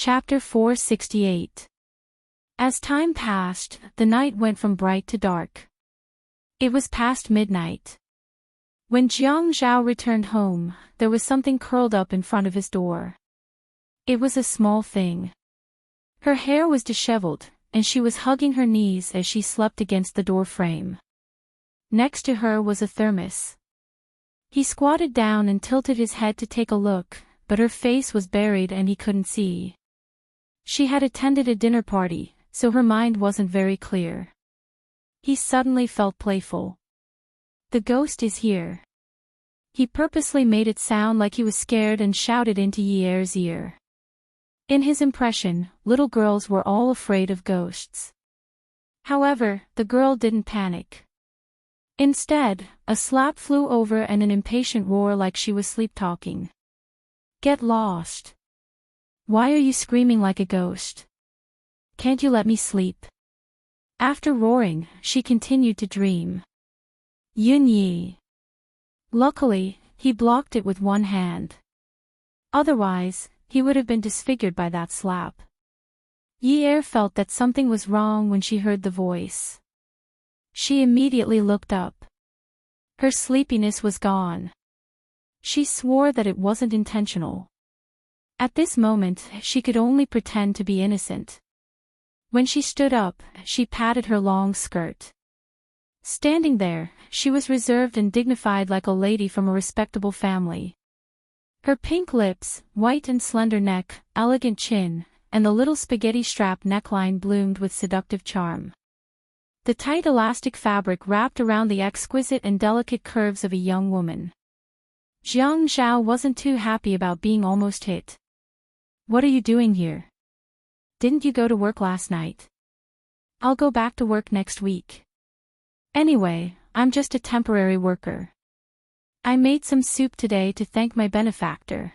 Chapter 468. As time passed, the night went from bright to dark. It was past midnight. When Jiang Zhao returned home, there was something curled up in front of his door. It was a small thing. Her hair was disheveled, and she was hugging her knees as she slept against the door frame. Next to her was a thermos. He squatted down and tilted his head to take a look, but her face was buried and he couldn't see. She had attended a dinner party, so her mind wasn't very clear. He suddenly felt playful. "The ghost is here." He purposely made it sound like he was scared and shouted into Yi Er's ear. In his impression, little girls were all afraid of ghosts. However, the girl didn't panic. Instead, a slap flew over and an impatient roar like she was sleep-talking. "Get lost. Why are you screaming like a ghost? Can't you let me sleep?" After roaring, she continued to dream. Yun Yi. Luckily, he blocked it with one hand. Otherwise, he would have been disfigured by that slap. Yi Er felt that something was wrong when she heard the voice. She immediately looked up. Her sleepiness was gone. She swore that it wasn't intentional. At this moment, she could only pretend to be innocent. When she stood up, she patted her long skirt. Standing there, she was reserved and dignified like a lady from a respectable family. Her pink lips, white and slender neck, elegant chin, and the little spaghetti strap neckline bloomed with seductive charm. The tight elastic fabric wrapped around the exquisite and delicate curves of a young woman. Jiang Zhao wasn't too happy about being almost hit. "What are you doing here? Didn't you go to work last night?" "I'll go back to work next week. Anyway, I'm just a temporary worker. I made some soup today to thank my benefactor."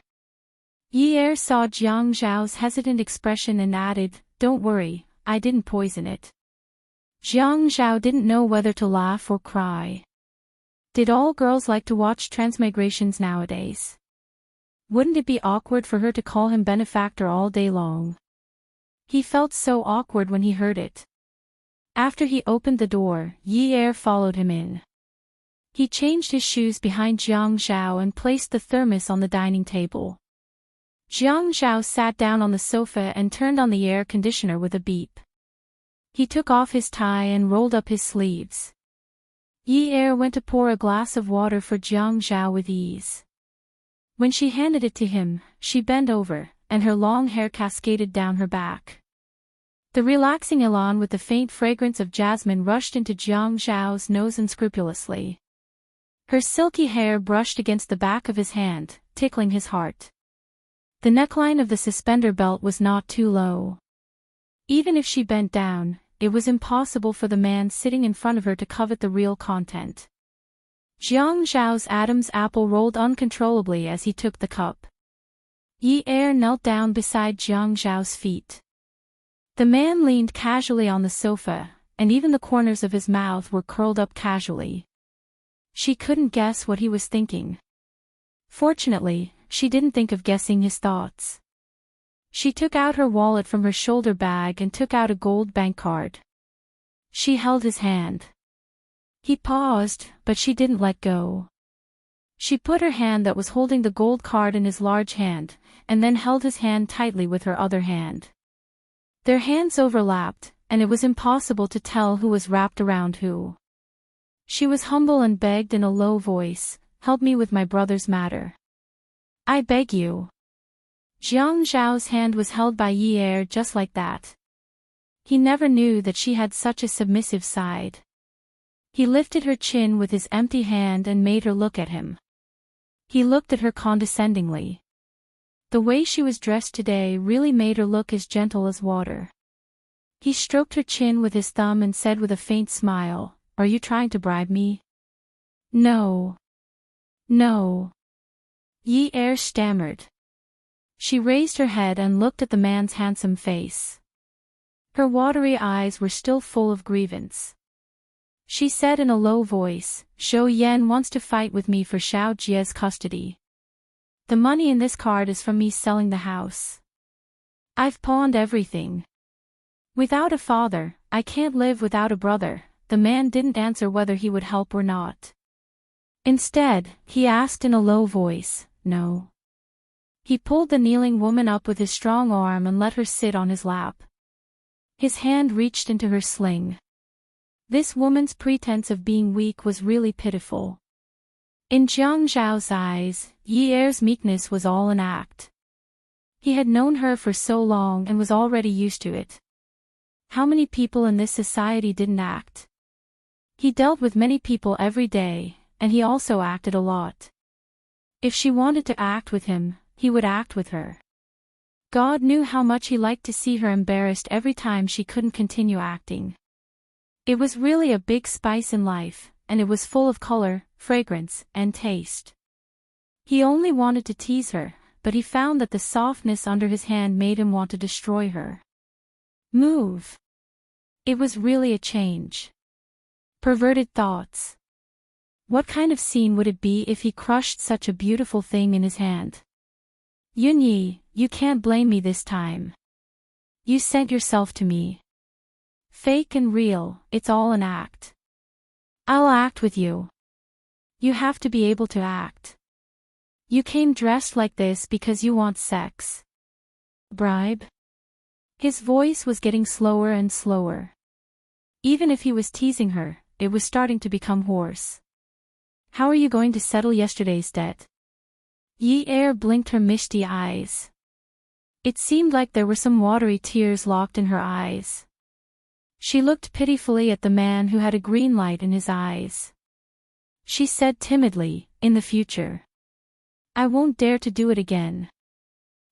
Yi Er saw Jiang Zhao's hesitant expression and added, "Don't worry, I didn't poison it." Jiang Zhao didn't know whether to laugh or cry. Did all girls like to watch transmigrations nowadays? Wouldn't it be awkward for her to call him benefactor all day long? He felt so awkward when he heard it. After he opened the door, Yi Er followed him in. He changed his shoes behind Jiang Zhao and placed the thermos on the dining table. Jiang Zhao sat down on the sofa and turned on the air conditioner with a beep. He took off his tie and rolled up his sleeves. Yi Er went to pour a glass of water for Jiang Zhao with ease. When she handed it to him, she bent over, and her long hair cascaded down her back. The relaxing elan with the faint fragrance of jasmine rushed into Jiang Zhao's nose unscrupulously. Her silky hair brushed against the back of his hand, tickling his heart. The neckline of the suspender belt was not too low. Even if she bent down, it was impossible for the man sitting in front of her to covet the real content. Jiang Zhao's Adam's apple rolled uncontrollably as he took the cup. Yi Er knelt down beside Jiang Zhao's feet. The man leaned casually on the sofa, and even the corners of his mouth were curled up casually. She couldn't guess what he was thinking. Fortunately, she didn't think of guessing his thoughts. She took out her wallet from her shoulder bag and took out a gold bank card. She held his hand. He paused, but she didn't let go. She put her hand that was holding the gold card in his large hand, and then held his hand tightly with her other hand. Their hands overlapped, and it was impossible to tell who was wrapped around who. She was humble and begged in a low voice, "Help me with my brother's matter. I beg you." Jiang Zhao's hand was held by Yi Er just like that. He never knew that she had such a submissive side. He lifted her chin with his empty hand and made her look at him. He looked at her condescendingly. The way she was dressed today really made her look as gentle as water. He stroked her chin with his thumb and said with a faint smile, "Are you trying to bribe me?" "No. No." Yi Er stammered. She raised her head and looked at the man's handsome face. Her watery eyes were still full of grievance. She said in a low voice, "Zhou Yan wants to fight with me for Xiao Jie's custody. The money in this card is from me selling the house." I've pawned everything. Without a father, I can't live without a brother. The man didn't answer whether he would help or not. Instead, he asked in a low voice, "No." He pulled the kneeling woman up with his strong arm and let her sit on his lap. His hand reached into her sling. This woman's pretense of being weak was really pitiful. In Jiang Zhao's eyes, Yi Er's meekness was all an act. He had known her for so long and was already used to it. How many people in this society didn't act? He dealt with many people every day, and he also acted a lot. If she wanted to act with him, he would act with her. God knew how much he liked to see her embarrassed every time she couldn't continue acting. It was really a big spice in life, and it was full of color, fragrance, and taste. He only wanted to tease her, but he found that the softness under his hand made him want to destroy her. Move. It was really a change. Perverted thoughts. What kind of scene would it be if he crushed such a beautiful thing in his hand? Yunyi, you can't blame me this time. You sent yourself to me. Fake and real, it's all an act. I'll act with you. You have to be able to act. You came dressed like this because you want sex. Bribe? His voice was getting slower and slower. Even if he was teasing her, it was starting to become hoarse. How are you going to settle yesterday's debt? Yi Er blinked her misty eyes. It seemed like there were some watery tears locked in her eyes. She looked pitifully at the man who had a green light in his eyes. She said timidly, "In the future. I won't dare to do it again."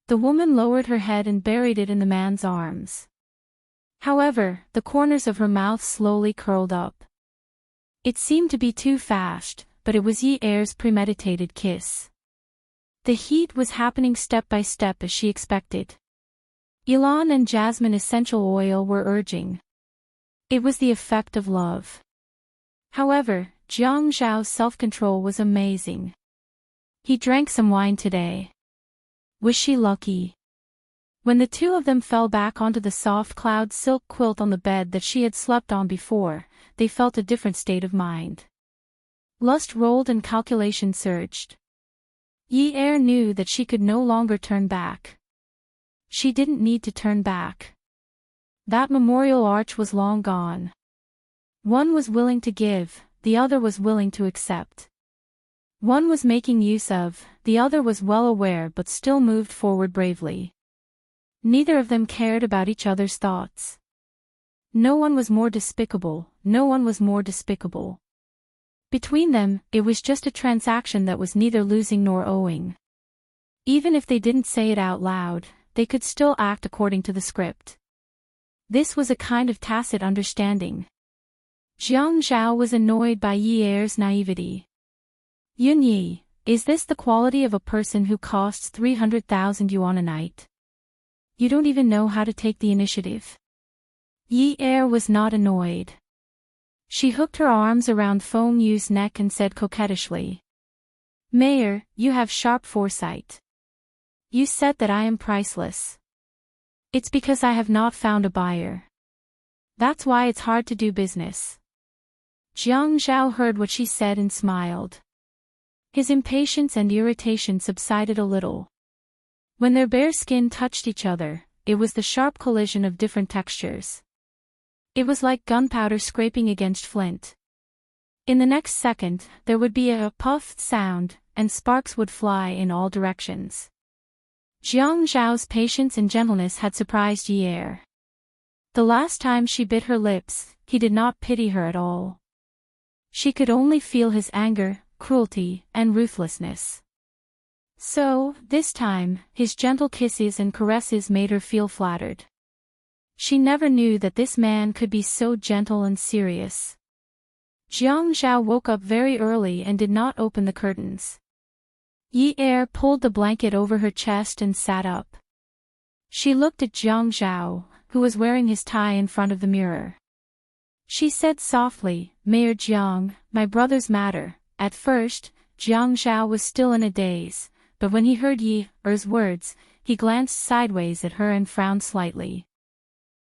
The woman lowered her head and buried it in the man's arms. However, the corners of her mouth slowly curled up. It seemed to be too fast, but it was Yi Er's premeditated kiss. The heat was happening step by step as she expected. Ylang and jasmine essential oil were urging. It was the effect of love. However, Jiang Zhao's self-control was amazing. He drank some wine today. Was she lucky? When the two of them fell back onto the soft cloud silk quilt on the bed that she had slept on before, they felt a different state of mind. Lust rolled and calculation surged. Yi Er knew that she could no longer turn back. She didn't need to turn back. That memorial arch was long gone. One was willing to give, the other was willing to accept. One was making use of, the other was well aware but still moved forward bravely. Neither of them cared about each other's thoughts. No one was more despicable, no one was more despicable. Between them, it was just a transaction that was neither losing nor owing. Even if they didn't say it out loud, they could still act according to the script. This was a kind of tacit understanding. Jiang Zhao was annoyed by Yi Er's naivety. Yunyi, is this the quality of a person who costs 300,000 yuan a night? You don't even know how to take the initiative. Yi Er was not annoyed. She hooked her arms around Feng Yu's neck and said coquettishly, "Mayor, you have sharp foresight. You said that I am priceless. It's because I have not found a buyer. That's why it's hard to do business." Jiang Zhao heard what she said and smiled. His impatience and irritation subsided a little. When their bare skin touched each other, it was the sharp collision of different textures. It was like gunpowder scraping against flint. In the next second, there would be a puff sound, and sparks would fly in all directions. Jiang Zhao's patience and gentleness had surprised Yi Er. The last time she bit her lips, he did not pity her at all. She could only feel his anger, cruelty, and ruthlessness. So, this time, his gentle kisses and caresses made her feel flattered. She never knew that this man could be so gentle and serious. Jiang Zhao woke up very early and did not open the curtains. Yi Er pulled the blanket over her chest and sat up. She looked at Jiang Zhao, who was wearing his tie in front of the mirror. She said softly, "Mayor Jiang, my brother's matter." At first, Jiang Zhao was still in a daze, but when he heard Yi Er's words, he glanced sideways at her and frowned slightly.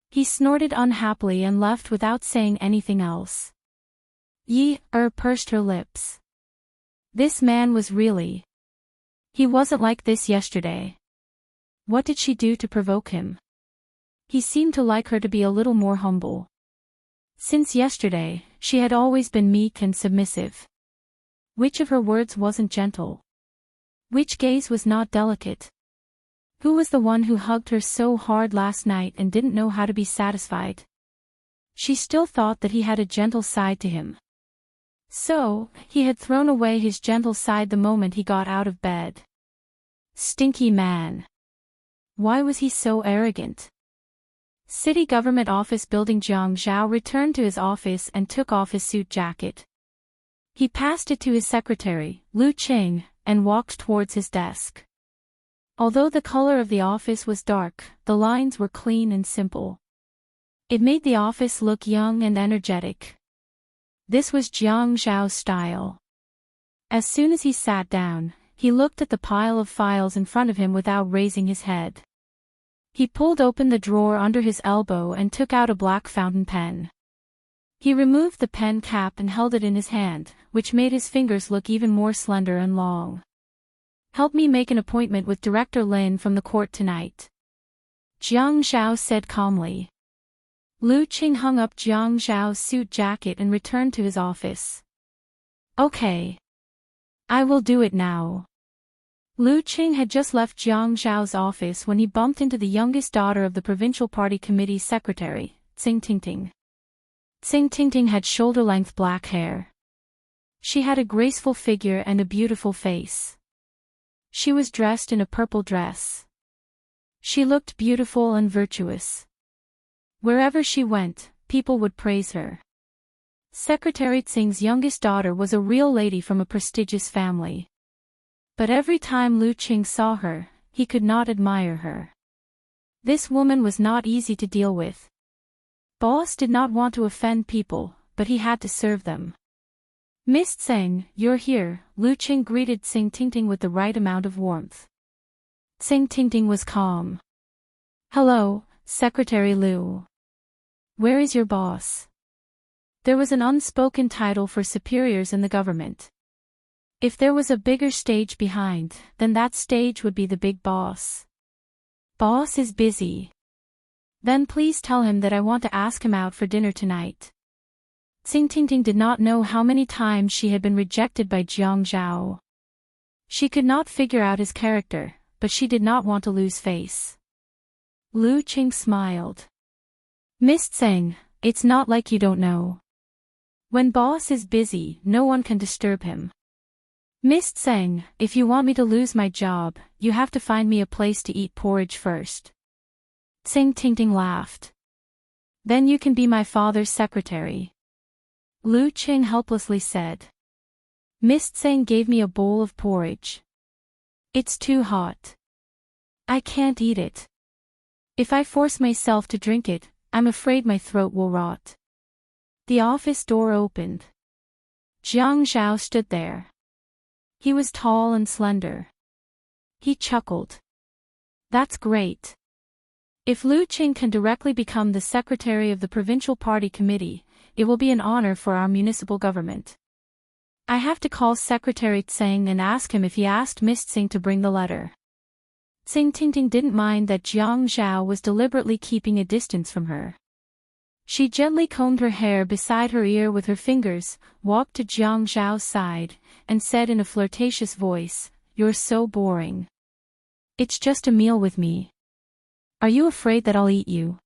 He snorted unhappily and left without saying anything else. Yi pursed her lips. This man was really... He wasn't like this yesterday. What did she do to provoke him? He seemed to like her to be a little more humble. Since yesterday, she had always been meek and submissive. Which of her words wasn't gentle? Which gaze was not delicate? Who was the one who hugged her so hard last night and didn't know how to be satisfied? She still thought that he had a gentle side to him. So, he had thrown away his gentle side the moment he got out of bed. Stinky man. Why was he so arrogant? City government office building. Jiang Zhao returned to his office and took off his suit jacket. He passed it to his secretary, Lu Qing, and walked towards his desk. Although the color of the office was dark, the lines were clean and simple. It made the office look young and energetic. This was Jiang Zhao's style. As soon as he sat down, he looked at the pile of files in front of him without raising his head. He pulled open the drawer under his elbow and took out a black fountain pen. He removed the pen cap and held it in his hand, which made his fingers look even more slender and long. Help me make an appointment with Director Lin from the court tonight. Jiang Zhao said calmly. Lu Qing hung up Jiang Zhao's suit jacket and returned to his office. Okay. I will do it now. Lu Qing had just left Jiang Zhao's office when he bumped into the youngest daughter of the Provincial Party Committee Secretary, Tsing Tingting. Tsing Tingting had shoulder-length black hair. She had a graceful figure and a beautiful face. She was dressed in a purple dress. She looked beautiful and virtuous. Wherever she went, people would praise her. Secretary Tsing's youngest daughter was a real lady from a prestigious family. But every time Lu Qing saw her, he could not admire her. This woman was not easy to deal with. Boss did not want to offend people, but he had to serve them. Miss Tsing, you're here, Lu Qing greeted Tsing Tingting with the right amount of warmth. Tsing Tingting was calm. Hello, Secretary Lu. Where is your boss? There was an unspoken title for superiors in the government. If there was a bigger stage behind, then that stage would be the big boss. Boss is busy. Then please tell him that I want to ask him out for dinner tonight. Tsing Tingting did not know how many times she had been rejected by Jiang Zhao. She could not figure out his character, but she did not want to lose face. Lu Qing smiled. Miss Tsing, it's not like you don't know. When boss is busy, no one can disturb him. Miss Tseng, if you want me to lose my job, you have to find me a place to eat porridge first. Tsing Tingting laughed. Then you can be my father's secretary. Lu Qing helplessly said. Miss Tseng gave me a bowl of porridge. It's too hot. I can't eat it. If I force myself to drink it, I'm afraid my throat will rot. The office door opened. Jiang Zhao stood there. He was tall and slender. He chuckled. That's great. If Lu Qing can directly become the secretary of the Provincial Party Committee, it will be an honor for our municipal government. I have to call Secretary Tseng and ask him if he asked Miss Tsing to bring the letter. Tsing Tingting didn't mind that Jiang Zhao was deliberately keeping a distance from her. She gently combed her hair beside her ear with her fingers, walked to Jiang Zhao's side, and said in a flirtatious voice, You're so boring. It's just a meal with me. Are you afraid that I'll eat you?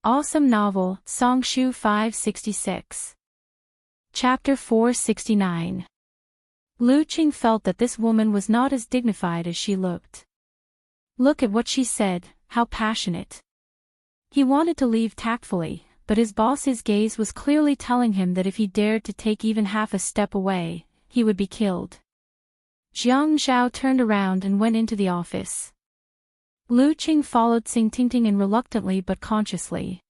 Awesome novel, Songshu 566. Chapter 469. Lu Qing felt that this woman was not as dignified as she looked. Look at what she said, how passionate. He wanted to leave tactfully, but his boss's gaze was clearly telling him that if he dared to take even half a step away, he would be killed. Jiang Zhao turned around and went into the office. Lu Qing followed Tsing Tingting in reluctantly but consciously.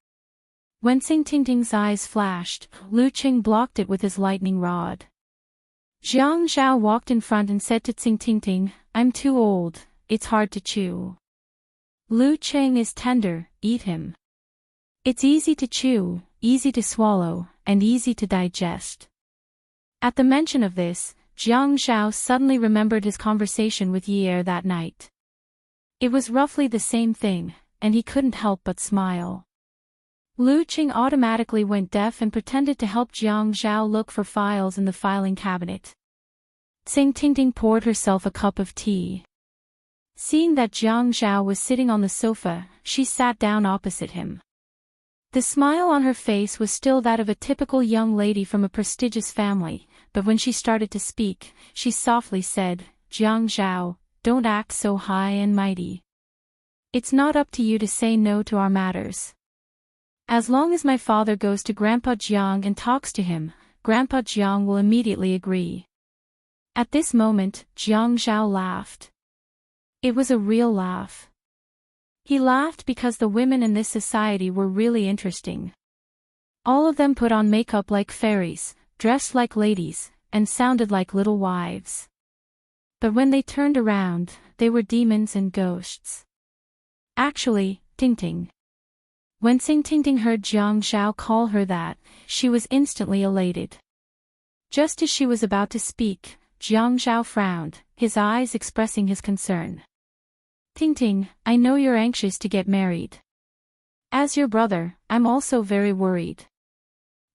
When Tsing Tingting's eyes flashed, Lu Qing blocked it with his lightning rod. Jiang Zhao walked in front and said to Tsing Tingting, I'm too old, it's hard to chew. Lu Cheng is tender, eat him. It's easy to chew, easy to swallow, and easy to digest. At the mention of this, Jiang Zhao suddenly remembered his conversation with Yi Er that night. It was roughly the same thing, and he couldn't help but smile. Lu Qing automatically went deaf and pretended to help Jiang Zhao look for files in the filing cabinet. Tsing Tingting poured herself a cup of tea. Seeing that Jiang Zhao was sitting on the sofa, she sat down opposite him. The smile on her face was still that of a typical young lady from a prestigious family, but when she started to speak, she softly said, "Jiang Zhao, don't act so high and mighty. It's not up to you to say no to our matters. As long as my father goes to Grandpa Jiang and talks to him, Grandpa Jiang will immediately agree." At this moment, Jiang Zhao laughed. It was a real laugh. He laughed because the women in this society were really interesting. All of them put on makeup like fairies, dressed like ladies, and sounded like little wives. But when they turned around, they were demons and ghosts. Actually, Tingting. When Tsing Tingting heard Jiang Zhao call her that, she was instantly elated. Just as she was about to speak, Jiang Zhao frowned, his eyes expressing his concern. "Tingting, I know you're anxious to get married. As your brother, I'm also very worried.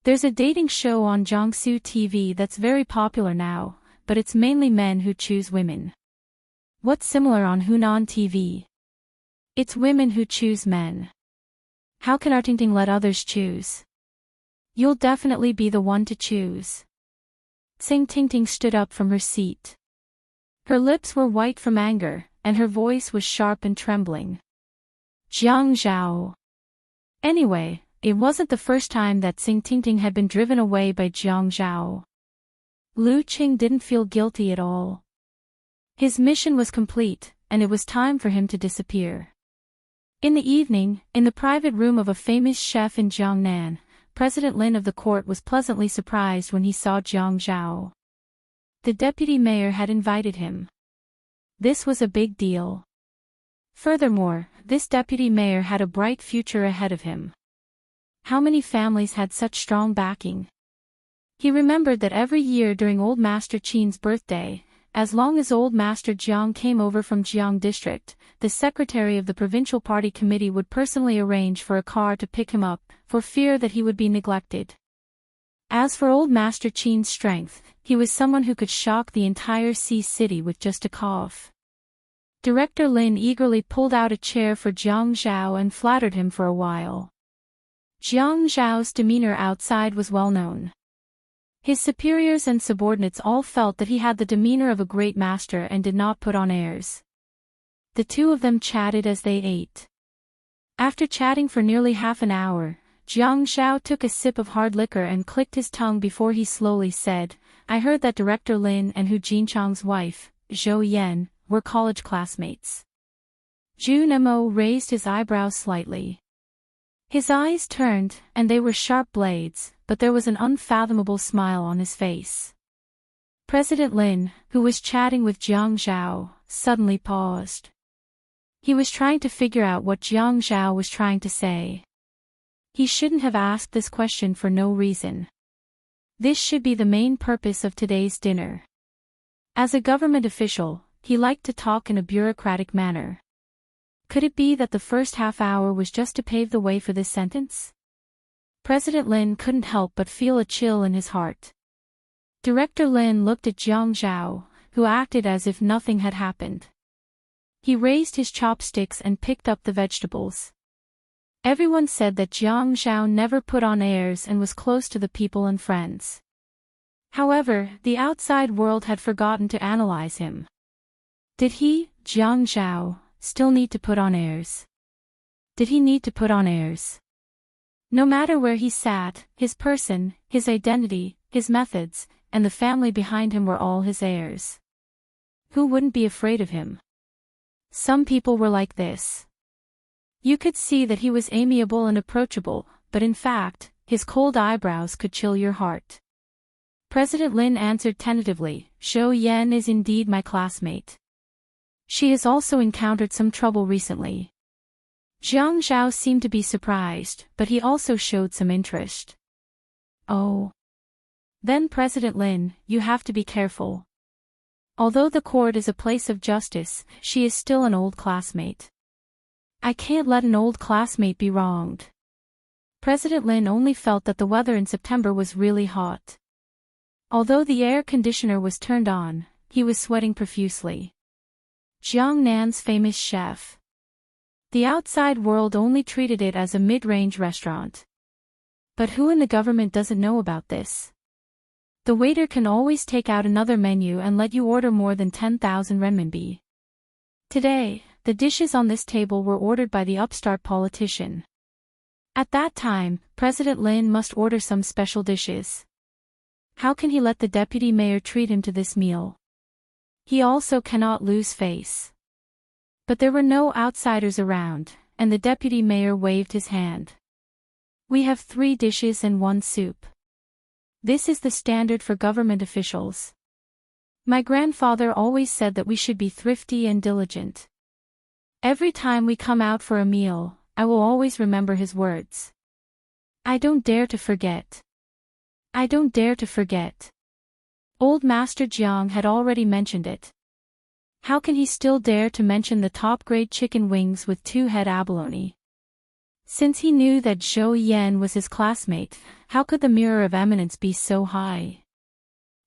There's a dating show on Jiangsu TV that's very popular now, but it's mainly men who choose women. What's similar on Hunan TV? It's women who choose men. How can our Tingting let others choose? You'll definitely be the one to choose." Tsing Tingting stood up from her seat. Her lips were white from anger, and her voice was sharp and trembling. "Jiang Zhao." Anyway, it wasn't the first time that Tsing Tingting had been driven away by Jiang Zhao. Lu Qing didn't feel guilty at all. His mission was complete, and it was time for him to disappear. In the evening, in the private room of a famous chef in Jiangnan, President Lin of the court was pleasantly surprised when he saw Jiang Zhao. The deputy mayor had invited him. This was a big deal. Furthermore, this deputy mayor had a bright future ahead of him. How many families had such strong backing? He remembered that every year during Old Master Qin's birthday, as long as Old Master Jiang came over from Jiang District, the secretary of the provincial party committee would personally arrange for a car to pick him up, for fear that he would be neglected. As for Old Master Qin's strength, he was someone who could shock the entire Sea City with just a cough. Director Lin eagerly pulled out a chair for Jiang Zhao and flattered him for a while. Jiang Zhao's demeanor outside was well known. His superiors and subordinates all felt that he had the demeanor of a great master and did not put on airs. The two of them chatted as they ate. After chatting for nearly half an hour, Jiang Zhao took a sip of hard liquor and clicked his tongue before he slowly said, "I heard that Director Lin and Hu Jinchang's wife, Zhou Yan, were college classmates." Zhu Nemo raised his eyebrows slightly. His eyes turned, and they were sharp blades, but there was an unfathomable smile on his face. President Lin, who was chatting with Jiang Zhao, suddenly paused. He was trying to figure out what Jiang Zhao was trying to say. He shouldn't have asked this question for no reason. This should be the main purpose of today's dinner. As a government official, he liked to talk in a bureaucratic manner. Could it be that the first half hour was just to pave the way for this sentence? President Lin couldn't help but feel a chill in his heart. Director Lin looked at Jiang Zhao, who acted as if nothing had happened. He raised his chopsticks and picked up the vegetables. Everyone said that Jiang Zhao never put on airs and was close to the people and friends. However, the outside world had forgotten to analyze him. Did he, Jiang Zhao, still need to put on airs? Did he need to put on airs? No matter where he sat, his person, his identity, his methods, and the family behind him were all his airs. Who wouldn't be afraid of him? Some people were like this. You could see that he was amiable and approachable, but in fact, his cold eyebrows could chill your heart. President Lin answered tentatively, "Zhou Yan is indeed my classmate. She has also encountered some trouble recently. Jiang Zhao seemed to be surprised, but he also showed some interest. Oh. Then President Lin, you have to be careful. Although the court is a place of justice, she is still an old classmate. I can't let an old classmate be wronged. President Lin only felt that the weather in September was really hot. Although the air conditioner was turned on, he was sweating profusely. Jiangnan's famous chef. The outside world only treated it as a mid-range restaurant. But who in the government doesn't know about this? The waiter can always take out another menu and let you order more than 10,000 renminbi. Today, the dishes on this table were ordered by the upstart politician. At that time, President Lin must order some special dishes. How can he let the deputy mayor treat him to this meal? He also cannot lose face. But there were no outsiders around, and the deputy mayor waved his hand. We have 3 dishes and 1 soup. This is the standard for government officials. My grandfather always said that we should be thrifty and diligent. Every time we come out for a meal, I will always remember his words. I don't dare to forget. I don't dare to forget. Old Master Jiang had already mentioned it. How can he still dare to mention the top-grade chicken wings with 2-head abalone? Since he knew that Zhou Yan was his classmate, how could the mirror of eminence be so high?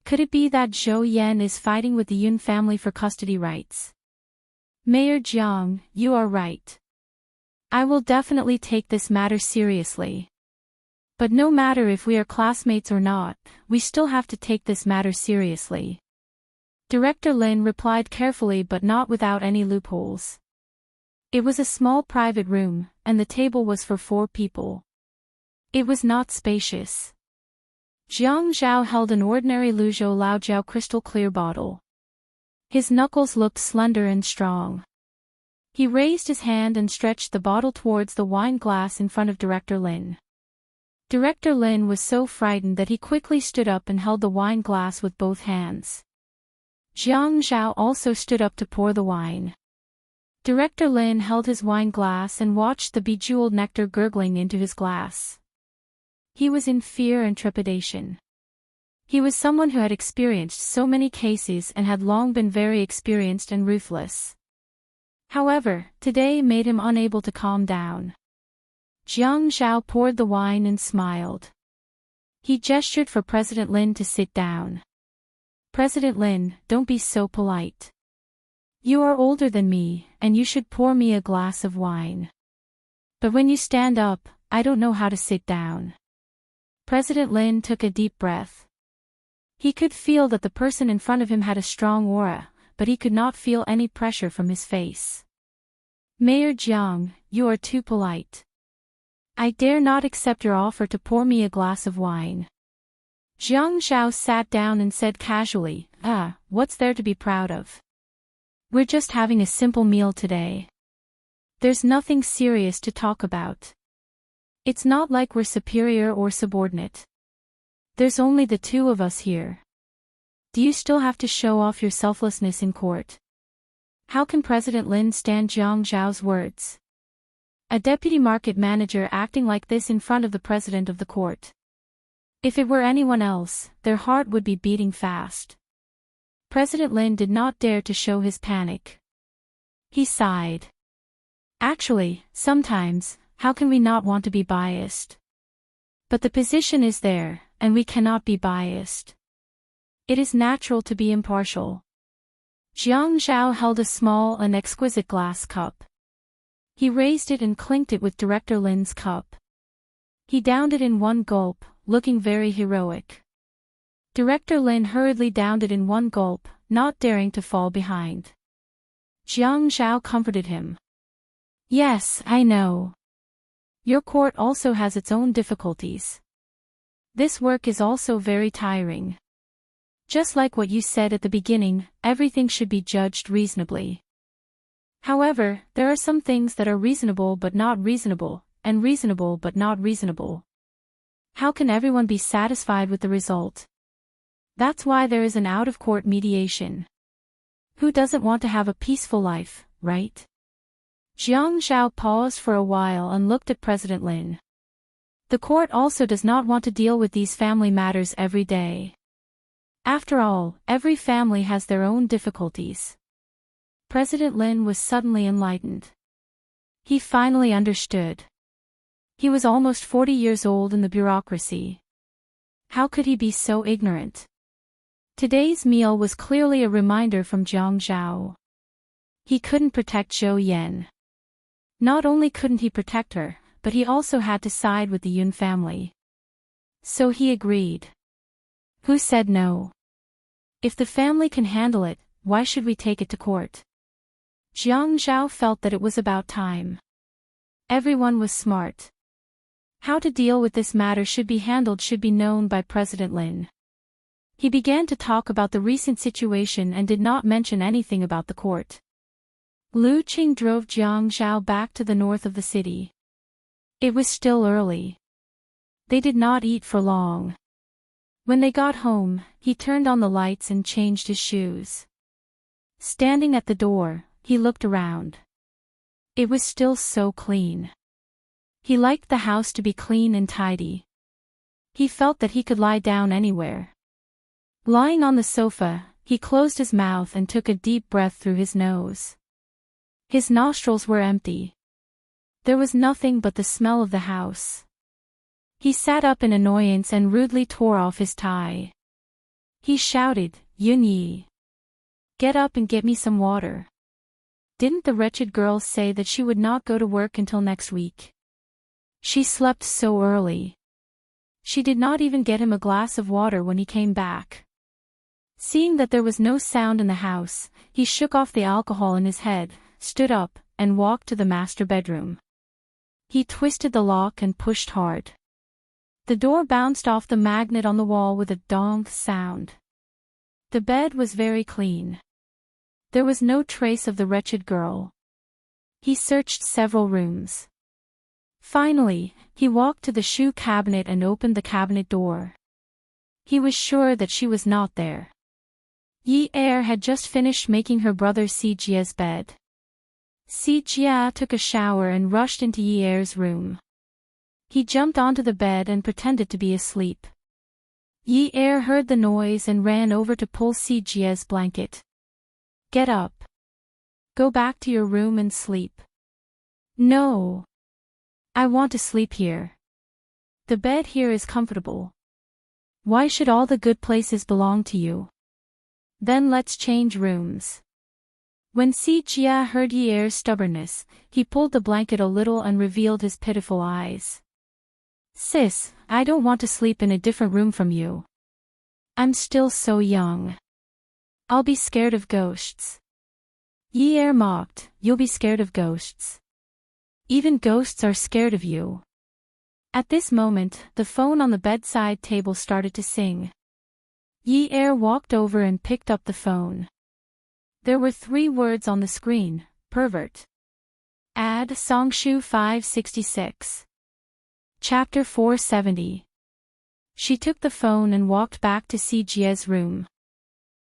Could it be that Zhou Yan is fighting with the Yun family for custody rights? Mayor Jiang, you are right. I will definitely take this matter seriously. But no matter if we are classmates or not, we still have to take this matter seriously. Director Lin replied carefully but not without any loopholes. It was a small private room, and the table was for 4 people. It was not spacious. Jiang Zhao held an ordinary Luzhou Laojiao crystal clear bottle. His knuckles looked slender and strong. He raised his hand and stretched the bottle towards the wine glass in front of Director Lin. Director Lin was so frightened that he quickly stood up and held the wine glass with both hands. Jiang Zhao also stood up to pour the wine. Director Lin held his wine glass and watched the bejeweled nectar gurgling into his glass. He was in fear and trepidation. He was someone who had experienced so many cases and had long been very experienced and ruthless. However, today made him unable to calm down. Jiang Zhao poured the wine and smiled. He gestured for President Lin to sit down. President Lin, don't be so polite. You are older than me, and you should pour me a glass of wine. But when you stand up, I don't know how to sit down. President Lin took a deep breath. He could feel that the person in front of him had a strong aura, but he could not feel any pressure from his face. Mayor Jiang, you are too polite. I dare not accept your offer to pour me a glass of wine. Jiang Zhao sat down and said casually, what's there to be proud of? We're just having a simple meal today. There's nothing serious to talk about. It's not like we're superior or subordinate. There's only the 2 of us here. Do you still have to show off your selflessness in court? How can President Lin stand Jiang Zhao's words? A deputy market manager acting like this in front of the president of the court. If it were anyone else, their heart would be beating fast. President Lin did not dare to show his panic. He sighed. Actually, sometimes, how can we not want to be biased? But the position is there, and we cannot be biased. It is natural to be impartial. Jiang Zhao held a small and exquisite glass cup. He raised it and clinked it with Director Lin's cup. He downed it in one gulp, looking very heroic. Director Lin hurriedly downed it in one gulp, not daring to fall behind. Jiang Zhao comforted him. Yes, I know. Your court also has its own difficulties. This work is also very tiring. Just like what you said at the beginning, everything should be judged reasonably. However, there are some things that are reasonable but not reasonable, and reasonable but not reasonable. How can everyone be satisfied with the result? That's why there is an out-of-court mediation. Who doesn't want to have a peaceful life, right? Jiang Zhao paused for a while and looked at President Lin. The court also does not want to deal with these family matters every day. After all, every family has their own difficulties. President Lin was suddenly enlightened. He finally understood. He was almost 40 years old in the bureaucracy. How could he be so ignorant? Today's meal was clearly a reminder from Jiang Zhao. He couldn't protect Zhou Yan. Not only couldn't he protect her, but he also had to side with the Yun family. So he agreed. Who said no? If the family can handle it, why should we take it to court? Jiang Zhao felt that it was about time. Everyone was smart. How to deal with this matter should be known by President Lin. He began to talk about the recent situation and did not mention anything about the court. Lu Qing drove Jiang Zhao back to the north of the city. It was still early. They did not eat for long. When they got home, he turned on the lights and changed his shoes. Standing at the door, he looked around. It was still so clean. He liked the house to be clean and tidy. He felt that he could lie down anywhere. Lying on the sofa, he closed his mouth and took a deep breath through his nose. His nostrils were empty. There was nothing but the smell of the house. He sat up in annoyance and rudely tore off his tie. He shouted, "Yun Yi! Get up and get me some water. Didn't the wretched girl say that she would not go to work until next week? She slept so early. She did not even get him a glass of water when he came back." Seeing that there was no sound in the house, he shook off the alcohol in his head, stood up, and walked to the master bedroom. He twisted the lock and pushed hard. The door bounced off the magnet on the wall with a dong sound. The bed was very clean. There was no trace of the wretched girl. He searched several rooms. Finally, he walked to the shoe cabinet and opened the cabinet door. He was sure that she was not there. Yi Er had just finished making her brother Si Jia's bed. Si Jia took a shower and rushed into Yi Er's room. He jumped onto the bed and pretended to be asleep. Yi Er heard the noise and ran over to pull Si Jia's blanket. "Get up. Go back to your room and sleep." "No. I want to sleep here. The bed here is comfortable. Why should all the good places belong to you? Then let's change rooms." When Si Jia heard Yi Er's stubbornness, he pulled the blanket a little and revealed his pitiful eyes. "Sis, I don't want to sleep in a different room from you. I'm still so young. I'll be scared of ghosts." Yi Er mocked, "You'll be scared of ghosts. Even ghosts are scared of you." At this moment, the phone on the bedside table started to sing. Yi Er walked over and picked up the phone. There were 3 words on the screen: pervert. Add Songshu 566. Chapter 470. She took the phone and walked back to Si Jia's room.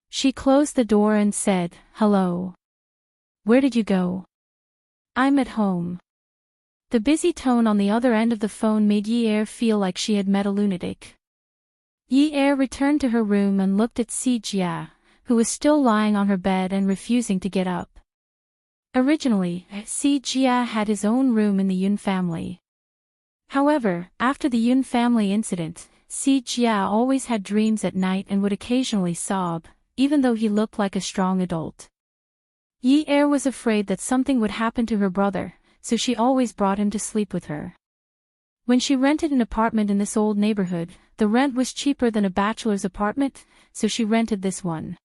She closed the door and said, "Hello. Where did you go?" "I'm at home." The busy tone on the other end of the phone made Yi Er feel like she had met a lunatic. Yi Er returned to her room and looked at Si Jia, who was still lying on her bed and refusing to get up. Originally, Si Jia had his own room in the Yun family. However, after the Yun family incident, Si Jia always had dreams at night and would occasionally sob, even though he looked like a strong adult. Yi Er was afraid that something would happen to her brother, so she always brought him to sleep with her. When she rented an apartment in this old neighborhood, the rent was cheaper than a bachelor's apartment, so she rented this one.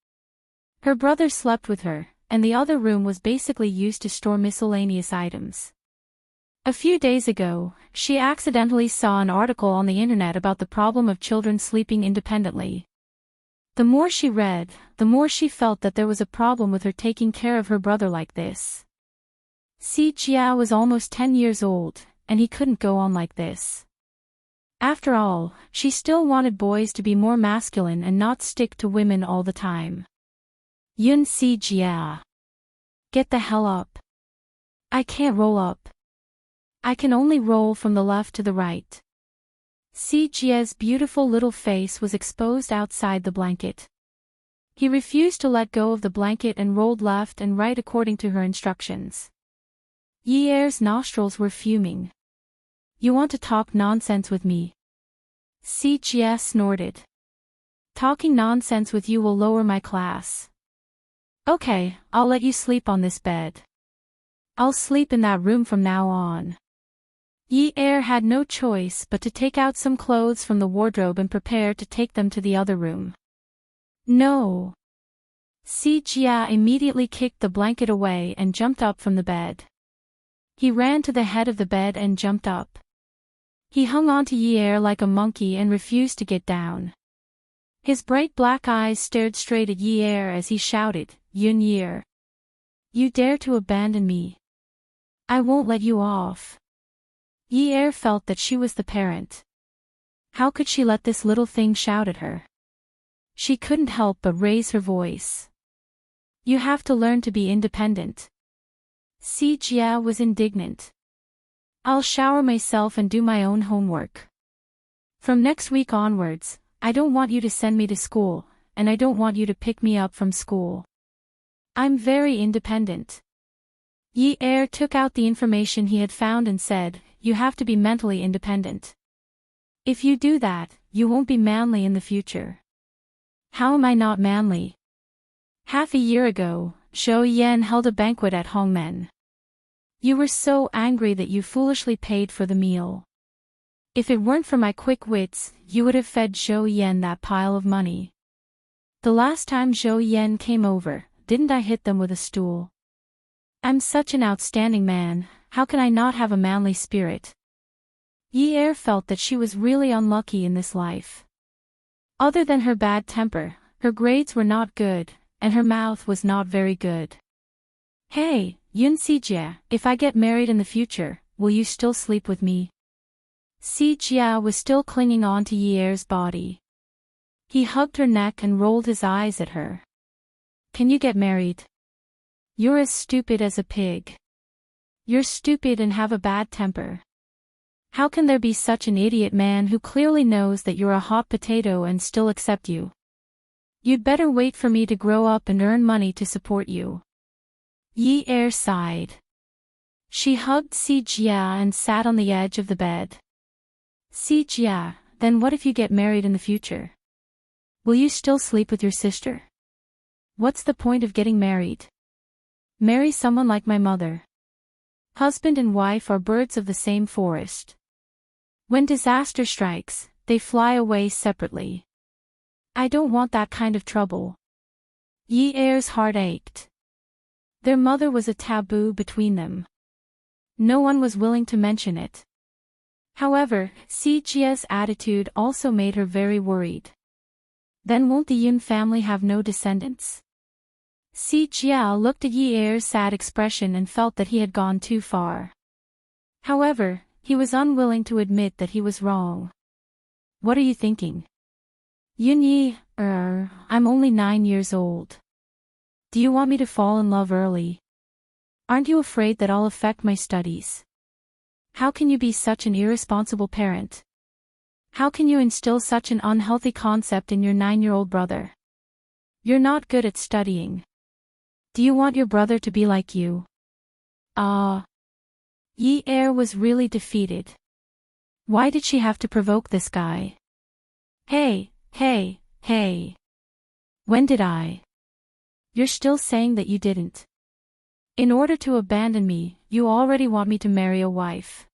Her brother slept with her, and the other room was basically used to store miscellaneous items. A few days ago, she accidentally saw an article on the internet about the problem of children sleeping independently. The more she read, the more she felt that there was a problem with her taking care of her brother like this. Si Jia was almost 10 years old, and he couldn't go on like this. After all, she still wanted boys to be more masculine and not stick to women all the time. Yun Si Jia. Get the hell up. I can't roll up. I can only roll from the left to the right. Si Jie's beautiful little face was exposed outside the blanket. He refused to let go of the blanket and rolled left and right according to her instructions. Yi Er's nostrils were fuming. You want to talk nonsense with me? Si Jie snorted. Talking nonsense with you will lower my class. Okay, I'll let you sleep on this bed. I'll sleep in that room from now on. Yi Er had no choice but to take out some clothes from the wardrobe and prepare to take them to the other room. No. Si Jia immediately kicked the blanket away and jumped up from the bed. He ran to the head of the bed and jumped up. He hung on to Yi Er like a monkey and refused to get down. His bright black eyes stared straight at Yi Er as he shouted, Yun Yi. You dare to abandon me? I won't let you off. Yi Er felt that she was the parent. How could she let this little thing shout at her? She couldn't help but raise her voice. You have to learn to be independent. Si Jia was indignant. I'll shower myself and do my own homework. From next week onwards, I don't want you to send me to school, and I don't want you to pick me up from school. I'm very independent. Yi Er took out the information he had found and said, you have to be mentally independent. If you do that, you won't be manly in the future. How am I not manly? Half a year ago, Zhou Yan held a banquet at Hongmen. You were so angry that you foolishly paid for the meal. If it weren't for my quick wits, you would have fed Zhou Yan that pile of money. The last time Zhou Yan came over, didn't I hit them with a stool? I'm such an outstanding man, how can I not have a manly spirit? Yi Er felt that she was really unlucky in this life. Other than her bad temper, her grades were not good, and her mouth was not very good. Hey, Yun Sijia, if I get married in the future, will you still sleep with me? Sijia was still clinging on to Yi Er's body. He hugged her neck and rolled his eyes at her. Can you get married? You're as stupid as a pig. You're stupid and have a bad temper. How can there be such an idiot man who clearly knows that you're a hot potato and still accept you? You'd better wait for me to grow up and earn money to support you. Yi Er sighed. She hugged Si Jia and sat on the edge of the bed. Si Jia, then what if you get married in the future? Will you still sleep with your sister? What's the point of getting married? Marry someone like my mother. Husband and wife are birds of the same forest. When disaster strikes, they fly away separately. I don't want that kind of trouble. Yi Er's heart ached. Their mother was a taboo between them. No one was willing to mention it. However, Si Jia's attitude also made her very worried. Then won't the Yun family have no descendants? Si Jia looked at Yi Er's sad expression and felt that he had gone too far. However, he was unwilling to admit that he was wrong. What are you thinking? Yun Yi, I'm only 9 years old. Do you want me to fall in love early? Aren't you afraid that I'll affect my studies? How can you be such an irresponsible parent? How can you instill such an unhealthy concept in your 9-year-old brother? You're not good at studying. Do you want your brother to be like you? Yi Er was really defeated. Why did she have to provoke this guy? Hey. When did I? You're still saying that you didn't. In order to abandon me, you already want me to marry a wife.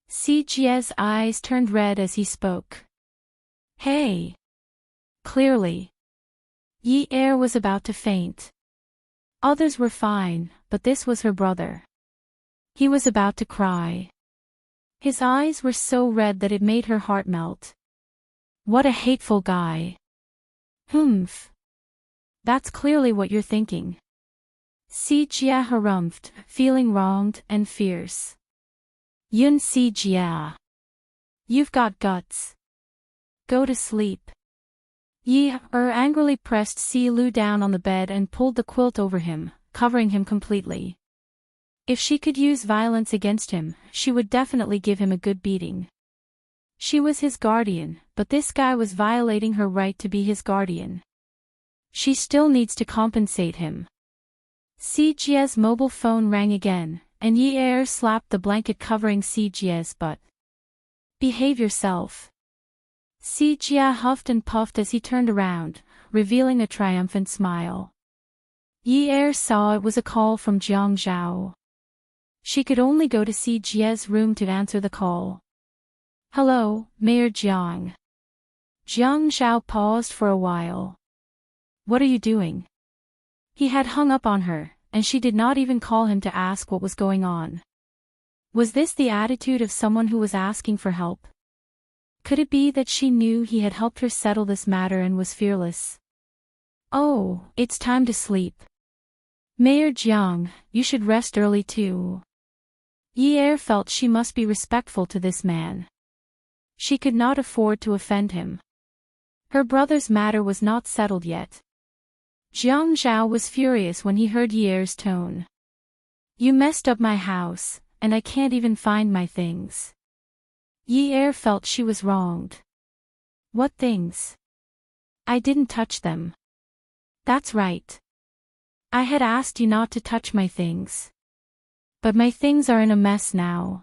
Si Jie's eyes turned red as he spoke. Hey. Clearly. Yi Er was about to faint. Others were fine, but this was her brother. He was about to cry. His eyes were so red that it made her heart melt. What a hateful guy. Humph. That's clearly what you're thinking. Si Jia harumphed, feeling wronged and fierce. Yun Si Jia. You've got guts. Go to sleep. Yi Er angrily pressed Si Lu down on the bed and pulled the quilt over him, covering him completely. If she could use violence against him, she would definitely give him a good beating. She was his guardian, but this guy was violating her right to be his guardian. She still needs to compensate him. Jie's mobile phone rang again, and Ye slapped the blanket covering Jie's butt. Behave yourself. Jie huffed and puffed as he turned around, revealing a triumphant smile. Ye saw it was a call from Jiang Zhao. She could only go to Jie's room to answer the call. Hello, Mayor Jiang. Jiang Zhao paused for a while. What are you doing? He had hung up on her, and she did not even call him to ask what was going on. Was this the attitude of someone who was asking for help? Could it be that she knew he had helped her settle this matter and was fearless? Oh, it's time to sleep. Mayor Jiang, you should rest early too. Ye felt she must be respectful to this man. She could not afford to offend him. Her brother's matter was not settled yet. Jiang Zhao was furious when he heard Ye's tone. You messed up my house, and I can't even find my things. Ye felt she was wronged. What things? I didn't touch them. That's right. I had asked you not to touch my things. But my things are in a mess now.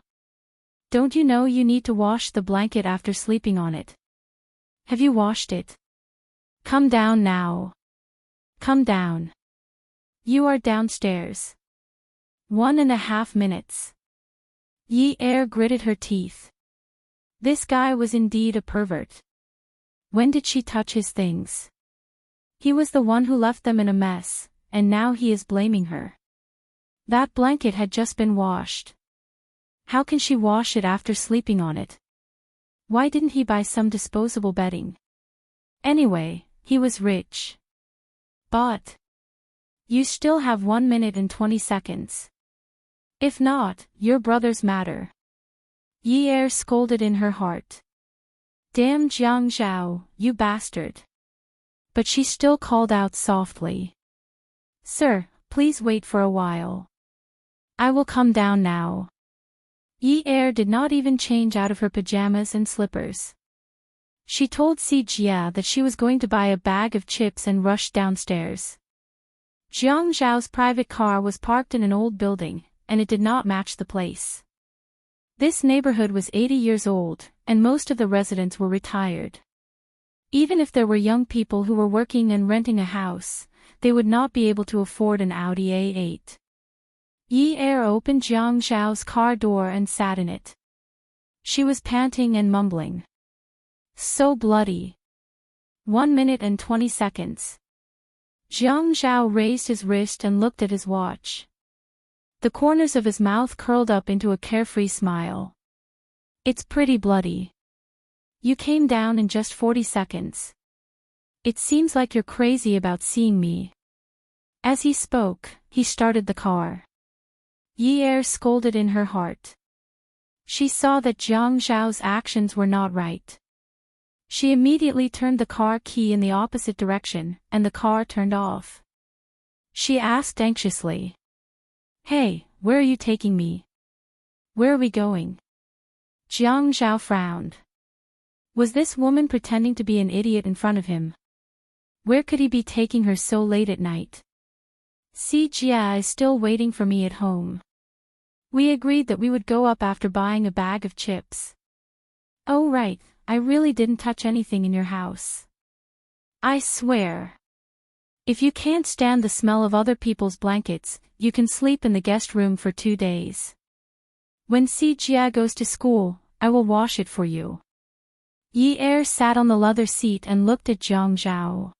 Don't you know you need to wash the blanket after sleeping on it? Have you washed it? Come down now. Come down. You are downstairs. 1.5 minutes. Ye gritted her teeth. This guy was indeed a pervert. When did she touch his things? He was the one who left them in a mess, and now he is blaming her. That blanket had just been washed. How can she wash it after sleeping on it? Why didn't he buy some disposable bedding? Anyway, he was rich. But you still have 1 minute and 20 seconds. If not, your brother's matter. Ye scolded in her heart. Damn Jiang Zhao, you bastard. But she still called out softly. Sir, please wait for a while. I will come down now. Ye did not even change out of her pajamas and slippers. She told Jie that she was going to buy a bag of chips and rushed downstairs. Jiang Zhao's private car was parked in an old building, and it did not match the place. This neighborhood was 80 years old, and most of the residents were retired. Even if there were young people who were working and renting a house, they would not be able to afford an Audi A8. Ye opened Jiang Zhao's car door and sat in it. She was panting and mumbling. So bloody. 1 minute and 20 seconds. Jiang Zhao raised his wrist and looked at his watch. The corners of his mouth curled up into a carefree smile. It's pretty bloody. You came down in just 40 seconds. It seems like you're crazy about seeing me. As he spoke, he started the car. Ye scolded in her heart. She saw that Jiang Zhao's actions were not right. She immediately turned the car key in the opposite direction, and the car turned off. She asked anxiously. Hey, where are you taking me? Where are we going? Jiang Zhao frowned. Was this woman pretending to be an idiot in front of him? Where could he be taking her so late at night? Jie is still waiting for me at home. We agreed that we would go up after buying a bag of chips. Oh right, I really didn't touch anything in your house. I swear. If you can't stand the smell of other people's blankets, you can sleep in the guest room for 2 days. When Jie goes to school, I will wash it for you. Ye sat on the leather seat and looked at Jiang Zhao.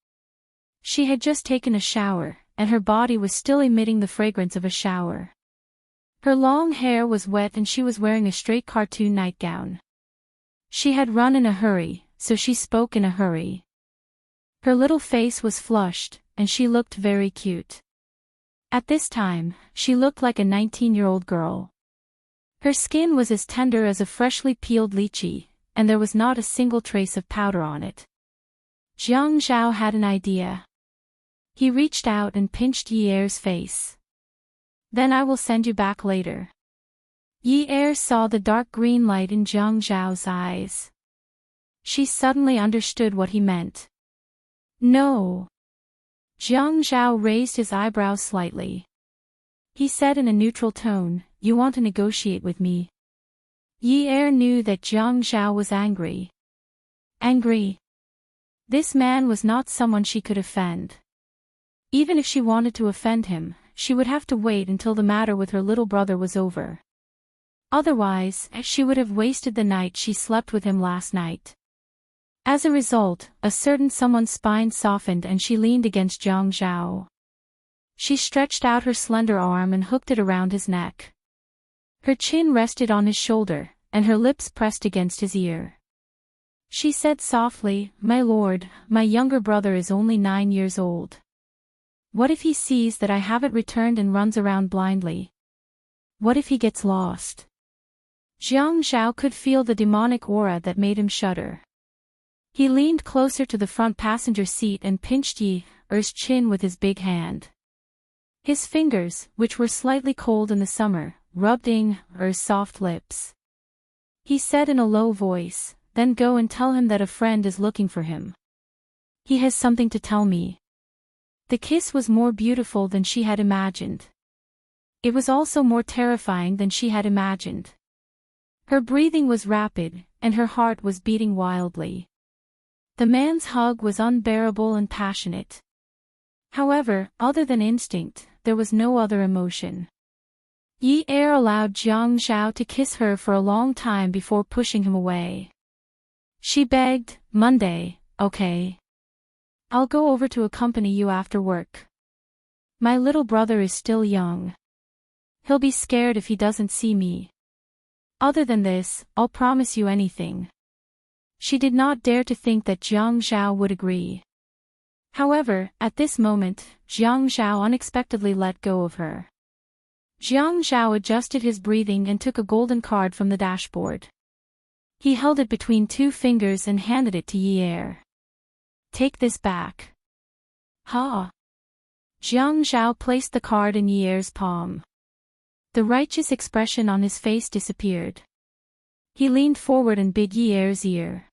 She had just taken a shower, and her body was still emitting the fragrance of a shower. Her long hair was wet and she was wearing a straight cartoon nightgown. She had run in a hurry, so she spoke in a hurry. Her little face was flushed, and she looked very cute. At this time, she looked like a 19-year-old girl. Her skin was as tender as a freshly peeled lychee, and there was not a single trace of powder on it. Jiang Zhao had an idea. He reached out and pinched Ye's face. Then I will send you back later. Yi Er saw the dark green light in Jiang Zhao's eyes. She suddenly understood what he meant. No. Jiang Zhao raised his eyebrows slightly. He said in a neutral tone, "You want to negotiate with me?" Yi Er knew that Jiang Zhao was angry. Angry? This man was not someone she could offend. Even if she wanted to offend him, she would have to wait until the matter with her little brother was over. Otherwise, she would have wasted the night she slept with him last night. As a result, a certain someone's spine softened and she leaned against Jiang Zhao. She stretched out her slender arm and hooked it around his neck. Her chin rested on his shoulder, and her lips pressed against his ear. She said softly, "My lord, my younger brother is only 9 years old. What if he sees that I haven't returned and runs around blindly? What if he gets lost?" Jiang Zhao could feel the demonic aura that made him shudder. He leaned closer to the front passenger seat and pinched Yi Er's chin with his big hand. His fingers, which were slightly cold in the summer, rubbed Yi Er's soft lips. He said in a low voice, "Then go and tell him that a friend is looking for him. He has something to tell me." The kiss was more beautiful than she had imagined. It was also more terrifying than she had imagined. Her breathing was rapid, and her heart was beating wildly. The man's hug was unbearable and passionate. However, other than instinct, there was no other emotion. Yi Er allowed Jiang Zhao to kiss her for a long time before pushing him away. She begged, "Monday, okay? I'll go over to accompany you after work. My little brother is still young. He'll be scared if he doesn't see me. Other than this, I'll promise you anything." She did not dare to think that Jiang Zhao would agree. However, at this moment, Jiang Zhao unexpectedly let go of her. Jiang Zhao adjusted his breathing and took a golden card from the dashboard. He held it between 2 fingers and handed it to Yi Er. "Take this back." "Ha!" Jiang Zhao placed the card in Yi Er's palm. The righteous expression on his face disappeared. He leaned forward and bit Yi Er's ear.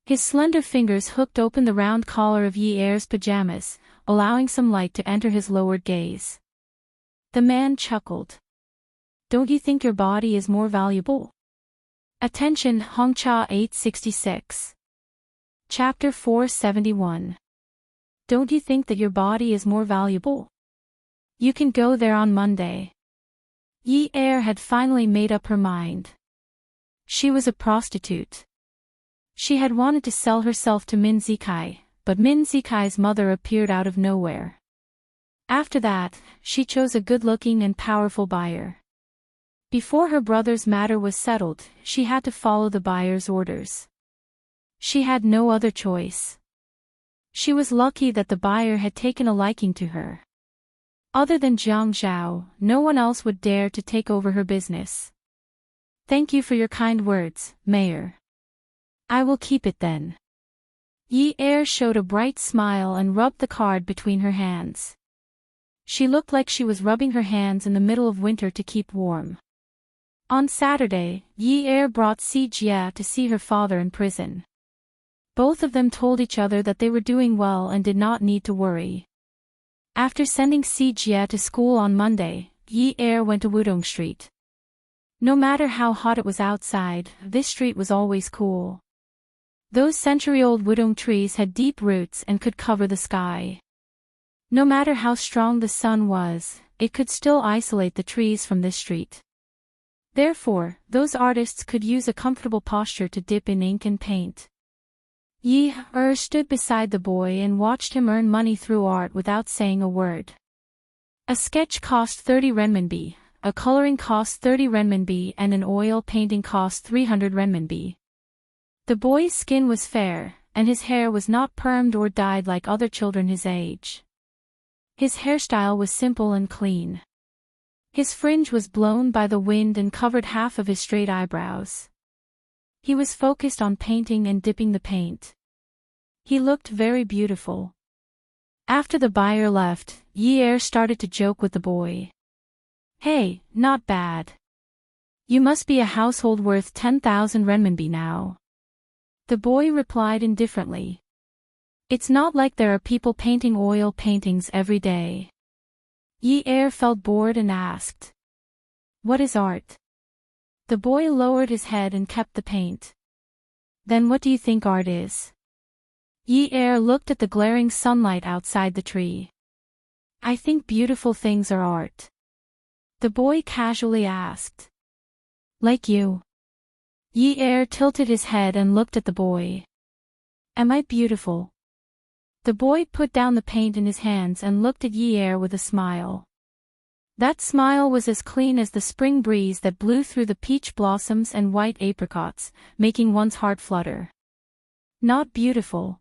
His slender fingers hooked open the round collar of Yi Er's pajamas, allowing some light to enter his lowered gaze. The man chuckled. "Don't you think your body is more valuable?" Attention, Hongcha 866. Chapter 471. Don't you think that your body is more valuable? You can go there on Monday. Yi Er had finally made up her mind. She was a prostitute. She had wanted to sell herself to Min Zikai, but Min Zikai's mother appeared out of nowhere. After that, she chose a good-looking and powerful buyer. Before her brother's matter was settled, she had to follow the buyer's orders. She had no other choice. She was lucky that the buyer had taken a liking to her. Other than Jiang Zhao, no one else would dare to take over her business. "Thank you for your kind words, Mayor. I will keep it then." Yi Er showed a bright smile and rubbed the card between her hands. She looked like she was rubbing her hands in the middle of winter to keep warm. On Saturday, Yi Er brought Si Jia to see her father in prison. Both of them told each other that they were doing well and did not need to worry. After sending Si Jia to school on Monday, Yi Er went to Wudong Street. No matter how hot it was outside, this street was always cool. Those century-old Wudong trees had deep roots and could cover the sky. No matter how strong the sun was, it could still isolate the trees from this street. Therefore, those artists could use a comfortable posture to dip in ink and paint. Yi Er stood beside the boy and watched him earn money through art without saying a word. A sketch cost 30 renminbi, a coloring cost 30 renminbi and an oil painting cost 300 renminbi. The boy's skin was fair, and his hair was not permed or dyed like other children his age. His hairstyle was simple and clean. His fringe was blown by the wind and covered half of his straight eyebrows. He was focused on painting and dipping the paint. He looked very beautiful. After the buyer left, Yi Er started to joke with the boy. Hey, not bad. You must be a household worth 10,000 renminbi now. The boy replied indifferently. It's not like there are people painting oil paintings every day. Yi Er felt bored and asked. What is art? The boy lowered his head and kept the paint. Then what do you think art is? Yi Er looked at the glaring sunlight outside the tree. I think beautiful things are art. The boy casually asked. Like you? Yi Er tilted his head and looked at the boy. Am I beautiful? The boy put down the paint in his hands and looked at Yi Er with a smile. That smile was as clean as the spring breeze that blew through the peach blossoms and white apricots, making one's heart flutter. Not beautiful.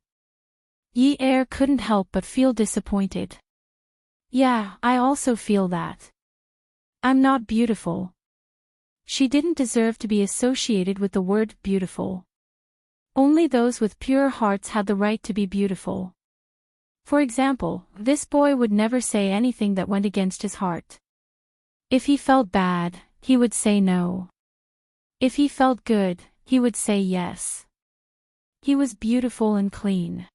Yi Er couldn't help but feel disappointed. Yeah, I also feel that. I'm not beautiful. She didn't deserve to be associated with the word beautiful. Only those with pure hearts had the right to be beautiful. For example, this boy would never say anything that went against his heart. If he felt bad, he would say no. If he felt good, he would say yes. He was beautiful and clean.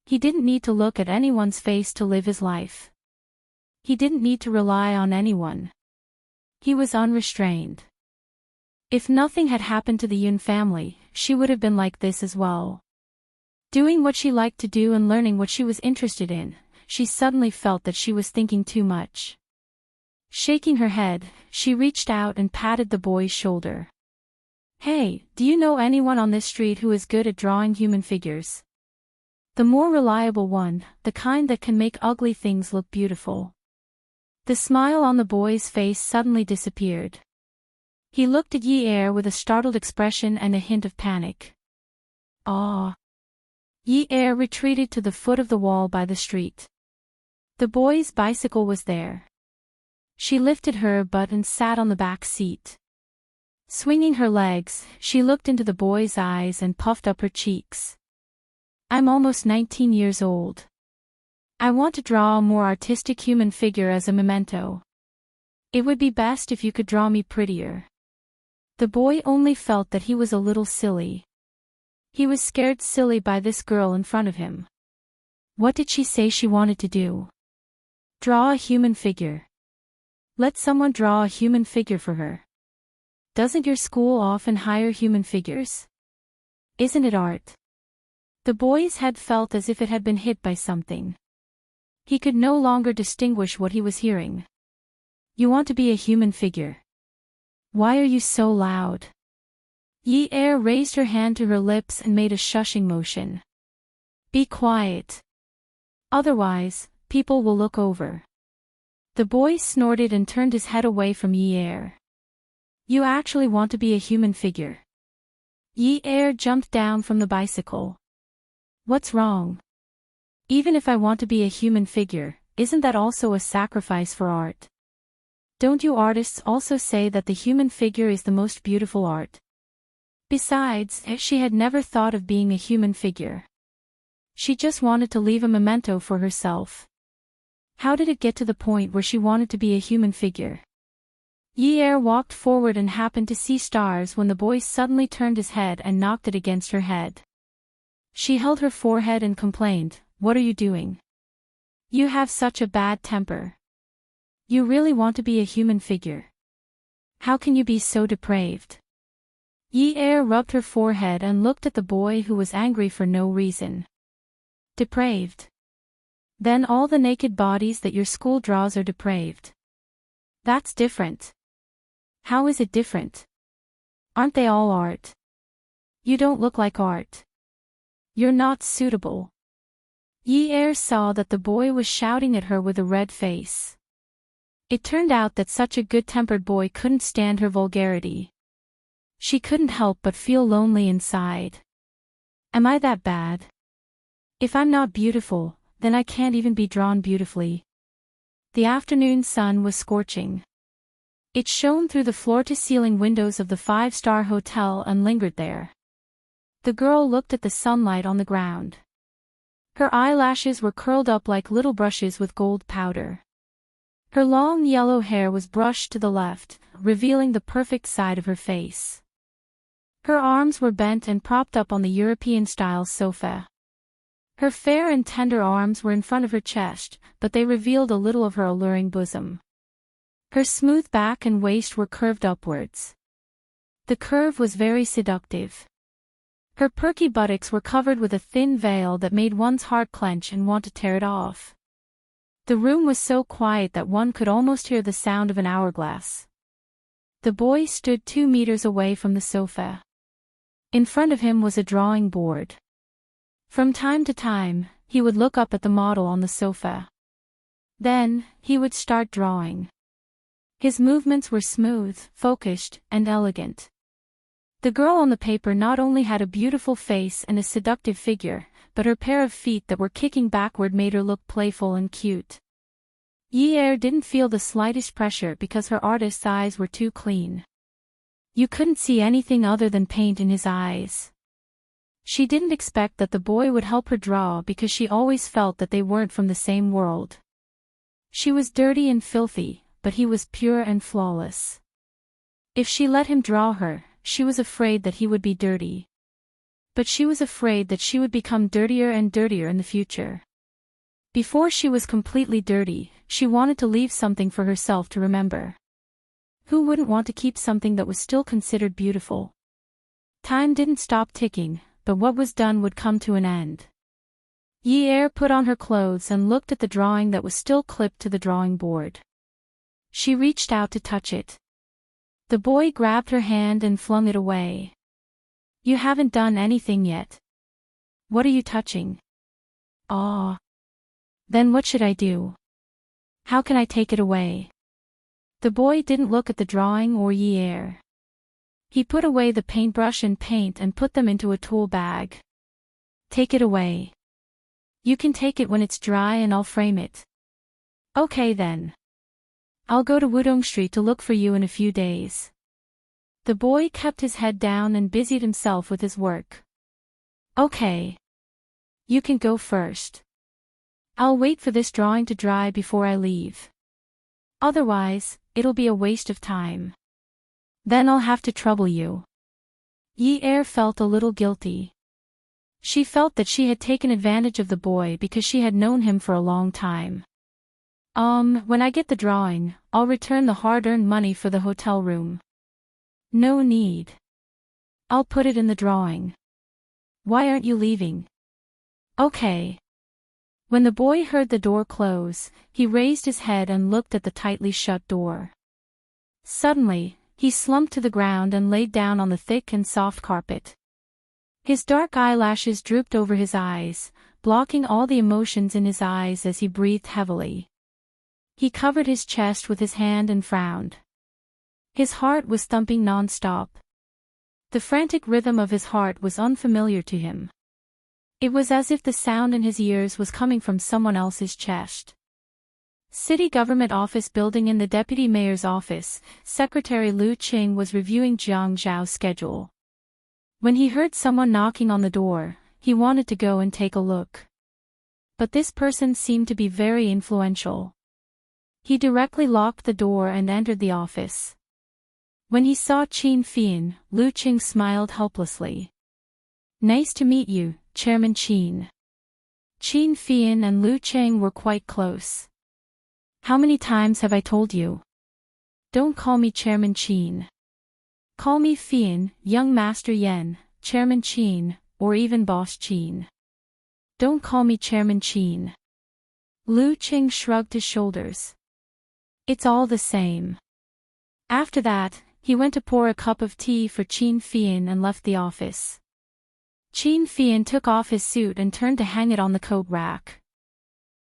He didn't need to look at anyone's face to live his life. He didn't need to rely on anyone. He was unrestrained. If nothing had happened to the Yun family, she would have been like this as well. Doing what she liked to do and learning what she was interested in, she suddenly felt that she was thinking too much. Shaking her head, she reached out and patted the boy's shoulder. Hey, do you know anyone on this street who is good at drawing human figures? The more reliable one, the kind that can make ugly things look beautiful. The smile on the boy's face suddenly disappeared. He looked at Yi Er with a startled expression and a hint of panic. Ah! Yi Er retreated to the foot of the wall by the street. The boy's bicycle was there. She lifted her butt and sat on the back seat. Swinging her legs, she looked into the boy's eyes and puffed up her cheeks. I'm almost 19 years old. I want to draw a more artistic human figure as a memento. It would be best if you could draw me prettier. The boy only felt that he was a little silly. He was scared silly by this girl in front of him. What did she say she wanted to do? Draw a human figure. Let someone draw a human figure for her. Doesn't your school often hire human figures? Isn't it art? The boy's head felt as if it had been hit by something. He could no longer distinguish what he was hearing. You want to be a human figure. Why are you so loud? Yi Er raised her hand to her lips and made a shushing motion. Be quiet. Otherwise, people will look over. The boy snorted and turned his head away from Yi Er. You actually want to be a human figure? Yi Er jumped down from the bicycle. What's wrong? Even if I want to be a human figure, isn't that also a sacrifice for art? Don't you artists also say that the human figure is the most beautiful art? Besides, she had never thought of being a human figure. She just wanted to leave a memento for herself. How did it get to the point where she wanted to be a human figure? Yi Er walked forward and happened to see stars when the boy suddenly turned his head and knocked it against her head. She held her forehead and complained, "What are you doing? You have such a bad temper. You really want to be a human figure? How can you be so depraved?" Yi Er rubbed her forehead and looked at the boy who was angry for no reason. Depraved? Then all the naked bodies that your school draws are depraved. That's different. How is it different? Aren't they all art? You don't look like art. You're not suitable. Yi Er saw that the boy was shouting at her with a red face. It turned out that such a good-tempered boy couldn't stand her vulgarity. She couldn't help but feel lonely inside. Am I that bad? If I'm not beautiful, then I can't even be drawn beautifully. The afternoon sun was scorching. It shone through the floor-to-ceiling windows of the five-star hotel and lingered there. The girl looked at the sunlight on the ground. Her eyelashes were curled up like little brushes with gold powder. Her long yellow hair was brushed to the left, revealing the perfect side of her face. Her arms were bent and propped up on the European-style sofa. Her fair and tender arms were in front of her chest, but they revealed a little of her alluring bosom. Her smooth back and waist were curved upwards. The curve was very seductive. Her perky buttocks were covered with a thin veil that made one's heart clench and want to tear it off. The room was so quiet that one could almost hear the sound of an hourglass. The boy stood 2 meters away from the sofa. In front of him was a drawing board. From time to time, he would look up at the model on the sofa. Then, he would start drawing. His movements were smooth, focused, and elegant. The girl on the paper not only had a beautiful face and a seductive figure, but her pair of feet that were kicking backward made her look playful and cute. Yi didn't feel the slightest pressure because her artist's eyes were too clean. You couldn't see anything other than paint in his eyes. She didn't expect that the boy would help her draw because she always felt that they weren't from the same world. She was dirty and filthy, but he was pure and flawless. If she let him draw her, she was afraid that he would be dirty. But she was afraid that she would become dirtier and dirtier in the future. Before she was completely dirty, she wanted to leave something for herself to remember. Who wouldn't want to keep something that was still considered beautiful? Time didn't stop ticking, but what was done would come to an end. Yi put on her clothes and looked at the drawing that was still clipped to the drawing board. She reached out to touch it. The boy grabbed her hand and flung it away. You haven't done anything yet. What are you touching? Ah. Then what should I do? How can I take it away? The boy didn't look at the drawing or Yi. He put away the paintbrush and paint and put them into a tool bag. Take it away. You can take it when it's dry and I'll frame it. Okay then. I'll go to Wudong Street to look for you in a few days. The boy kept his head down and busied himself with his work. Okay. You can go first. I'll wait for this drawing to dry before I leave. Otherwise, it'll be a waste of time. Then I'll have to trouble you. Yi felt a little guilty. She felt that she had taken advantage of the boy because she had known him for a long time. When I get the drawing, I'll return the hard-earned money for the hotel room. No need. I'll put it in the drawing. Why aren't you leaving? Okay. When the boy heard the door close, he raised his head and looked at the tightly shut door. Suddenly, he slumped to the ground and laid down on the thick and soft carpet. His dark eyelashes drooped over his eyes, blocking all the emotions in his eyes as he breathed heavily. He covered his chest with his hand and frowned. His heart was thumping non-stop. The frantic rhythm of his heart was unfamiliar to him. It was as if the sound in his ears was coming from someone else's chest. City Government Office Building. In the Deputy Mayor's office, Secretary Lu Qing was reviewing Jiang Zhao's schedule. When he heard someone knocking on the door, he wanted to go and take a look. But this person seemed to be very influential. He directly locked the door and entered the office. When he saw Qin Fian, Lu Qing smiled helplessly. Nice to meet you, Chairman Qin. Qin Fian and Lu Qing were quite close. How many times have I told you? Don't call me Chairman Qin. Call me Fian, Young Master Yen, Chairman Qin, or even Boss Qin. Don't call me Chairman Qin. Lu Qing shrugged his shoulders. It's all the same. After that, he went to pour a cup of tea for Qin Fian and left the office. Qin Fian took off his suit and turned to hang it on the coat rack.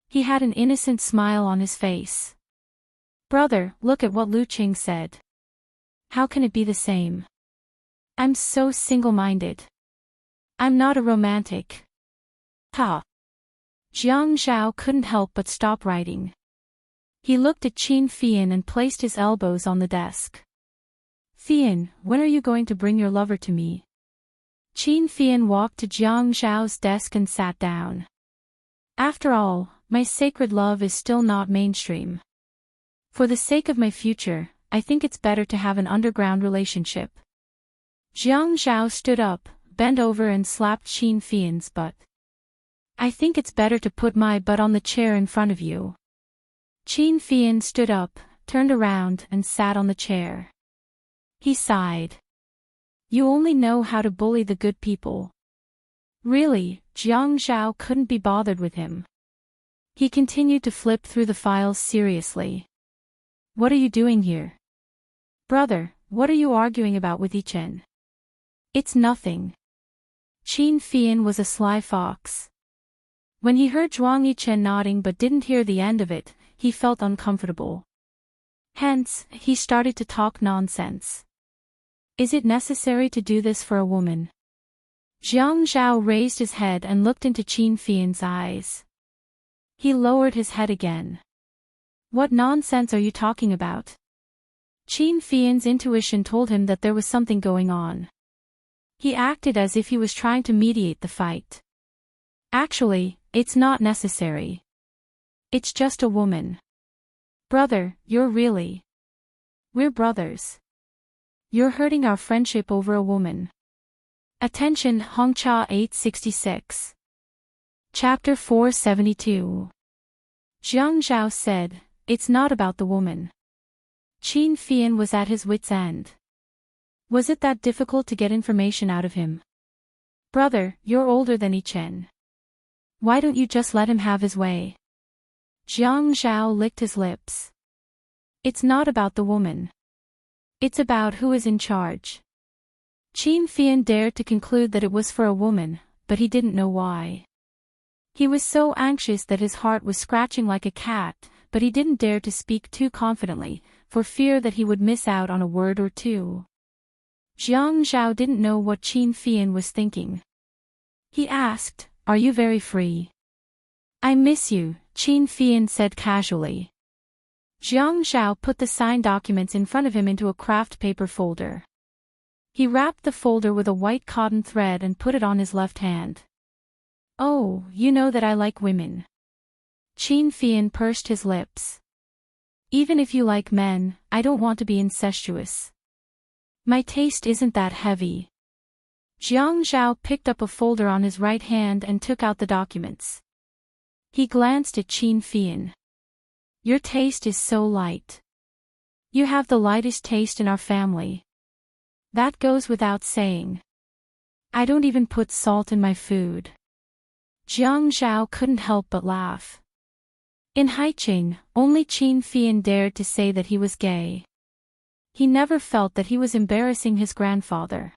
He had an innocent smile on his face. Brother, look at what Lu Qing said. How can it be the same? I'm so single-minded. I'm not a romantic. Ha! Jiang Zhao couldn't help but stop writing. He looked at Qin Fian and placed his elbows on the desk. Fian, when are you going to bring your lover to me? Qin Fian walked to Jiang Zhao's desk and sat down. After all, my sacred love is still not mainstream. For the sake of my future, I think it's better to have an underground relationship. Jiang Zhao stood up, bent over and slapped Qin Fian's butt. I think it's better to put my butt on the chair in front of you. Qin Fian stood up, turned around and sat on the chair. He sighed. You only know how to bully the good people. Really, Jiang Zhao couldn't be bothered with him. He continued to flip through the files seriously. What are you doing here? Brother, what are you arguing about with Yichen? It's nothing. Qin Fian was a sly fox. When he heard Zhuang Yichen nodding but didn't hear the end of it, he felt uncomfortable. Hence, he started to talk nonsense. Is it necessary to do this for a woman? Jiang Zhao raised his head and looked into Qin Fian's eyes. He lowered his head again. What nonsense are you talking about? Qin Fian's intuition told him that there was something going on. He acted as if he was trying to mediate the fight. Actually, it's not necessary. It's just a woman. Brother, we're brothers. You're hurting our friendship over a woman. Attention Hongcha 866. Chapter 472. Jiang Zhao said, it's not about the woman. Qin Fian was at his wit's end. Was it that difficult to get information out of him? Brother, you're older than Yichen. Why don't you just let him have his way? Jiang Zhao licked his lips. It's not about the woman. It's about who is in charge. Qin Fian dared to conclude that it was for a woman, but he didn't know why. He was so anxious that his heart was scratching like a cat, but he didn't dare to speak too confidently, for fear that he would miss out on a word or two. Jiang Zhao didn't know what Qin Fian was thinking. He asked, are you very free? I miss you, Qin Fian said casually. Jiang Zhao put the signed documents in front of him into a craft paper folder. He wrapped the folder with a white cotton thread and put it on his left hand. Oh, you know that I like women. Qin Fian pursed his lips. Even if you like men, I don't want to be incestuous. My taste isn't that heavy. Jiang Zhao picked up a folder on his right hand and took out the documents. He glanced at Qin Fian. Your taste is so light. You have the lightest taste in our family. That goes without saying. I don't even put salt in my food. Jiang Zhao couldn't help but laugh. In Haiqing, only Qin Fian dared to say that he was gay. He never felt that he was embarrassing his grandfather.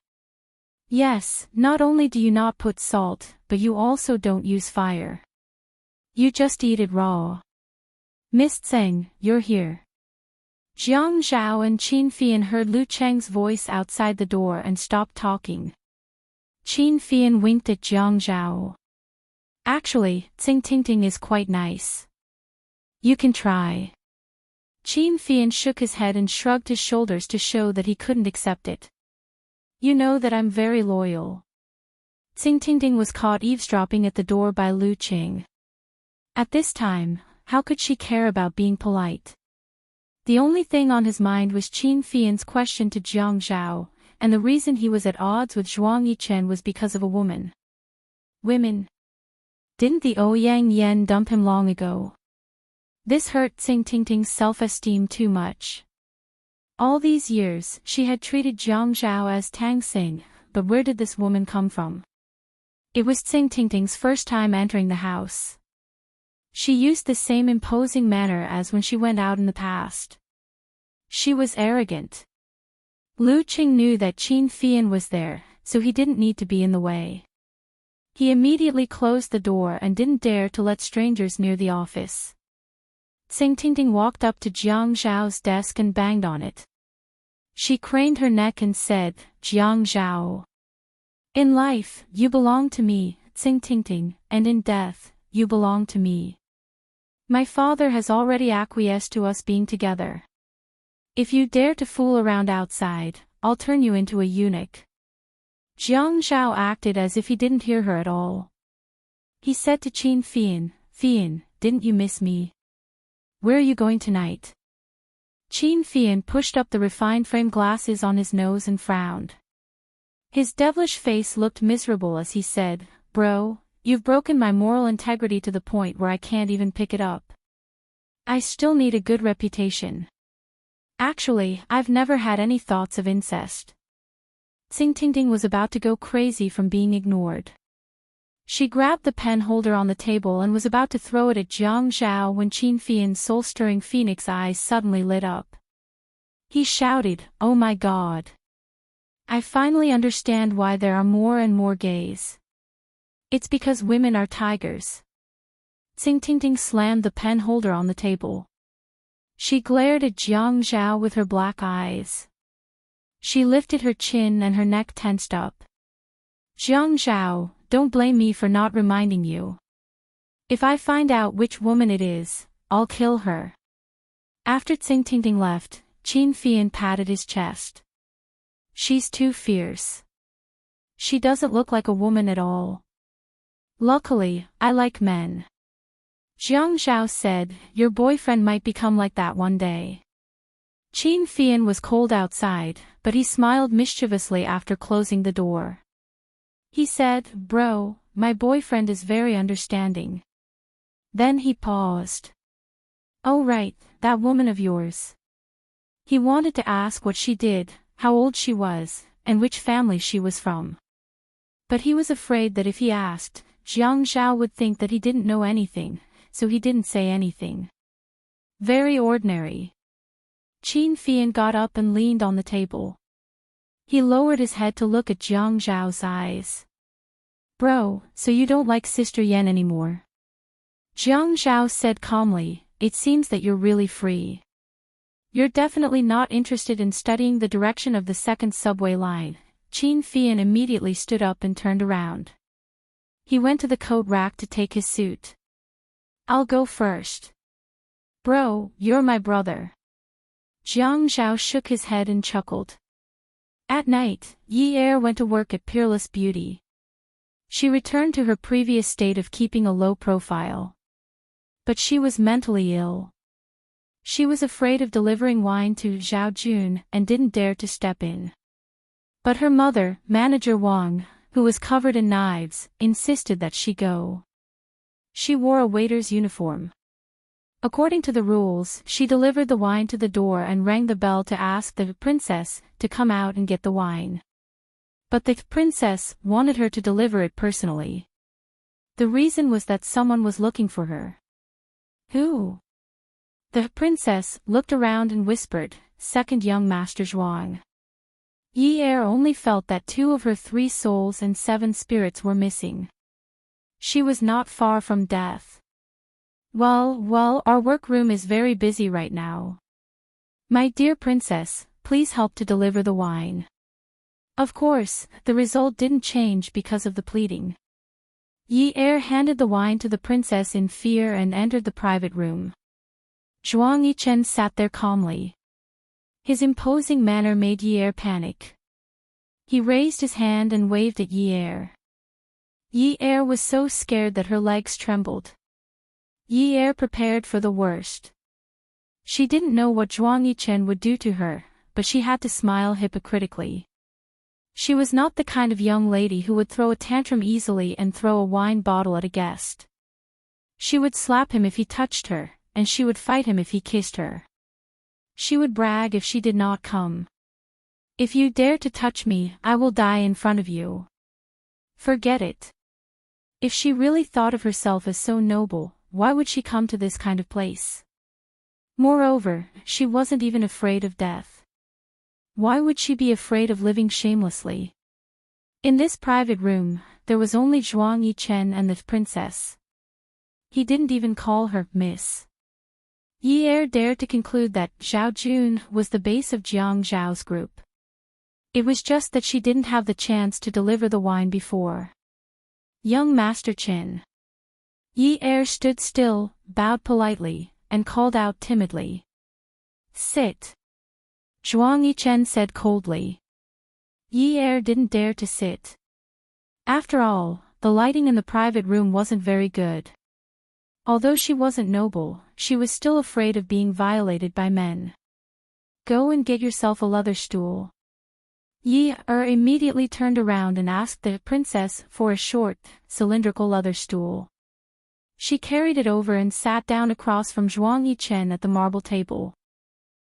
Yes, not only do you not put salt, but you also don't use fire. You just eat it raw. Miss Tseng, you're here. Jiang Zhao and Qin Fian heard Lu Cheng's voice outside the door and stopped talking. Qin Fian winked at Jiang Zhao. Actually, Tsing Tingting is quite nice. You can try. Qin Fian shook his head and shrugged his shoulders to show that he couldn't accept it. You know that I'm very loyal. Tsing Tingting was caught eavesdropping at the door by Lu Qing. At this time, how could she care about being polite? The only thing on his mind was Qin Fian's question to Jiang Zhao, and the reason he was at odds with Zhuang Yichen was because of a woman. Women. Didn't the Ouyang Yen dump him long ago? This hurt Tsing Tingting's self-esteem too much. All these years, she had treated Jiang Zhao as Tang Xing, but where did this woman come from? It was Tsing Tingting's first time entering the house. She used the same imposing manner as when she went out in the past. She was arrogant. Lu Qing knew that Qin Fian was there, so he didn't need to be in the way. He immediately closed the door and didn't dare to let strangers near the office. Tsing Tingting walked up to Jiang Zhao's desk and banged on it. She craned her neck and said, Jiang Zhao. In life, you belong to me, Tsing Tingting, and in death, you belong to me. My father has already acquiesced to us being together. If you dare to fool around outside, I'll turn you into a eunuch. Jiang Zhao acted as if he didn't hear her at all. He said to Qin Fian, Fian, didn't you miss me? Where are you going tonight? Qin Fian pushed up the refined frame glasses on his nose and frowned. His devilish face looked miserable as he said, "Bro, you've broken my moral integrity to the point where I can't even pick it up. I still need a good reputation. Actually, I've never had any thoughts of incest." Ting was about to go crazy from being ignored. She grabbed the pen holder on the table and was about to throw it at Jiang Zhao when Qin Fian's soul-stirring phoenix eyes suddenly lit up. He shouted, "Oh my God! I finally understand why there are more and more gays. It's because women are tigers." Ting slammed the pen holder on the table. She glared at Jiang Zhao with her black eyes. She lifted her chin and her neck tensed up. "Jiang Zhao, don't blame me for not reminding you. If I find out which woman it is, I'll kill her." After Ting left, Qin Fian patted his chest. "She's too fierce. She doesn't look like a woman at all. Luckily, I like men." Jiang Zhao said, "Your boyfriend might become like that one day." Qin Fian was cold outside, but he smiled mischievously after closing the door. He said, "Bro, my boyfriend is very understanding." Then he paused. "Oh right, that woman of yours." He wanted to ask what she did, how old she was, and which family she was from. But he was afraid that if he asked, Jiang Zhao would think that he didn't know anything, so he didn't say anything. "Very ordinary." Qin Fian got up and leaned on the table. He lowered his head to look at Jiang Zhao's eyes. "Bro, so you don't like Sister Yan anymore?" Jiang Zhao said calmly, "It seems that you're really free. You're definitely not interested in studying the direction of the second subway line." Qin Fian immediately stood up and turned around. He went to the coat rack to take his suit. "I'll go first." "Bro, you're my brother." Jiang Zhao shook his head and chuckled. At night, Yi Er went to work at Peerless Beauty. She returned to her previous state of keeping a low profile. But she was mentally ill. She was afraid of delivering wine to Zhao Jun and didn't dare to step in. But her mother, Manager Wang, who was covered in knives, insisted that she go. She wore a waiter's uniform. According to the rules, she delivered the wine to the door and rang the bell to ask the princess to come out and get the wine. But the princess wanted her to deliver it personally. The reason was that someone was looking for her. "Who?" The princess looked around and whispered, "Second young Master Zhuang." Yi Er only felt that 2 of her 3 souls and 7 spirits were missing. She was not far from death. Well, our workroom is very busy right now. My dear princess, please help to deliver the wine." Of course, the result didn't change because of the pleading. Yi Er handed the wine to the princess in fear and entered the private room. Zhuang Yichen sat there calmly. His imposing manner made Yi Er panic. He raised his hand and waved at Yi Er. Yi Er was so scared that her legs trembled. Yi Er prepared for the worst. She didn't know what Zhuang Yichen would do to her, but she had to smile hypocritically. She was not the kind of young lady who would throw a tantrum easily and throw a wine bottle at a guest. She would slap him if he touched her, and she would fight him if he kissed her. She would brag if she did not come. "If you dare to touch me, I will die in front of you." Forget it. If she really thought of herself as so noble, why would she come to this kind of place? Moreover, she wasn't even afraid of death. Why would she be afraid of living shamelessly? In this private room, there was only Zhuang Yichen and the princess. He didn't even call her Miss. Yi Er dared to conclude that Zhao Jun was the base of Jiang Zhao's group. It was just that she didn't have the chance to deliver the wine before. "Young Master Qin." Yi Er stood still, bowed politely, and called out timidly. "Sit." Zhuang Yichen said coldly. Yi Er didn't dare to sit. After all, the lighting in the private room wasn't very good. Although she wasn't noble, she was still afraid of being violated by men. Go and get yourself a leather stool. Yi Er immediately turned around and asked the princess for a short, cylindrical leather stool. She carried it over and sat down across from Zhuang Yichen at the marble table.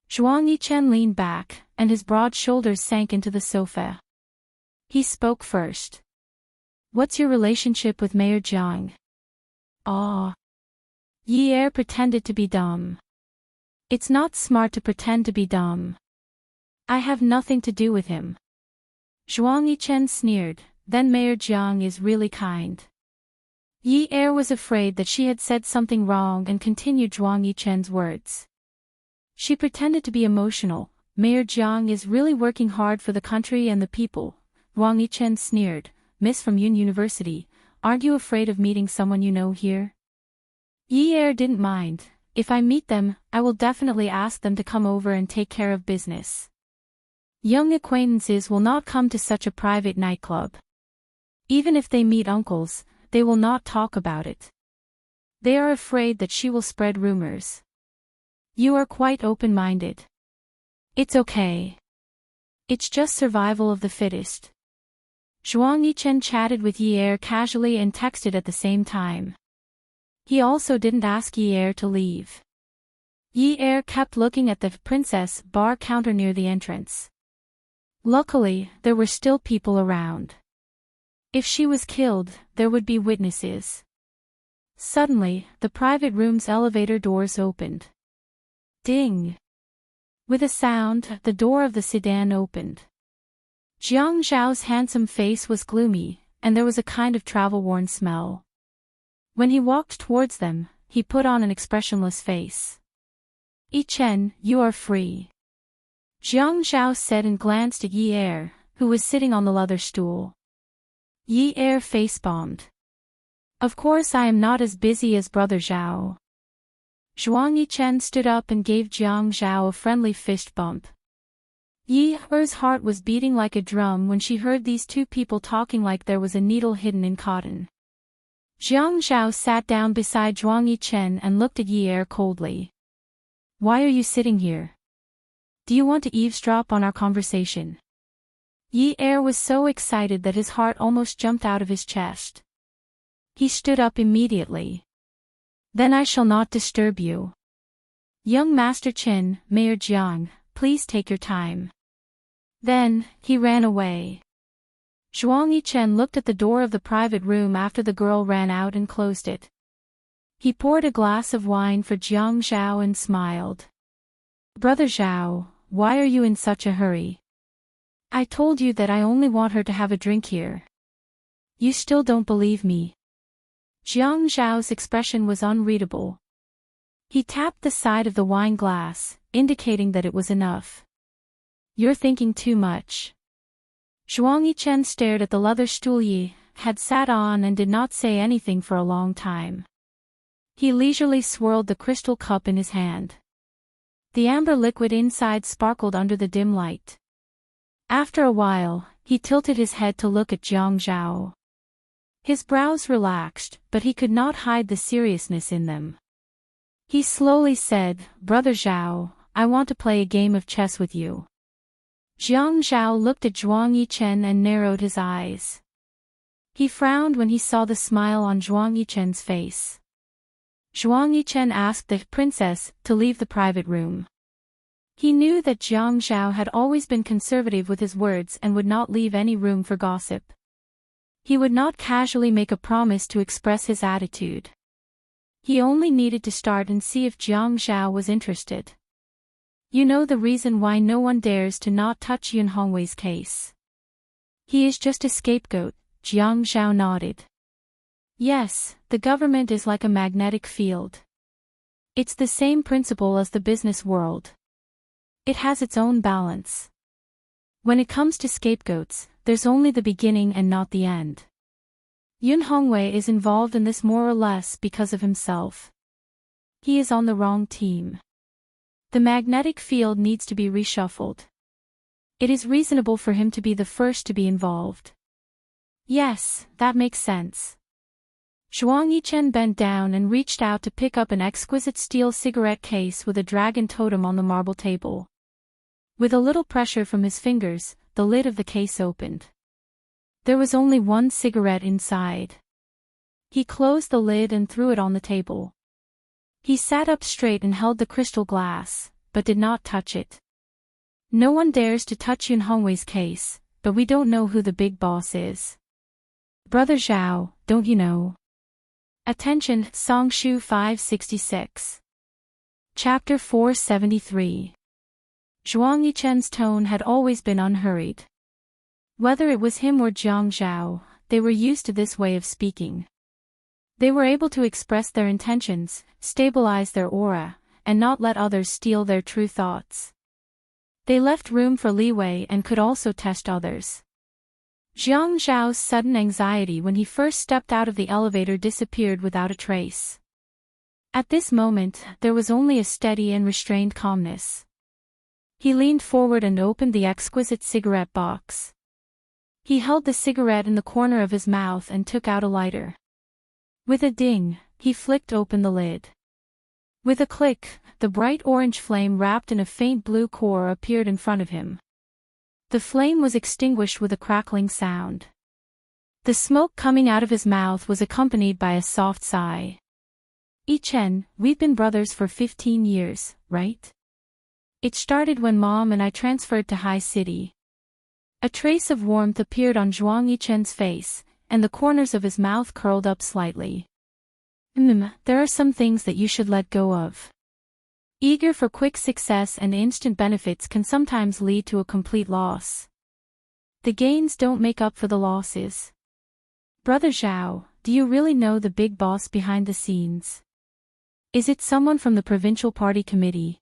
Zhuang Yichen leaned back, and his broad shoulders sank into the sofa. He spoke first. What's your relationship with Mayor Jiang? Ah. Yi Er pretended to be dumb. It's not smart to pretend to be dumb. I have nothing to do with him. Zhuang Yichen sneered, then Mayor Jiang is really kind. Yi Er was afraid that she had said something wrong and continued Zhuang Yichen's words. She pretended to be emotional. Mayor Jiang is really working hard for the country and the people. Zhuang Yichen sneered, Miss from Yun University, aren't you afraid of meeting someone you know here? Yi Er didn't mind. If I meet them, I will definitely ask them to come over and take care of business. Young acquaintances will not come to such a private nightclub. Even if they meet uncles, they will not talk about it. They are afraid that she will spread rumors. You are quite open-minded. It's okay. It's just survival of the fittest. Zhuang Yichen chatted with Yi Er casually and texted at the same time. He also didn't ask Yi Er to leave. Yi Er kept looking at the princess bar counter near the entrance. Luckily, there were still people around. If she was killed, there would be witnesses. Suddenly, the private room's elevator doors opened. Ding! With a sound, the door of the sedan opened. Jiang Zhao's handsome face was gloomy, and there was a kind of travel-worn smell. When he walked towards them, he put on an expressionless face. Yichen, you are free. Jiang Zhao said and glanced at Yi Er, who was sitting on the leather stool. Yi Er face-bombed. Of course I am not as busy as Brother Zhao. Zhuang Yichen stood up and gave Jiang Zhao a friendly fist bump. Yi Er's heart was beating like a drum when she heard these two people talking like there was a needle hidden in cotton. Jiang Zhao sat down beside Zhuang Yichen and looked at Yi Er coldly. Why are you sitting here? Do you want to eavesdrop on our conversation? Yi Er was so excited that his heart almost jumped out of his chest. He stood up immediately. Then I shall not disturb you. Young Master Qin, Mayor Jiang, please take your time. Then, he ran away. Zhuang Yichen looked at the door of the private room after the girl ran out and closed it. He poured a glass of wine for Jiang Zhao and smiled. Brother Zhao, why are you in such a hurry? I told you that I only want her to have a drink here. You still don't believe me. Jiang Zhao's expression was unreadable. He tapped the side of the wine glass, indicating that it was enough. You're thinking too much. Zhuang Yichen stared at the leather stool Yi had sat on and did not say anything for a long time. He leisurely swirled the crystal cup in his hand. The amber liquid inside sparkled under the dim light. After a while, he tilted his head to look at Jiang Zhao. His brows relaxed, but he could not hide the seriousness in them. He slowly said, Brother Zhao, I want to play a game of chess with you. Jiang Zhao looked at Zhuang Yichen and narrowed his eyes. He frowned when he saw the smile on Zhuang Yichen's face. Zhuang Yichen asked the princess to leave the private room. He knew that Jiang Zhao had always been conservative with his words and would not leave any room for gossip. He would not casually make a promise to express his attitude. He only needed to start and see if Jiang Zhao was interested. You know the reason why no one dares to not touch Yun Hongwei's case. He is just a scapegoat, Jiang Zhao nodded. Yes, the government is like a magnetic field. It's the same principle as the business world. It has its own balance. When it comes to scapegoats, there's only the beginning and not the end. Yun Hongwei is involved in this more or less because of himself. He is on the wrong team. The magnetic field needs to be reshuffled. It is reasonable for him to be the first to be involved. Yes, that makes sense. Zhuang Yichen bent down and reached out to pick up an exquisite steel cigarette case with a dragon totem on the marble table. With a little pressure from his fingers, the lid of the case opened. There was only one cigarette inside. He closed the lid and threw it on the table. He sat up straight and held the crystal glass, but did not touch it. No one dares to touch Yun Hongwei's case, but we don't know who the big boss is. Brother Zhao, don't you know? Attention, Song Shu 566. Chapter 473. Zhuang Yichen's tone had always been unhurried. Whether it was him or Jiang Zhao, they were used to this way of speaking. They were able to express their intentions, stabilize their aura, and not let others steal their true thoughts. They left room for leeway and could also test others. Jiang Zhao's sudden anxiety when he first stepped out of the elevator disappeared without a trace. At this moment, there was only a steady and restrained calmness. He leaned forward and opened the exquisite cigarette box. He held the cigarette in the corner of his mouth and took out a lighter. With a ding, he flicked open the lid. With a click, the bright orange flame wrapped in a faint blue core appeared in front of him. The flame was extinguished with a crackling sound. The smoke coming out of his mouth was accompanied by a soft sigh. Yichen, we've been brothers for 15 years, right? It started when Mom and I transferred to High City. A trace of warmth appeared on Zhuang Yichen's face, and the corners of his mouth curled up slightly. There are some things that you should let go of. Eager for quick success and instant benefits can sometimes lead to a complete loss. The gains don't make up for the losses. Brother Zhao, do you really know the big boss behind the scenes? Is it someone from the provincial party committee?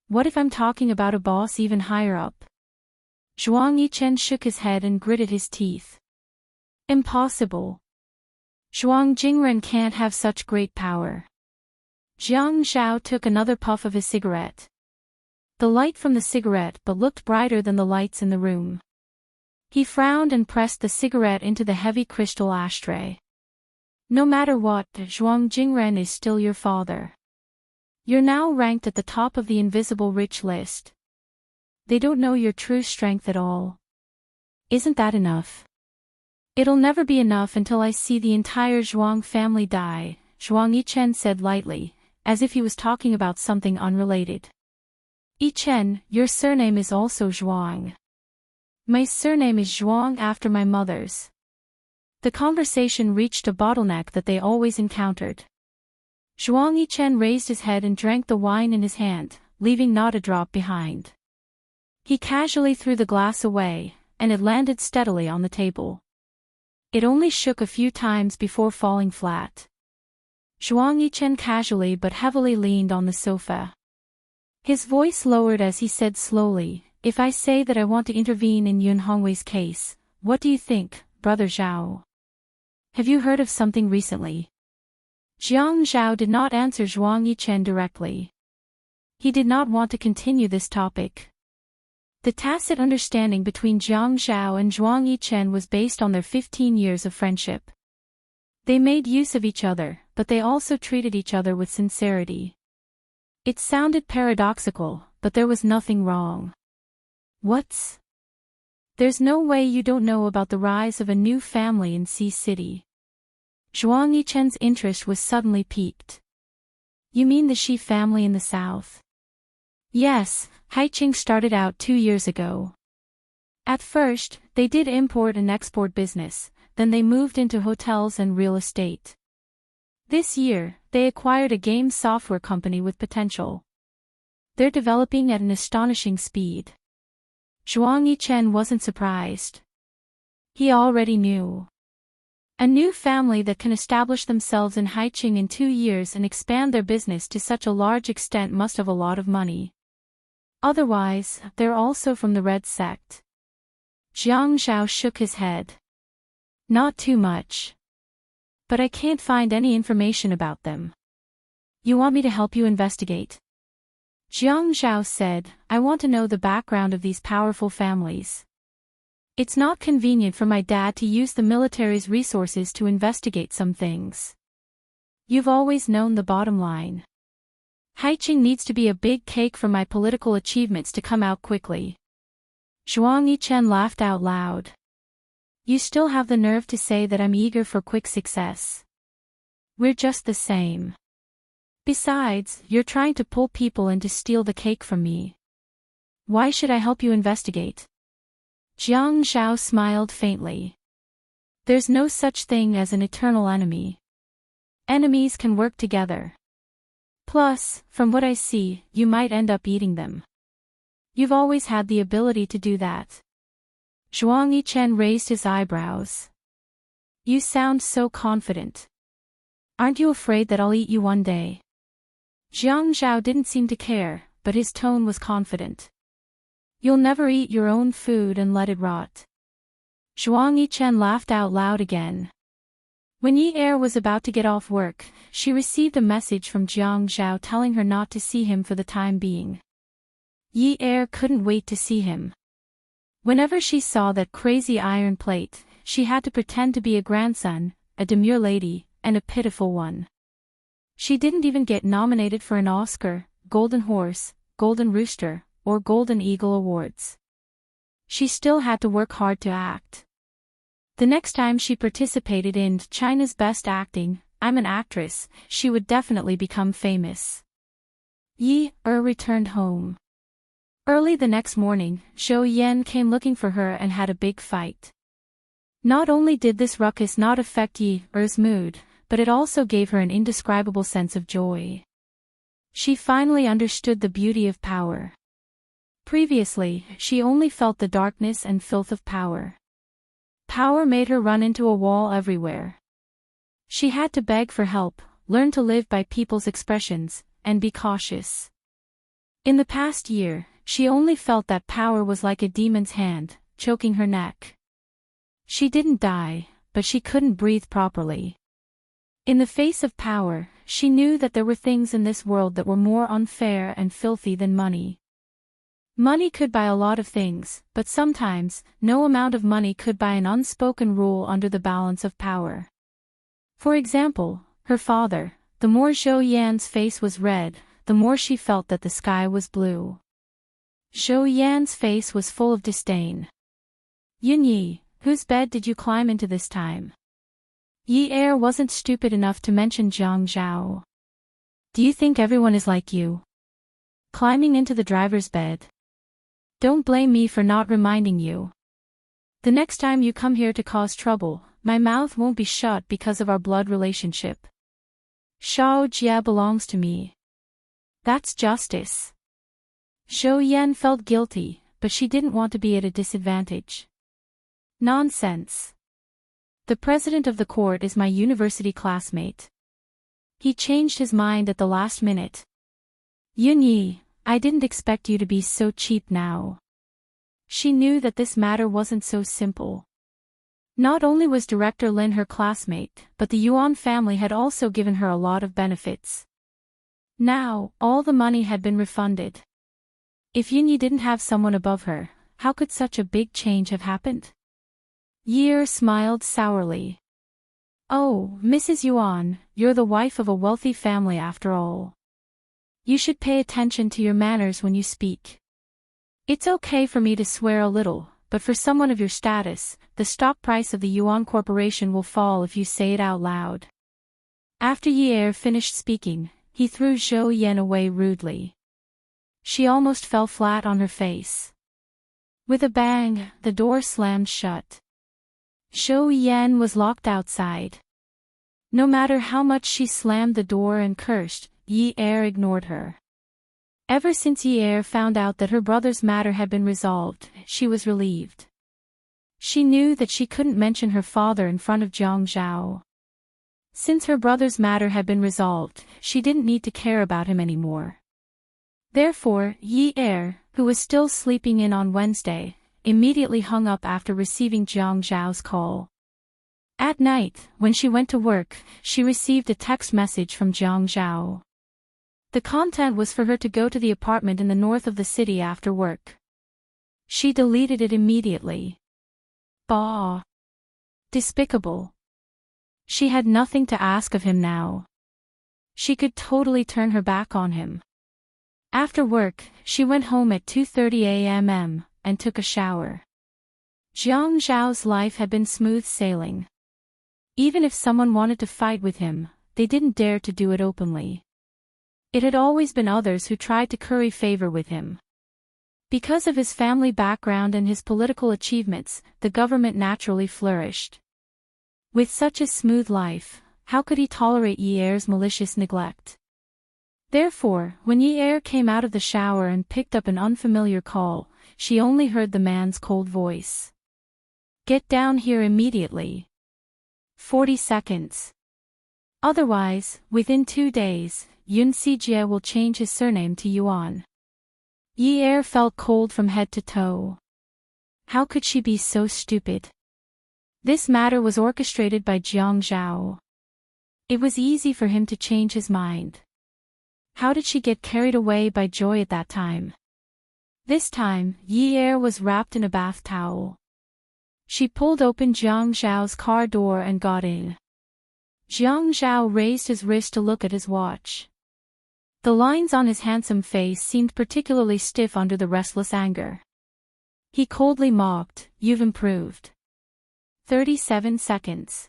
What if I'm talking about a boss even higher up? Zhuang Yichen shook his head and gritted his teeth. Impossible. Zhuang Jingren can't have such great power. Jiang Zhao took another puff of his cigarette. The light from the cigarette but looked brighter than the lights in the room. He frowned and pressed the cigarette into the heavy crystal ashtray. No matter what, Zhuang Jingren is still your father. You're now ranked at the top of the invisible rich list. They don't know your true strength at all. Isn't that enough? It'll never be enough until I see the entire Zhuang family die, Zhuang Yichen said lightly, as if he was talking about something unrelated. Yichen, your surname is also Zhuang. My surname is Zhuang after my mother's. The conversation reached a bottleneck that they always encountered. Zhuang Yichen raised his head and drank the wine in his hand, leaving not a drop behind. He casually threw the glass away, and it landed steadily on the table. It only shook a few times before falling flat. Zhuang Yichen casually but heavily leaned on the sofa. His voice lowered as he said slowly, "If I say that I want to intervene in Yun Hongwei's case, what do you think, Brother Zhao? Have you heard of something recently?" Jiang Zhao did not answer Zhuang Yichen directly. He did not want to continue this topic. The tacit understanding between Jiang Zhao and Zhuang Yichen was based on their 15 years of friendship. They made use of each other, but they also treated each other with sincerity. It sounded paradoxical, but there was nothing wrong. What's? There's no way you don't know about the rise of a new family in Sea City. Zhuang Yichen's interest was suddenly piqued. You mean the Shi family in the south? Yes, Haiqing started out 2 years ago. At first, they did import and export business, then they moved into hotels and real estate. This year, they acquired a game software company with potential. They're developing at an astonishing speed. Zhuang Yichen wasn't surprised. He already knew. A new family that can establish themselves in Haiqing in 2 years and expand their business to such a large extent must have a lot of money. Otherwise, they're also from the Red Sect. Jiang Zhao shook his head. Not too much. But I can't find any information about them. You want me to help you investigate? Jiang Zhao said, I want to know the background of these powerful families. It's not convenient for my dad to use the military's resources to investigate some things. You've always known the bottom line. Haiqing needs to be a big cake for my political achievements to come out quickly. Zhuang Yichen laughed out loud. You still have the nerve to say that I'm eager for quick success. We're just the same. Besides, you're trying to pull people in to steal the cake from me. Why should I help you investigate? Jiang Zhao smiled faintly. There's no such thing as an eternal enemy. Enemies can work together. Plus, from what I see, you might end up eating them. You've always had the ability to do that. Zhuang Yichen raised his eyebrows. You sound so confident. Aren't you afraid that I'll eat you one day? Jiang Zhao didn't seem to care, but his tone was confident. You'll never eat your own food and let it rot. Zhuang Yichen laughed out loud again. When Yi Er was about to get off work, she received a message from Jiang Zhao telling her not to see him for the time being. Yi Er couldn't wait to see him. Whenever she saw that crazy iron plate, she had to pretend to be a grandson, a demure lady, and a pitiful one. She didn't even get nominated for an Oscar, Golden Horse, Golden Rooster, or Golden Eagle awards. She still had to work hard to act. The next time she participated in China's Best Acting, I'm an Actress, she would definitely become famous. Yi Er returned home. Early the next morning, Zhou Yan came looking for her and had a big fight. Not only did this ruckus not affect Yi Er's mood, but it also gave her an indescribable sense of joy. She finally understood the beauty of power. Previously, she only felt the darkness and filth of power. Power made her run into a wall everywhere. She had to beg for help, learn to live by people's expressions, and be cautious. In the past year, she only felt that power was like a demon's hand, choking her neck. She didn't die, but she couldn't breathe properly. In the face of power, she knew that there were things in this world that were more unfair and filthy than money. Money could buy a lot of things, but sometimes, no amount of money could buy an unspoken rule under the balance of power. For example, her father. The more Zhou Yan's face was red, the more she felt that the sky was blue. Zhou Yan's face was full of disdain. Yunyi, whose bed did you climb into this time? Yi Er wasn't stupid enough to mention Jiang Zhao. Do you think everyone is like you? Climbing into the driver's bed. Don't blame me for not reminding you. The next time you come here to cause trouble, my mouth won't be shut because of our blood relationship. Shao Jia belongs to me. That's justice. Zhou Yan felt guilty, but she didn't want to be at a disadvantage. Nonsense. The president of the court is my university classmate. He changed his mind at the last minute. Yunyi, I didn't expect you to be so cheap now. She knew that this matter wasn't so simple. Not only was Director Lin her classmate, but the Yuan family had also given her a lot of benefits. Now, all the money had been refunded. If Yunyi didn't have someone above her, how could such a big change have happened? Yi Er smiled sourly. Oh, Mrs. Yuan, you're the wife of a wealthy family after all. You should pay attention to your manners when you speak. It's okay for me to swear a little, but for someone of your status, the stock price of the Yuan Corporation will fall if you say it out loud. After Yi Er finished speaking, he threw Zhou Yan away rudely. She almost fell flat on her face. With a bang, the door slammed shut. Zhou Yan was locked outside. No matter how much she slammed the door and cursed, Yi Er ignored her. Ever since Yi Er found out that her brother's matter had been resolved, she was relieved. She knew that she couldn't mention her father in front of Jiang Zhao. Since her brother's matter had been resolved, she didn't need to care about him anymore. Therefore, Yi Er, who was still sleeping in on Wednesday, immediately hung up after receiving Jiang Zhao's call. At night, when she went to work, she received a text message from Jiang Zhao. The content was for her to go to the apartment in the north of the city after work. She deleted it immediately. Bah! Despicable. She had nothing to ask of him now. She could totally turn her back on him. After work, she went home at 2:30 a.m. and took a shower. Jiang Zhao's life had been smooth sailing. Even if someone wanted to fight with him, they didn't dare to do it openly. It had always been others who tried to curry favor with him. Because of his family background and his political achievements, the government naturally flourished. With such a smooth life, how could he tolerate Yi Er's malicious neglect? Therefore, when Yi Er came out of the shower and picked up an unfamiliar call, she only heard the man's cold voice. "Get down here immediately. 40 seconds. Otherwise, within 2 days, Yun Sijie will change his surname to Yuan." Yi Er felt cold from head to toe. How could she be so stupid? This matter was orchestrated by Jiang Zhao. It was easy for him to change his mind. How did she get carried away by joy at that time? This time, Yi Er was wrapped in a bath towel. She pulled open Jiang Zhao's car door and got in. Jiang Zhao raised his wrist to look at his watch. The lines on his handsome face seemed particularly stiff under the restless anger. He coldly mocked, "You've improved. 37 seconds.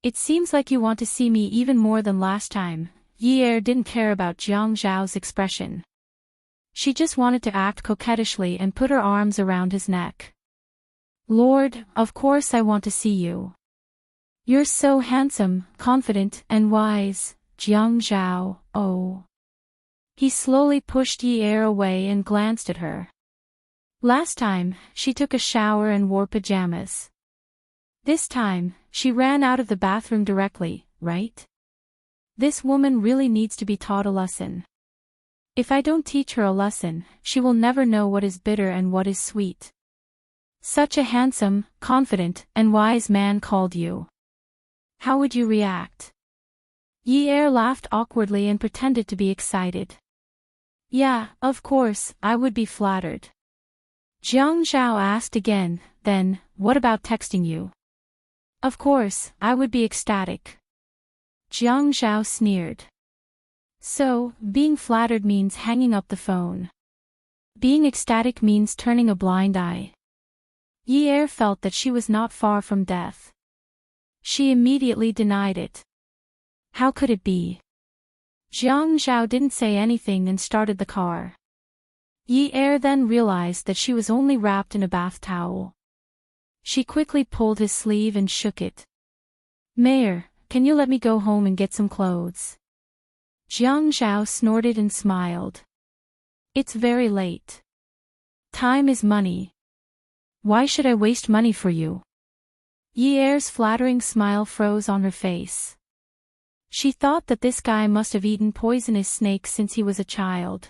It seems like you want to see me even more than last time." Yi Er didn't care about Jiang Zhao's expression. She just wanted to act coquettishly and put her arms around his neck. "Lord, of course I want to see you. You're so handsome, confident, and wise, Jiang Zhao, oh." He slowly pushed Yi Er away and glanced at her. Last time, she took a shower and wore pajamas. This time, she ran out of the bathroom directly, right? This woman really needs to be taught a lesson. If I don't teach her a lesson, she will never know what is bitter and what is sweet. Such a handsome, confident, and wise man called you. How would you react? Yi Er laughed awkwardly and pretended to be excited. "Yeah, of course, I would be flattered." Jiang Zhao asked again, "Then, what about texting you?" "Of course, I would be ecstatic." Jiang Zhao sneered. "So, being flattered means hanging up the phone. Being ecstatic means turning a blind eye." Yi Er felt that she was not far from death. She immediately denied it. How could it be? Jiang Zhao didn't say anything and started the car. Yi Er then realized that she was only wrapped in a bath towel. She quickly pulled his sleeve and shook it. "Mayor, can you let me go home and get some clothes?" Jiang Zhao snorted and smiled. "It's very late. Time is money. Why should I waste money for you?" Yi Er's flattering smile froze on her face. She thought that this guy must have eaten poisonous snakes since he was a child.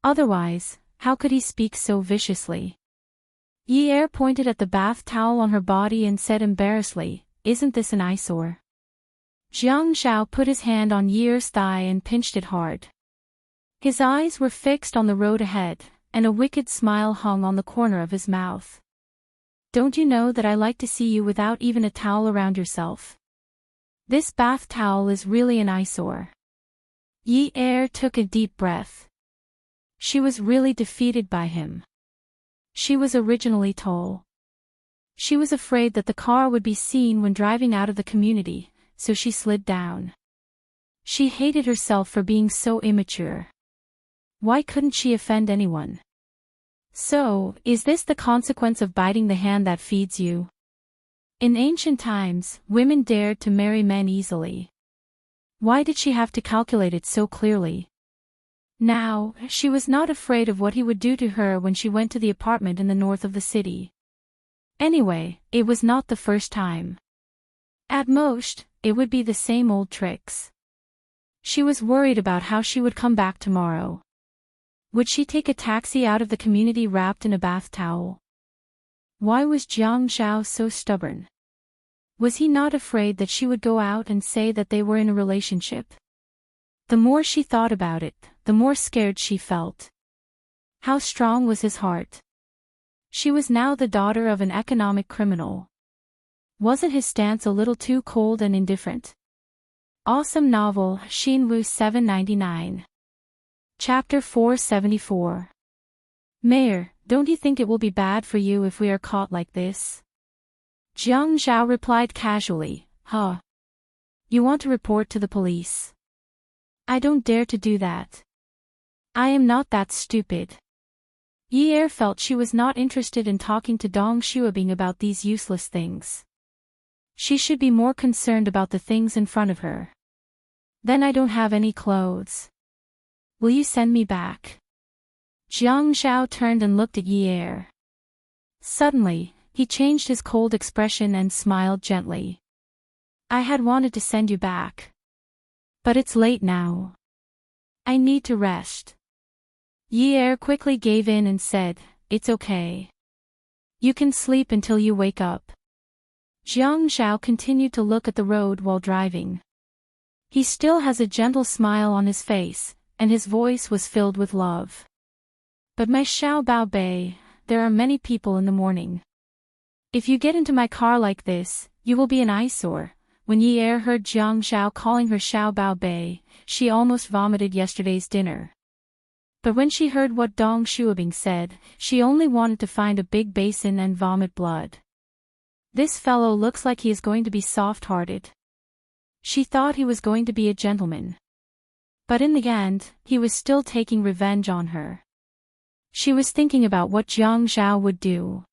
Otherwise, how could he speak so viciously? Yi Er pointed at the bath towel on her body and said embarrassedly, "Isn't this an eyesore?" Jiang Zhao put his hand on Yi Er's thigh and pinched it hard. His eyes were fixed on the road ahead, and a wicked smile hung on the corner of his mouth. "Don't you know that I like to see you without even a towel around yourself? This bath towel is really an eyesore." Yi Er took a deep breath. She was really defeated by him. She was originally tall. She was afraid that the car would be seen when driving out of the community, so she slid down. She hated herself for being so immature. Why couldn't she offend anyone? So, is this the consequence of biting the hand that feeds you? In ancient times, women dared to marry men easily. Why did she have to calculate it so clearly? Now, she was not afraid of what he would do to her when she went to the apartment in the north of the city. Anyway, it was not the first time. At most, it would be the same old tricks. She was worried about how she would come back tomorrow. Would she take a taxi out of the community wrapped in a bath towel? Why was Jiang Zhao so stubborn? Was he not afraid that she would go out and say that they were in a relationship? The more she thought about it, the more scared she felt. How strong was his heart? She was now the daughter of an economic criminal. Wasn't his stance a little too cold and indifferent? Awesome novel, Shinwoo 799. Chapter 474. Mayor, don't you think it will be bad for you if we are caught like this? Jiang Zhao replied casually, Huh. You want to report to the police? I don't dare to do that. I am not that stupid. Yi Er felt she was not interested in talking to Dong Xuebing about these useless things. She should be more concerned about the things in front of her. Then I don't have any clothes. Will you send me back? Jiang Zhao turned and looked at Yi Er. Suddenly, he changed his cold expression and smiled gently. I had wanted to send you back. But it's late now. I need to rest. Yi Er quickly gave in and said, It's okay. You can sleep until you wake up. Jiang Zhao continued to look at the road while driving. He still has a gentle smile on his face, and his voice was filled with love. But my Xiao Bao Bei, there are many people in the morning. If you get into my car like this, you will be an eyesore. When Yi Er heard Jiang Zhao calling her Xiao Bao Bei, she almost vomited yesterday's dinner. But when she heard what Dong Xuebing said, she only wanted to find a big basin and vomit blood. This fellow looks like he is going to be soft-hearted. She thought he was going to be a gentleman. But in the end, he was still taking revenge on her. She was thinking about what Jiang Zhao would do.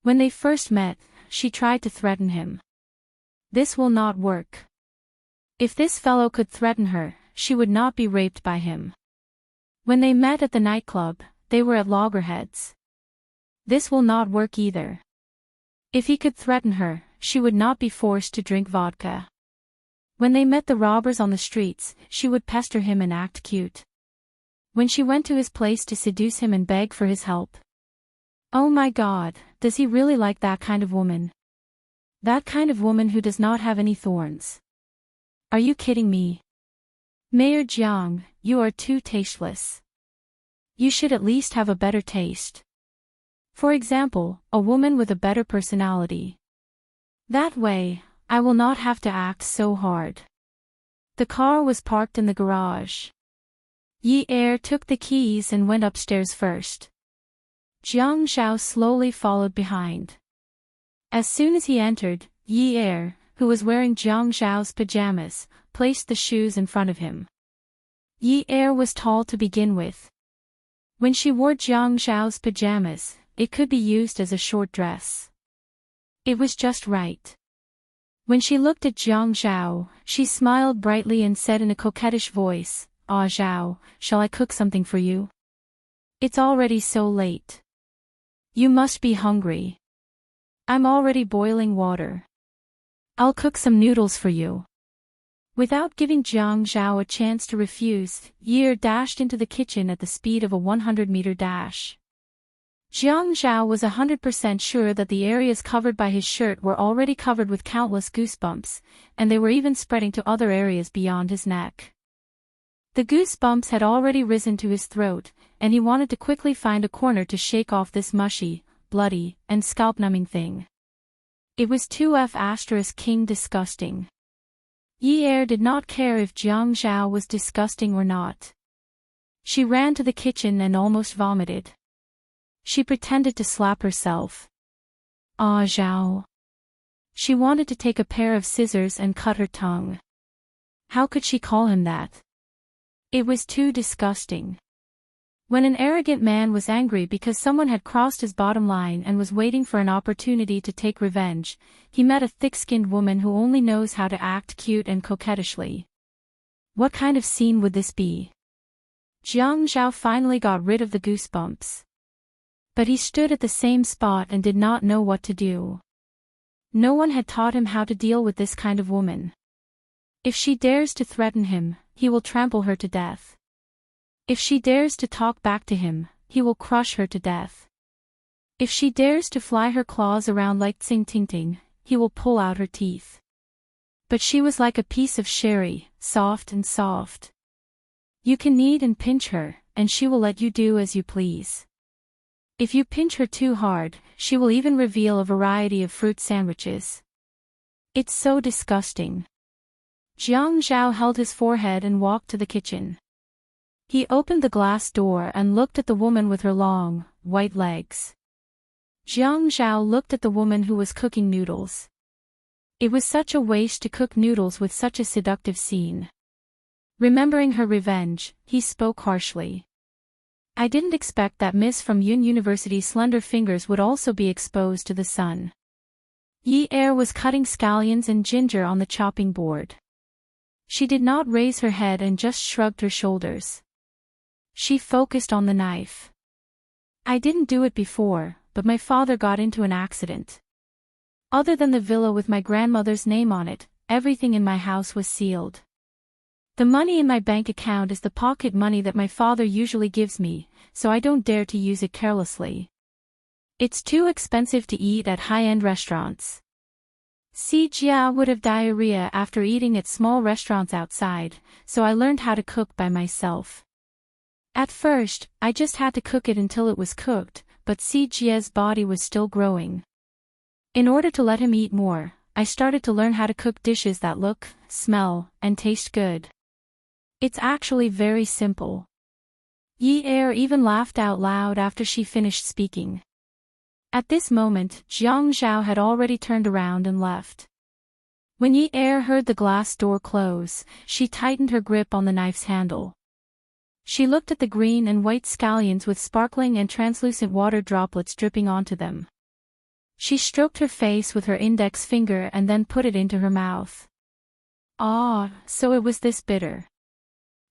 When they first met, she tried to threaten him. This will not work. If this fellow could threaten her, she would not be raped by him. When they met at the nightclub, they were at loggerheads. This will not work either. If he could threaten her, she would not be forced to drink vodka. When they met the robbers on the streets, she would pester him and act cute. When she went to his place to seduce him and beg for his help. Oh my God, does he really like that kind of woman? That kind of woman who does not have any thorns. Are you kidding me? Mayor Jiang, you are too tasteless. You should at least have a better taste. For example, a woman with a better personality. That way, I will not have to act so hard. The car was parked in the garage. Yi Er took the keys and went upstairs first. Jiang Zhao slowly followed behind. As soon as he entered, Yi Er, who was wearing Jiang Zhao's pajamas, placed the shoes in front of him. Yi Er was tall to begin with. When she wore Jiang Zhao's pajamas, it could be used as a short dress. It was just right. When she looked at Jiang Zhao, she smiled brightly and said in a coquettish voice, Ah Zhao, shall I cook something for you? It's already so late. You must be hungry. I'm already boiling water. I'll cook some noodles for you. Without giving Jiang Zhao a chance to refuse, Yi Er dashed into the kitchen at the speed of a 100-meter dash. Jiang Zhao was 100% sure that the areas covered by his shirt were already covered with countless goosebumps, and they were even spreading to other areas beyond his neck. The goosebumps had already risen to his throat, and he wanted to quickly find a corner to shake off this mushy, bloody, and scalp-numbing thing. It was 2F*King disgusting. Yi Er did not care if Jiang Zhao was disgusting or not. She ran to the kitchen and almost vomited. She pretended to slap herself. Ah Zhao. She wanted to take a pair of scissors and cut her tongue. How could she call him that? It was too disgusting. When an arrogant man was angry because someone had crossed his bottom line and was waiting for an opportunity to take revenge, he met a thick-skinned woman who only knows how to act cute and coquettishly. What kind of scene would this be? Jiang Zhao finally got rid of the goosebumps. But he stood at the same spot and did not know what to do. No one had taught him how to deal with this kind of woman. If she dares to threaten him, he will trample her to death. If she dares to talk back to him, he will crush her to death. If she dares to fly her claws around like Tsing Ting Ting, he will pull out her teeth. But she was like a piece of sherry, soft and soft. You can knead and pinch her, and she will let you do as you please. If you pinch her too hard, she will even reveal a variety of fruit sandwiches. It's so disgusting. Jiang Zhao held his forehead and walked to the kitchen. He opened the glass door and looked at the woman with her long, white legs. Jiang Zhao looked at the woman who was cooking noodles. It was such a waste to cook noodles with such a seductive scene. Remembering her revenge, he spoke harshly. I didn't expect that Miss from Yun University's slender fingers would also be exposed to the sun. Yi Er was cutting scallions and ginger on the chopping board. She did not raise her head and just shrugged her shoulders. She focused on the knife. I didn't do it before, but my father got into an accident. Other than the villa with my grandmother's name on it, everything in my house was sealed. The money in my bank account is the pocket money that my father usually gives me, so I don't dare to use it carelessly. It's too expensive to eat at high-end restaurants. Si Jia would have diarrhea after eating at small restaurants outside, so I learned how to cook by myself. At first, I just had to cook it until it was cooked, but Si Jia's body was still growing. In order to let him eat more, I started to learn how to cook dishes that look, smell, and taste good. It's actually very simple. Yi Er even laughed out loud after she finished speaking. At this moment, Jiang Zhao had already turned around and left. When Yi Er heard the glass door close, she tightened her grip on the knife's handle. She looked at the green and white scallions with sparkling and translucent water droplets dripping onto them. She stroked her face with her index finger and then put it into her mouth. Ah, so it was this bitter.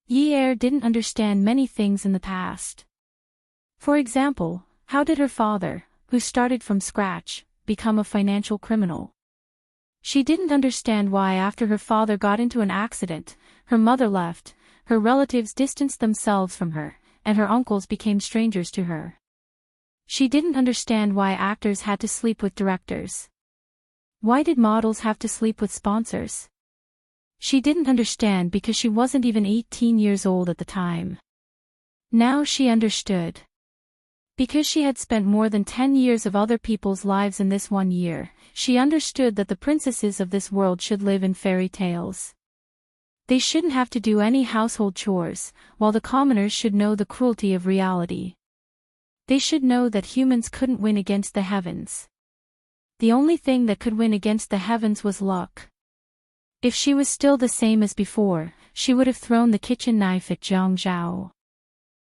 Yi Er didn't understand many things in the past. For example, how did her father, who started from scratch, become a financial criminal? She didn't understand why after her father got into an accident, her mother left, her relatives distanced themselves from her, and her uncles became strangers to her. She didn't understand why actors had to sleep with directors. Why did models have to sleep with sponsors? She didn't understand because she wasn't even 18 years old at the time. Now she understood. Because she had spent more than 10 years of other people's lives in this 1 year, she understood that the princesses of this world should live in fairy tales. They shouldn't have to do any household chores, while the commoners should know the cruelty of reality. They should know that humans couldn't win against the heavens. The only thing that could win against the heavens was luck. If she was still the same as before, she would have thrown the kitchen knife at Jiang Zhao.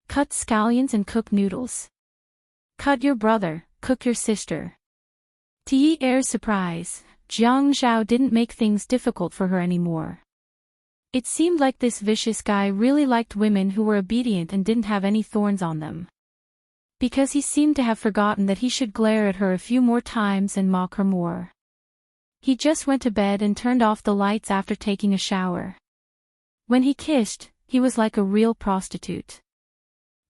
Cut scallions and cook noodles. Cut your brother, cook your sister. To Yi Er's surprise, Jiang Zhao didn't make things difficult for her anymore. It seemed like this vicious guy really liked women who were obedient and didn't have any thorns on them. Because he seemed to have forgotten that he should glare at her a few more times and mock her more. He just went to bed and turned off the lights after taking a shower. When he kissed, he was like a real prostitute.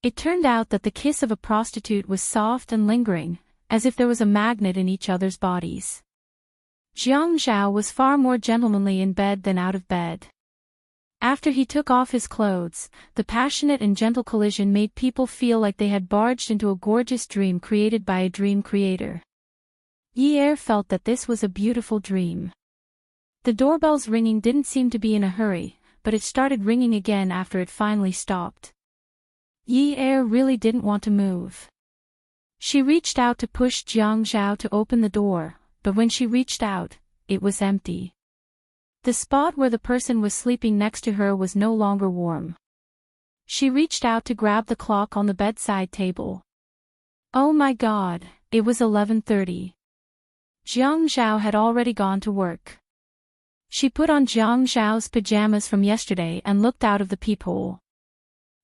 It turned out that the kiss of a prostitute was soft and lingering, as if there was a magnet in each other's bodies. Jiang Zhao was far more gentlemanly in bed than out of bed. After he took off his clothes, the passionate and gentle collision made people feel like they had barged into a gorgeous dream created by a dream creator. Yi Er felt that this was a beautiful dream. The doorbell's ringing didn't seem to be in a hurry, but it started ringing again after it finally stopped. Yi Er really didn't want to move. She reached out to push Jiang Zhao to open the door, but when she reached out, it was empty. The spot where the person was sleeping next to her was no longer warm. She reached out to grab the clock on the bedside table. Oh my God, it was 11:30. Jiang Zhao had already gone to work. She put on Jiang Zhao's pajamas from yesterday and looked out of the peephole.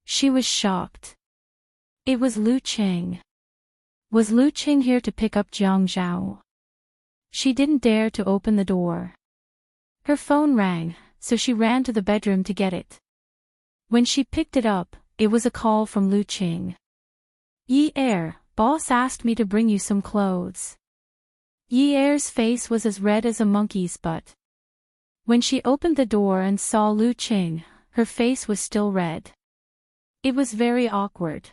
She was shocked. It was Lu Qing. Was Lu Qing here to pick up Jiang Zhao? She didn't dare to open the door. Her phone rang, so she ran to the bedroom to get it. When she picked it up, it was a call from Lu Qing. Yi Er, boss asked me to bring you some clothes. Yi Er's face was as red as a monkey's butt. When she opened the door and saw Lu Qing, her face was still red. It was very awkward.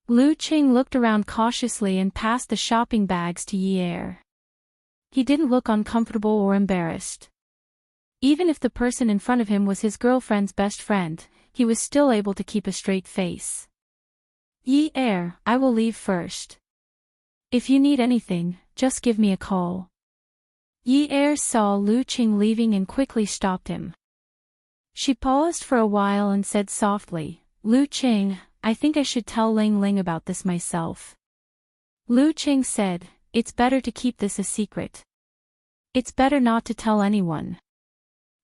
Lu Qing looked around cautiously and passed the shopping bags to Yi Er. He didn't look uncomfortable or embarrassed. Even if the person in front of him was his girlfriend's best friend, he was still able to keep a straight face. Yi Er, I will leave first. If you need anything, just give me a call. Yi Er saw Lu Qing leaving and quickly stopped him. She paused for a while and said softly, Lu Qing, I think I should tell Ling Ling about this myself. Lu Qing said, it's better to keep this a secret. It's better not to tell anyone.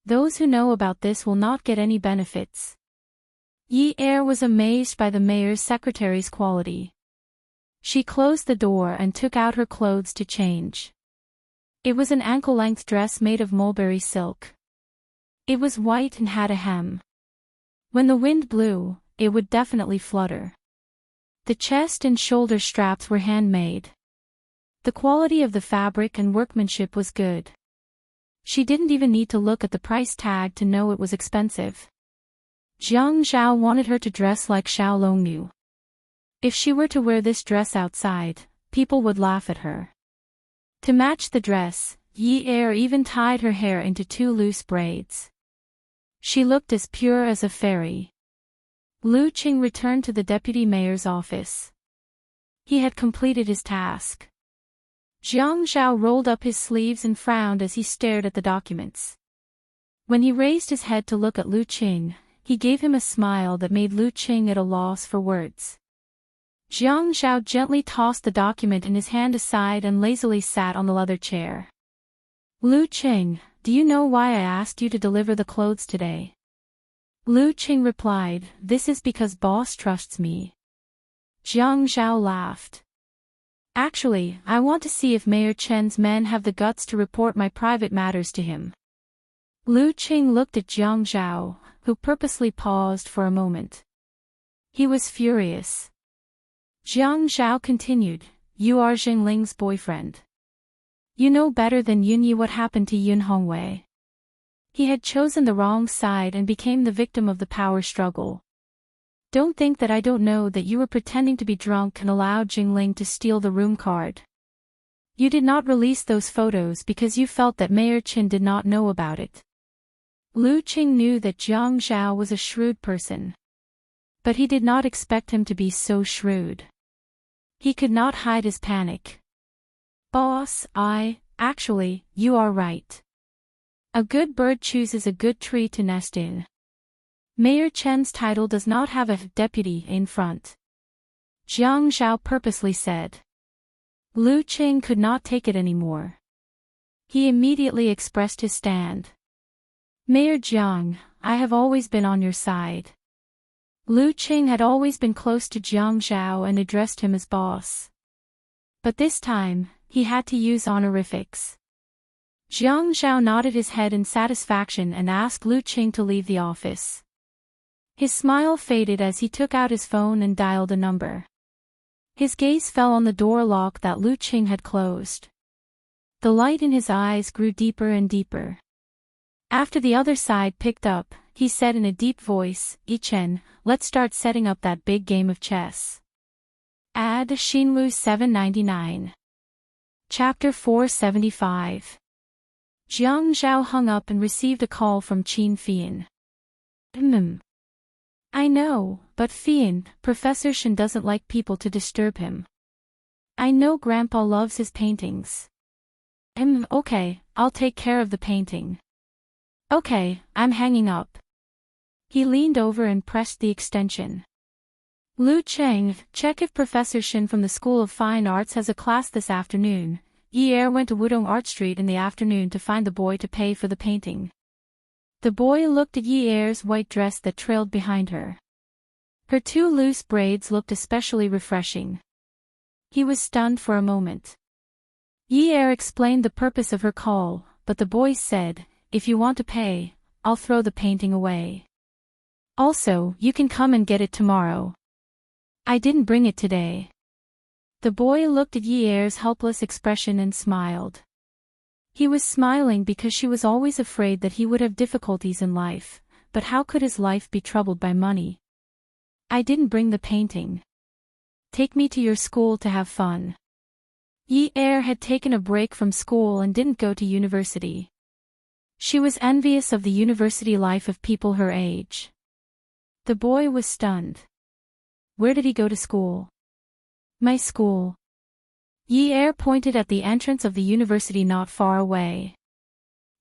Those who know about this will not get any benefits. Yi Er was amazed by the mayor's secretary's quality. She closed the door and took out her clothes to change. It was an ankle-length dress made of mulberry silk. It was white and had a hem. When the wind blew, it would definitely flutter. The chest and shoulder straps were handmade. The quality of the fabric and workmanship was good. She didn't even need to look at the price tag to know it was expensive. Jiang Zhao wanted her to dress like Xiao Longnu. If she were to wear this dress outside, people would laugh at her. To match the dress, Yi Er even tied her hair into 2 loose braids. She looked as pure as a fairy. Lu Qing returned to the deputy mayor's office. He had completed his task. Jiang Zhao rolled up his sleeves and frowned as he stared at the documents. When he raised his head to look at Lu Qing, he gave him a smile that made Lu Qing at a loss for words. Jiang Zhao gently tossed the document in his hand aside and lazily sat on the leather chair. Lu Qing, do you know why I asked you to deliver the clothes today? Lu Qing replied, this is because boss trusts me. Jiang Zhao laughed. Actually, I want to see if Mayor Chen's men have the guts to report my private matters to him. Lu Qing looked at Jiang Zhao, who purposely paused for a moment. He was furious. Jiang Zhao continued, you are Jingling's boyfriend. You know better than Yunyi what happened to Yun Hongwei. He had chosen the wrong side and became the victim of the power struggle. Don't think that I don't know that you were pretending to be drunk and allowed Jingling to steal the room card. You did not release those photos because you felt that Mayor Chen did not know about it. Lu Qing knew that Jiang Zhao was a shrewd person. But he did not expect him to be so shrewd. He could not hide his panic. Boss, actually, you are right. A good bird chooses a good tree to nest in. Mayor Chen's title does not have a deputy in front. Jiang Zhao purposely said. Lu Qing could not take it anymore. He immediately expressed his stand. Mayor Jiang, I have always been on your side. Lu Qing had always been close to Jiang Zhao and addressed him as boss. But this time, he had to use honorifics. Jiang Zhao nodded his head in satisfaction and asked Lu Qing to leave the office. His smile faded as he took out his phone and dialed a number. His gaze fell on the door lock that Lu Qing had closed. The light in his eyes grew deeper and deeper. After the other side picked up, he said in a deep voice, Yichen, let's start setting up that big game of chess. Add Xinlu 799. Chapter 475. Jiang Zhao hung up and received a call from Qin Fian. I know, but Fian, Professor Shen doesn't like people to disturb him. I know Grandpa loves his paintings. Okay, I'll take care of the painting. Okay, I'm hanging up. He leaned over and pressed the extension. Lu Cheng, check if Professor Shen from the School of Fine Arts has a class this afternoon. Yi Er went to Wudong Art Street in the afternoon to find the boy to pay for the painting. The boy looked at Yi Er's white dress that trailed behind her. Her 2 loose braids looked especially refreshing. He was stunned for a moment. Yi Er explained the purpose of her call, but the boy said, if you want to pay, I'll throw the painting away. Also, you can come and get it tomorrow. I didn't bring it today. The boy looked at Yi Er's helpless expression and smiled. He was smiling because she was always afraid that he would have difficulties in life, but how could his life be troubled by money? I didn't bring the painting. Take me to your school to have fun. Yi Er had taken a break from school and didn't go to university. She was envious of the university life of people her age. The boy was stunned. Where did he go to school? My school. Yi Er pointed at the entrance of the university not far away.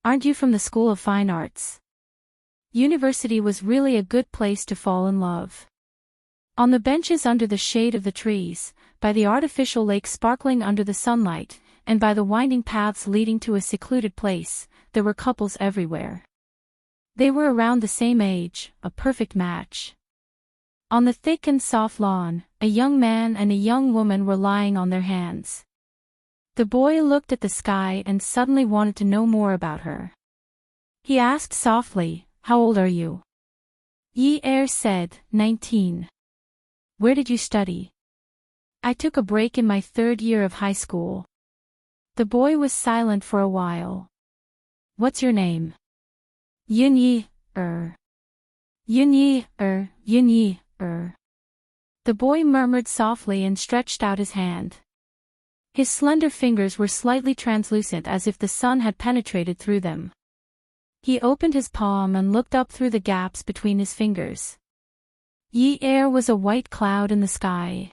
Aren't you from the School of Fine Arts? University was really a good place to fall in love. On the benches under the shade of the trees, by the artificial lake sparkling under the sunlight, and by the winding paths leading to a secluded place, there were couples everywhere. They were around the same age, a perfect match. On the thick and soft lawn, a young man and a young woman were lying on their hands. The boy looked at the sky and suddenly wanted to know more about her. He asked softly, "How old are you?" Yi Er said, 19. Where did you study? I took a break in my 3rd year of high school. The boy was silent for a while. What's your name? Yun Yi Er. Yun Yi Er, Yun Yi Er. The boy murmured softly and stretched out his hand. His slender fingers were slightly translucent as if the sun had penetrated through them. He opened his palm and looked up through the gaps between his fingers. Yi Er was a white cloud in the sky.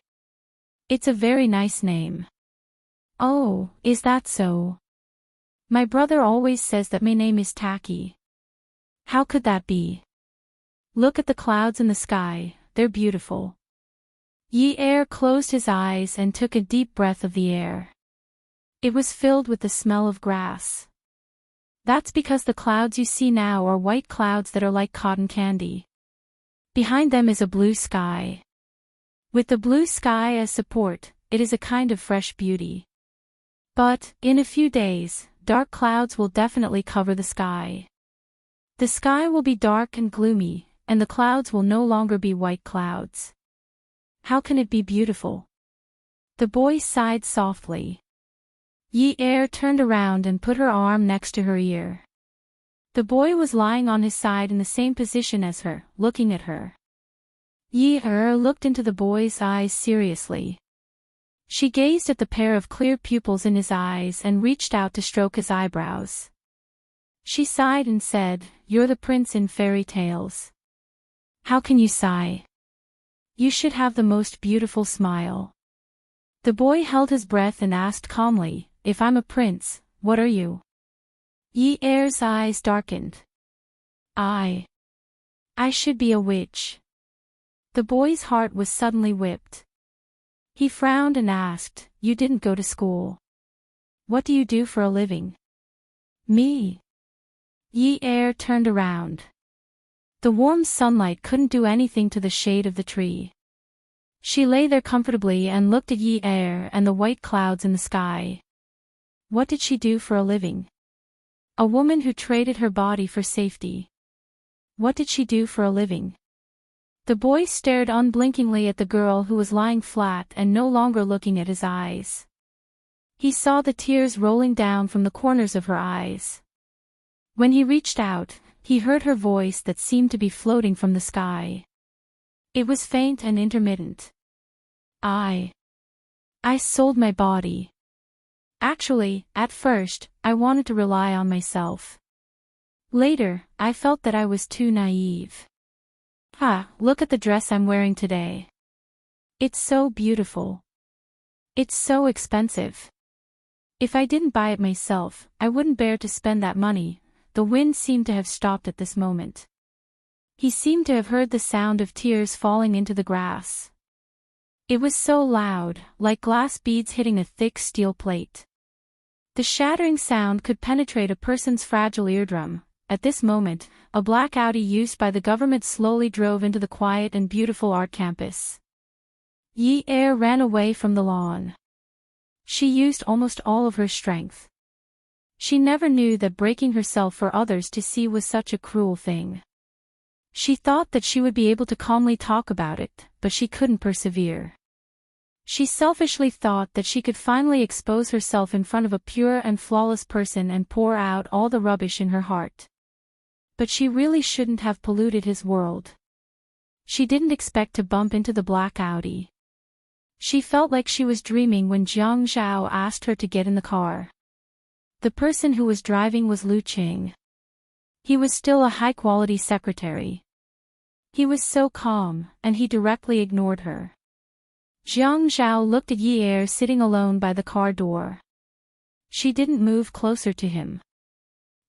It's a very nice name. Oh, is that so? My brother always says that my name is tacky. How could that be? Look at the clouds in the sky, they're beautiful. Yi Er closed his eyes and took a deep breath of the air. It was filled with the smell of grass. That's because the clouds you see now are white clouds that are like cotton candy. Behind them is a blue sky. With the blue sky as support, it is a kind of fresh beauty. But, in a few days, dark clouds will definitely cover the sky. The sky will be dark and gloomy, and the clouds will no longer be white clouds. How can it be beautiful? The boy sighed softly. Yi Er turned around and put her arm next to her ear. The boy was lying on his side in the same position as her, looking at her. Yi Er looked into the boy's eyes seriously. She gazed at the pair of clear pupils in his eyes and reached out to stroke his eyebrows. She sighed and said, "You're the prince in fairy tales." How can you sigh? You should have the most beautiful smile. The boy held his breath and asked calmly, "If I'm a prince, what are you?" Yi Er's eyes darkened. I should be a witch. The boy's heart was suddenly whipped. He frowned and asked, "You didn't go to school. What do you do for a living?" Me. Yi Er turned around. The warm sunlight couldn't do anything to the shade of the tree. She lay there comfortably and looked at Yi Er and the white clouds in the sky. What did she do for a living? A woman who traded her body for safety. What did she do for a living? The boy stared unblinkingly at the girl who was lying flat and no longer looking at his eyes. He saw the tears rolling down from the corners of her eyes. When he reached out, he heard her voice that seemed to be floating from the sky. It was faint and intermittent. I sold my body. Actually, at first, I wanted to rely on myself. Later, I felt that I was too naive. Look at the dress I'm wearing today. It's so beautiful. It's so expensive. If I didn't buy it myself, I wouldn't bear to spend that money. The wind seemed to have stopped at this moment. He seemed to have heard the sound of tears falling into the grass. It was so loud, like glass beads hitting a thick steel plate. The shattering sound could penetrate a person's fragile eardrum. At this moment, a black Audi used by the government slowly drove into the quiet and beautiful art campus. Yi Er ran away from the lawn. She used almost all of her strength. She never knew that breaking herself for others to see was such a cruel thing. She thought that she would be able to calmly talk about it, but she couldn't persevere. She selfishly thought that she could finally expose herself in front of a pure and flawless person and pour out all the rubbish in her heart. But she really shouldn't have polluted his world. She didn't expect to bump into the black Audi. She felt like she was dreaming when Jiang Zhao asked her to get in the car. The person who was driving was Lu Qing. He was still a high-quality secretary. He was so calm, and he directly ignored her. Jiang Zhao looked at Yi Er sitting alone by the car door. She didn't move closer to him.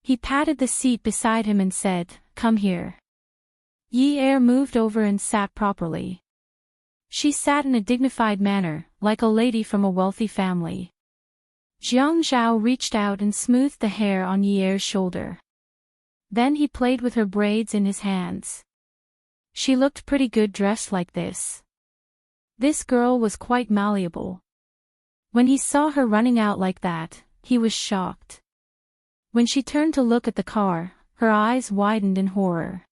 He patted the seat beside him and said, "Come here." Yi Er moved over and sat properly. She sat in a dignified manner, like a lady from a wealthy family. Jiang Zhao reached out and smoothed the hair on Yi Er's shoulder. Then he played with her braids in his hands. She looked pretty good dressed like this. This girl was quite malleable. When he saw her running out like that, he was shocked. When she turned to look at the car, her eyes widened in horror.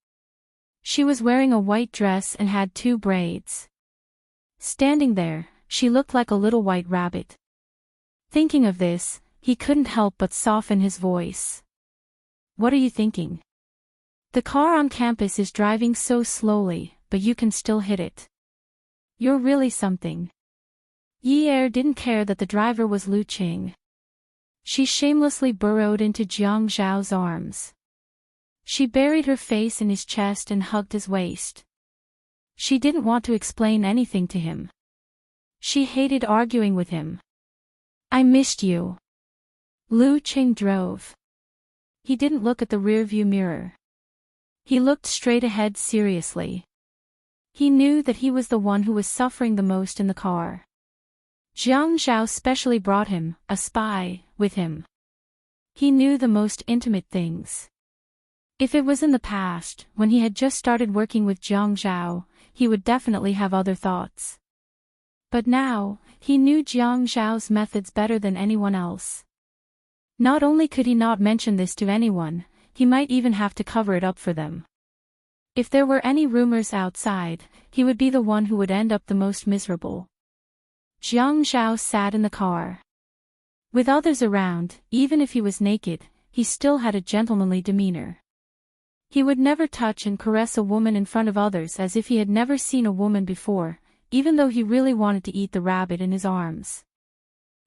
She was wearing a white dress and had 2 braids. Standing there, she looked like a little white rabbit. Thinking of this, he couldn't help but soften his voice. "What are you thinking? The car on campus is driving so slowly, but you can still hit it. You're really something." Yi Er didn't care that the driver was Lu Qing. She shamelessly burrowed into Jiang Zhao's arms. She buried her face in his chest and hugged his waist. She didn't want to explain anything to him. She hated arguing with him. "I missed you." Lu Qing drove. He didn't look at the rearview mirror. He looked straight ahead seriously. He knew that he was the one who was suffering the most in the car. Jiang Zhao specially brought him, a spy, with him. He knew the most intimate things. If it was in the past, when he had just started working with Jiang Zhao, he would definitely have other thoughts. But now, he knew Jiang Zhao's methods better than anyone else. Not only could he not mention this to anyone, he might even have to cover it up for them. If there were any rumors outside, he would be the one who would end up the most miserable. Jiang Zhao sat in the car. With others around, even if he was naked, he still had a gentlemanly demeanor. He would never touch and caress a woman in front of others as if he had never seen a woman before, even though he really wanted to eat the rabbit in his arms.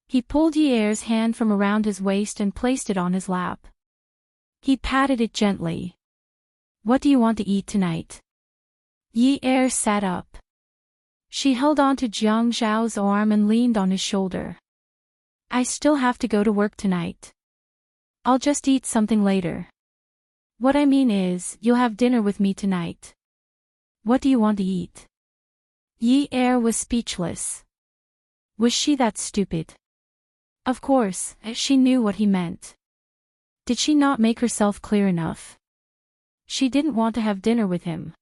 He pulled Yi Er's hand from around his waist and placed it on his lap. He patted it gently. "What do you want to eat tonight?" Yi Er sat up. She held on to Jiang Zhao's arm and leaned on his shoulder. "I still have to go to work tonight. I'll just eat something later. What I mean is, you'll have dinner with me tonight. What do you want to eat?" Yi Er was speechless. Was she that stupid? Of course, she knew what he meant. Did she not make herself clear enough? She didn't want to have dinner with him.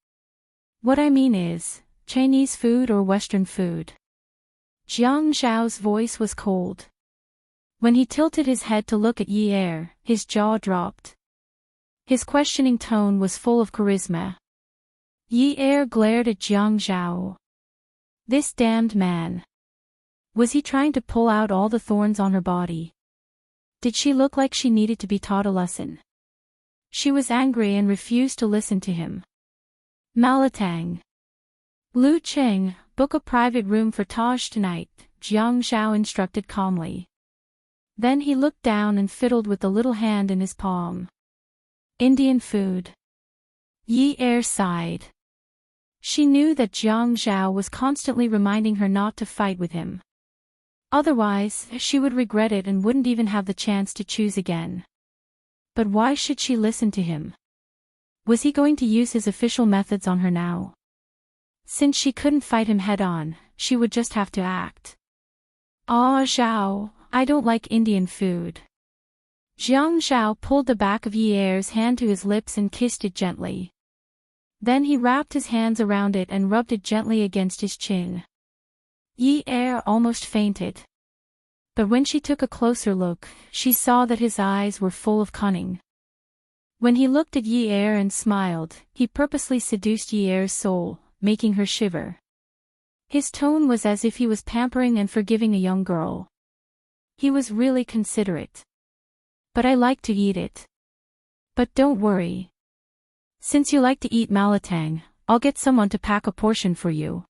"What I mean is, Chinese food or Western food?" Jiang Zhao's voice was cold. When he tilted his head to look at Yi Er, his jaw dropped. His questioning tone was full of charisma. Yi Er glared at Jiang Zhao. This damned man. Was he trying to pull out all the thorns on her body? Did she look like she needed to be taught a lesson? She was angry and refused to listen to him. "Malatang. Lu Qing, book a private room for Taj tonight," Jiang Zhao instructed calmly. Then he looked down and fiddled with the little hand in his palm. "Indian food." Yi Er sighed. She knew that Jiang Zhao was constantly reminding her not to fight with him. Otherwise, she would regret it and wouldn't even have the chance to choose again. But why should she listen to him? Was he going to use his official methods on her now? Since she couldn't fight him head-on, she would just have to act. "Ah, Zhao, I don't like Indian food." Jiang Zhao pulled the back of Yi Er's hand to his lips and kissed it gently. Then he wrapped his hands around it and rubbed it gently against his chin. Yi Er almost fainted. But when she took a closer look, she saw that his eyes were full of cunning. When he looked at Yi Er and smiled, he purposely seduced Yi Er's soul, making her shiver. His tone was as if he was pampering and forgiving a young girl. He was really considerate. "But I like to eat it. But don't worry. Since you like to eat malatang, I'll get someone to pack a portion for you.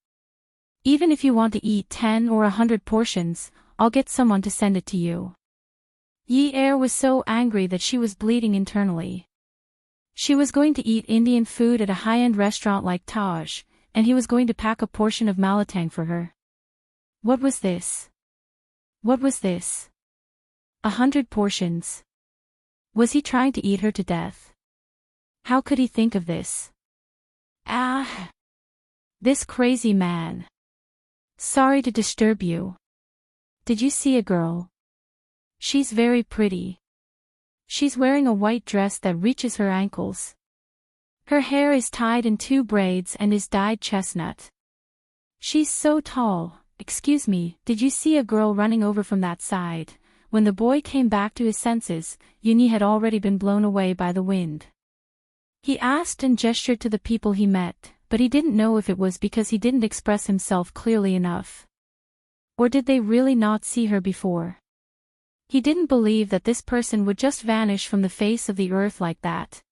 Even if you want to eat 10 or 100 portions, I'll get someone to send it to you." Yi Er was so angry that she was bleeding internally. She was going to eat Indian food at a high-end restaurant like Taj, and he was going to pack a portion of malatang for her. What was this? What was this? 100 portions. Was he trying to eat her to death? How could he think of this? Ah! This crazy man. Sorry to disturb you. Did you see a girl? She's very pretty. She's wearing a white dress that reaches her ankles. Her hair is tied in 2 braids and is dyed chestnut. She's so tall. Excuse me, did you see a girl running over from that side? When the boy came back to his senses, Yuni had already been blown away by the wind. He asked and gestured to the people he met, but he didn't know if it was because he didn't express himself clearly enough. Or did they really not see her before? He didn't believe that this person would just vanish from the face of the earth like that.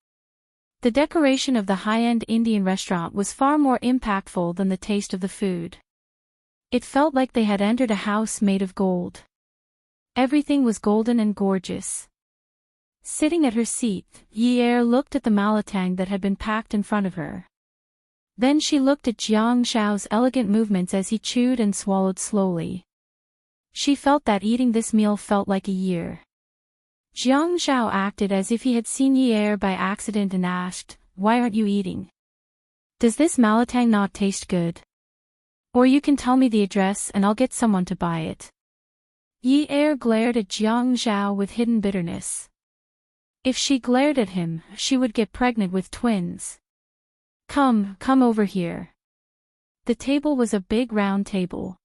The decoration of the high-end Indian restaurant was far more impactful than the taste of the food. It felt like they had entered a house made of gold. Everything was golden and gorgeous. Sitting at her seat, Yi-Er looked at the malatang that had been packed in front of her. Then she looked at Jiang Zhao's elegant movements as he chewed and swallowed slowly. She felt that eating this meal felt like a year. Jiang Zhao acted as if he had seen Yi-Er by accident and asked, "Why aren't you eating? Does this malatang not taste good? Or you can tell me the address and I'll get someone to buy it." Yi-Er glared at Jiang Zhao with hidden bitterness. If she glared at him, she would get pregnant with twins. Come over here." The table was a big round table.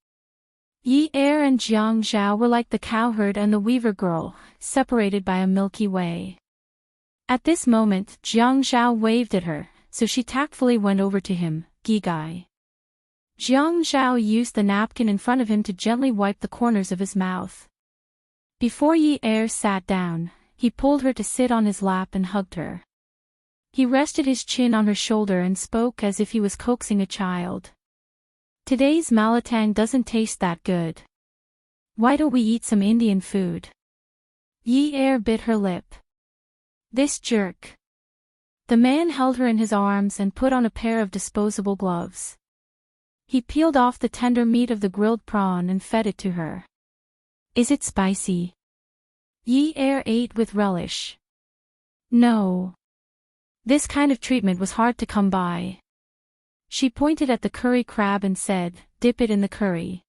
Yi-Er and Jiang Zhao were like the cowherd and the weaver girl, separated by a Milky Way. At this moment, Jiang Zhao waved at her, so she tactfully went over to him. "Gigai." Jiang Zhao used the napkin in front of him to gently wipe the corners of his mouth. Before Yi-Er sat down, he pulled her to sit on his lap and hugged her. He rested his chin on her shoulder and spoke as if he was coaxing a child. "Today's malatang doesn't taste that good. Why don't we eat some Indian food?" Yi-Er bit her lip. This jerk. The man held her in his arms and put on a pair of disposable gloves. He peeled off the tender meat of the grilled prawn and fed it to her. "Is it spicy?" Yi-Er ate with relish. "No. This kind of treatment was hard to come by." She pointed at the curry crab and said, "Dip it in the curry."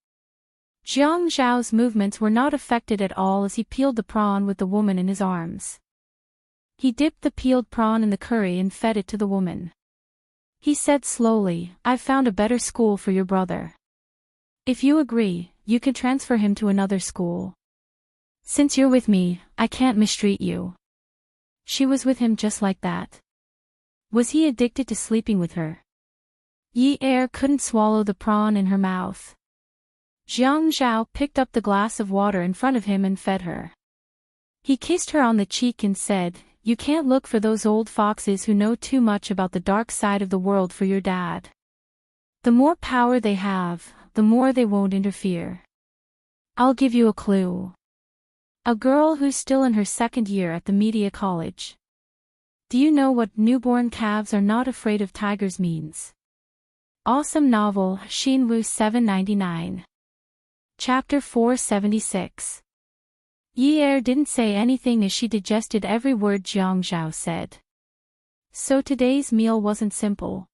Jiang Zhao's movements were not affected at all as he peeled the prawn with the woman in his arms. He dipped the peeled prawn in the curry and fed it to the woman. He said slowly, "I've found a better school for your brother. If you agree, you can transfer him to another school. Since you're with me, I can't mistreat you." She was with him just like that. Was he addicted to sleeping with her? Yi-Er couldn't swallow the prawn in her mouth. Jiang Zhao picked up the glass of water in front of him and fed her. He kissed her on the cheek and said, "You can't look for those old foxes who know too much about the dark side of the world for your dad. The more power they have, the more they won't interfere. I'll give you a clue. A girl who's still in her 2nd year at the media college. Do you know what newborn calves are not afraid of tigers means?" Awesome novel, Xinwu 799. Chapter 476. Yi-Er didn't say anything as she digested every word Jiang Zhao said. So today's meal wasn't simple.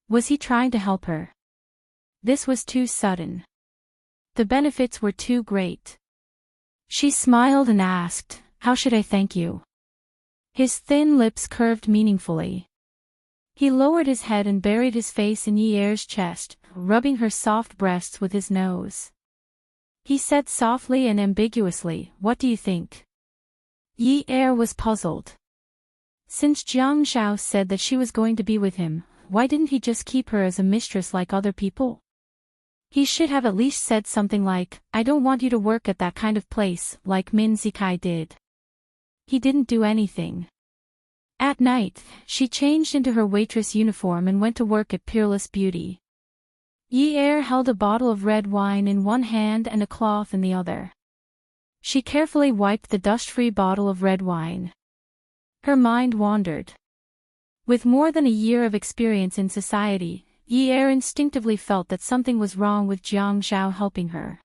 Was he trying to help her? This was too sudden. The benefits were too great. She smiled and asked, "How should I thank you?" His thin lips curved meaningfully. He lowered his head and buried his face in Yi-Er's chest, rubbing her soft breasts with his nose. He said softly and ambiguously, "What do you think?" Yi-Er was puzzled. Since Jiang Zhao said that she was going to be with him, why didn't he just keep her as a mistress like other people? He should have at least said something like, "I don't want you to work at that kind of place," like Min Zikai did. He didn't do anything. At night, she changed into her waitress uniform and went to work at Peerless Beauty. Yi-Er held a bottle of red wine in one hand and a cloth in the other. She carefully wiped the dust-free bottle of red wine. Her mind wandered. With more than a year of experience in society, Yi Er instinctively felt that something was wrong with Jiang Zhao helping her.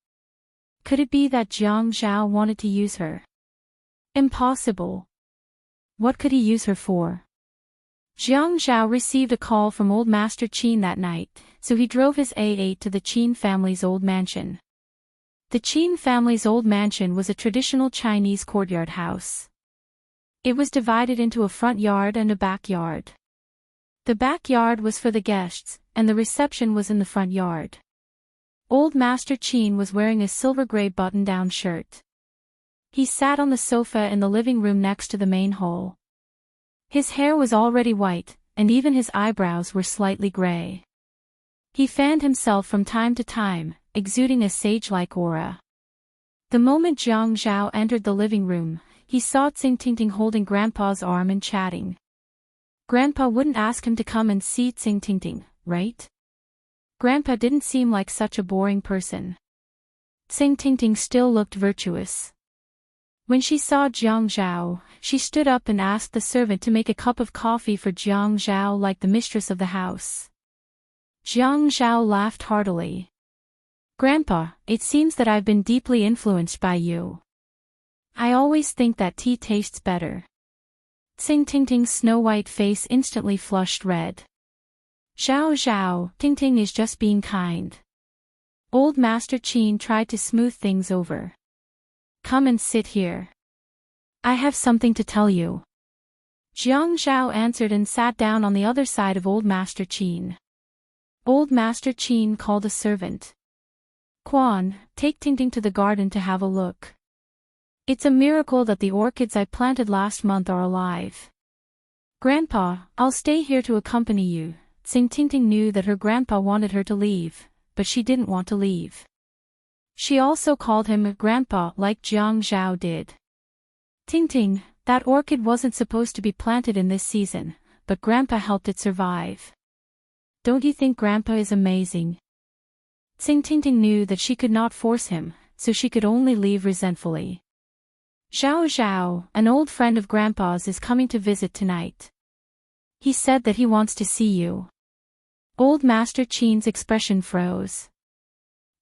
Could it be that Jiang Zhao wanted to use her? Impossible. What could he use her for? Jiang Zhao received a call from old Master Qin that night, so he drove his A8 to the Qin family's old mansion. The Qin family's old mansion was a traditional Chinese courtyard house. It was divided into a front yard and a backyard. The backyard was for the guests, and the reception was in the front yard. Old Master Qin was wearing a silver-gray button-down shirt. He sat on the sofa in the living room next to the main hall. His hair was already white, and even his eyebrows were slightly gray. He fanned himself from time to time, exuding a sage-like aura. The moment Jiang Zhao entered the living room, he saw Ting holding Grandpa's arm and chatting. Grandpa wouldn't ask him to come and see Ting, right? Grandpa didn't seem like such a boring person. Ting still looked virtuous. When she saw Jiang Zhao, she stood up and asked the servant to make a cup of coffee for Jiang Zhao like the mistress of the house. Jiang Zhao laughed heartily. Grandpa, it seems that I've been deeply influenced by you. I always think that tea tastes better. Ting's snow-white face instantly flushed red. Zhao, Ting is just being kind. Old Master Qin tried to smooth things over. Come and sit here. I have something to tell you. Jiang Zhao answered and sat down on the other side of Old Master Qin. Old Master Qin called a servant. Quan, take Ting to the garden to have a look. It's a miracle that the orchids I planted last month are alive. Grandpa, I'll stay here to accompany you. Ting knew that her grandpa wanted her to leave, but she didn't want to leave. She also called him Grandpa like Jiang Zhao did. Ting, that orchid wasn't supposed to be planted in this season, but Grandpa helped it survive. Don't you think Grandpa is amazing? Ting knew that she could not force him, so she could only leave resentfully. Zhao, an old friend of Grandpa's, is coming to visit tonight. He said that he wants to see you. Old Master Qin's expression froze.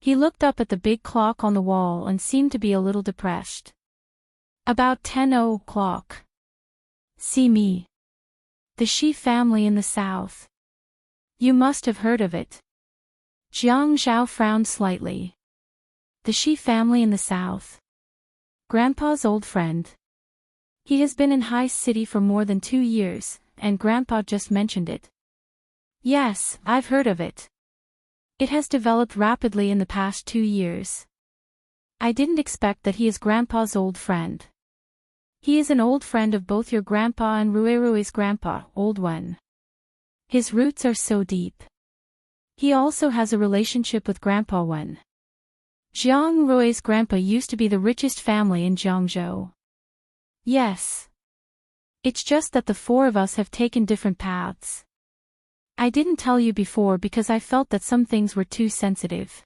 He looked up at the big clock on the wall and seemed to be a little depressed. About 10 o'clock. See me. The Shi family in the south. You must have heard of it. Jiang Zhao frowned slightly. The Shi family in the south. Grandpa's old friend. He has been in High City for more than 2 years, and Grandpa just mentioned it. Yes, I've heard of it. It has developed rapidly in the past 2 years. I didn't expect that he is Grandpa's old friend. He is an old friend of both your grandpa and Rui's grandpa, Old Wen. His roots are so deep. He also has a relationship with Grandpa Wen. Jiang Rui's grandpa used to be the richest family in Jiangzhou. Yes. It's just that the 4 of us have taken different paths. I didn't tell you before because I felt that some things were too sensitive.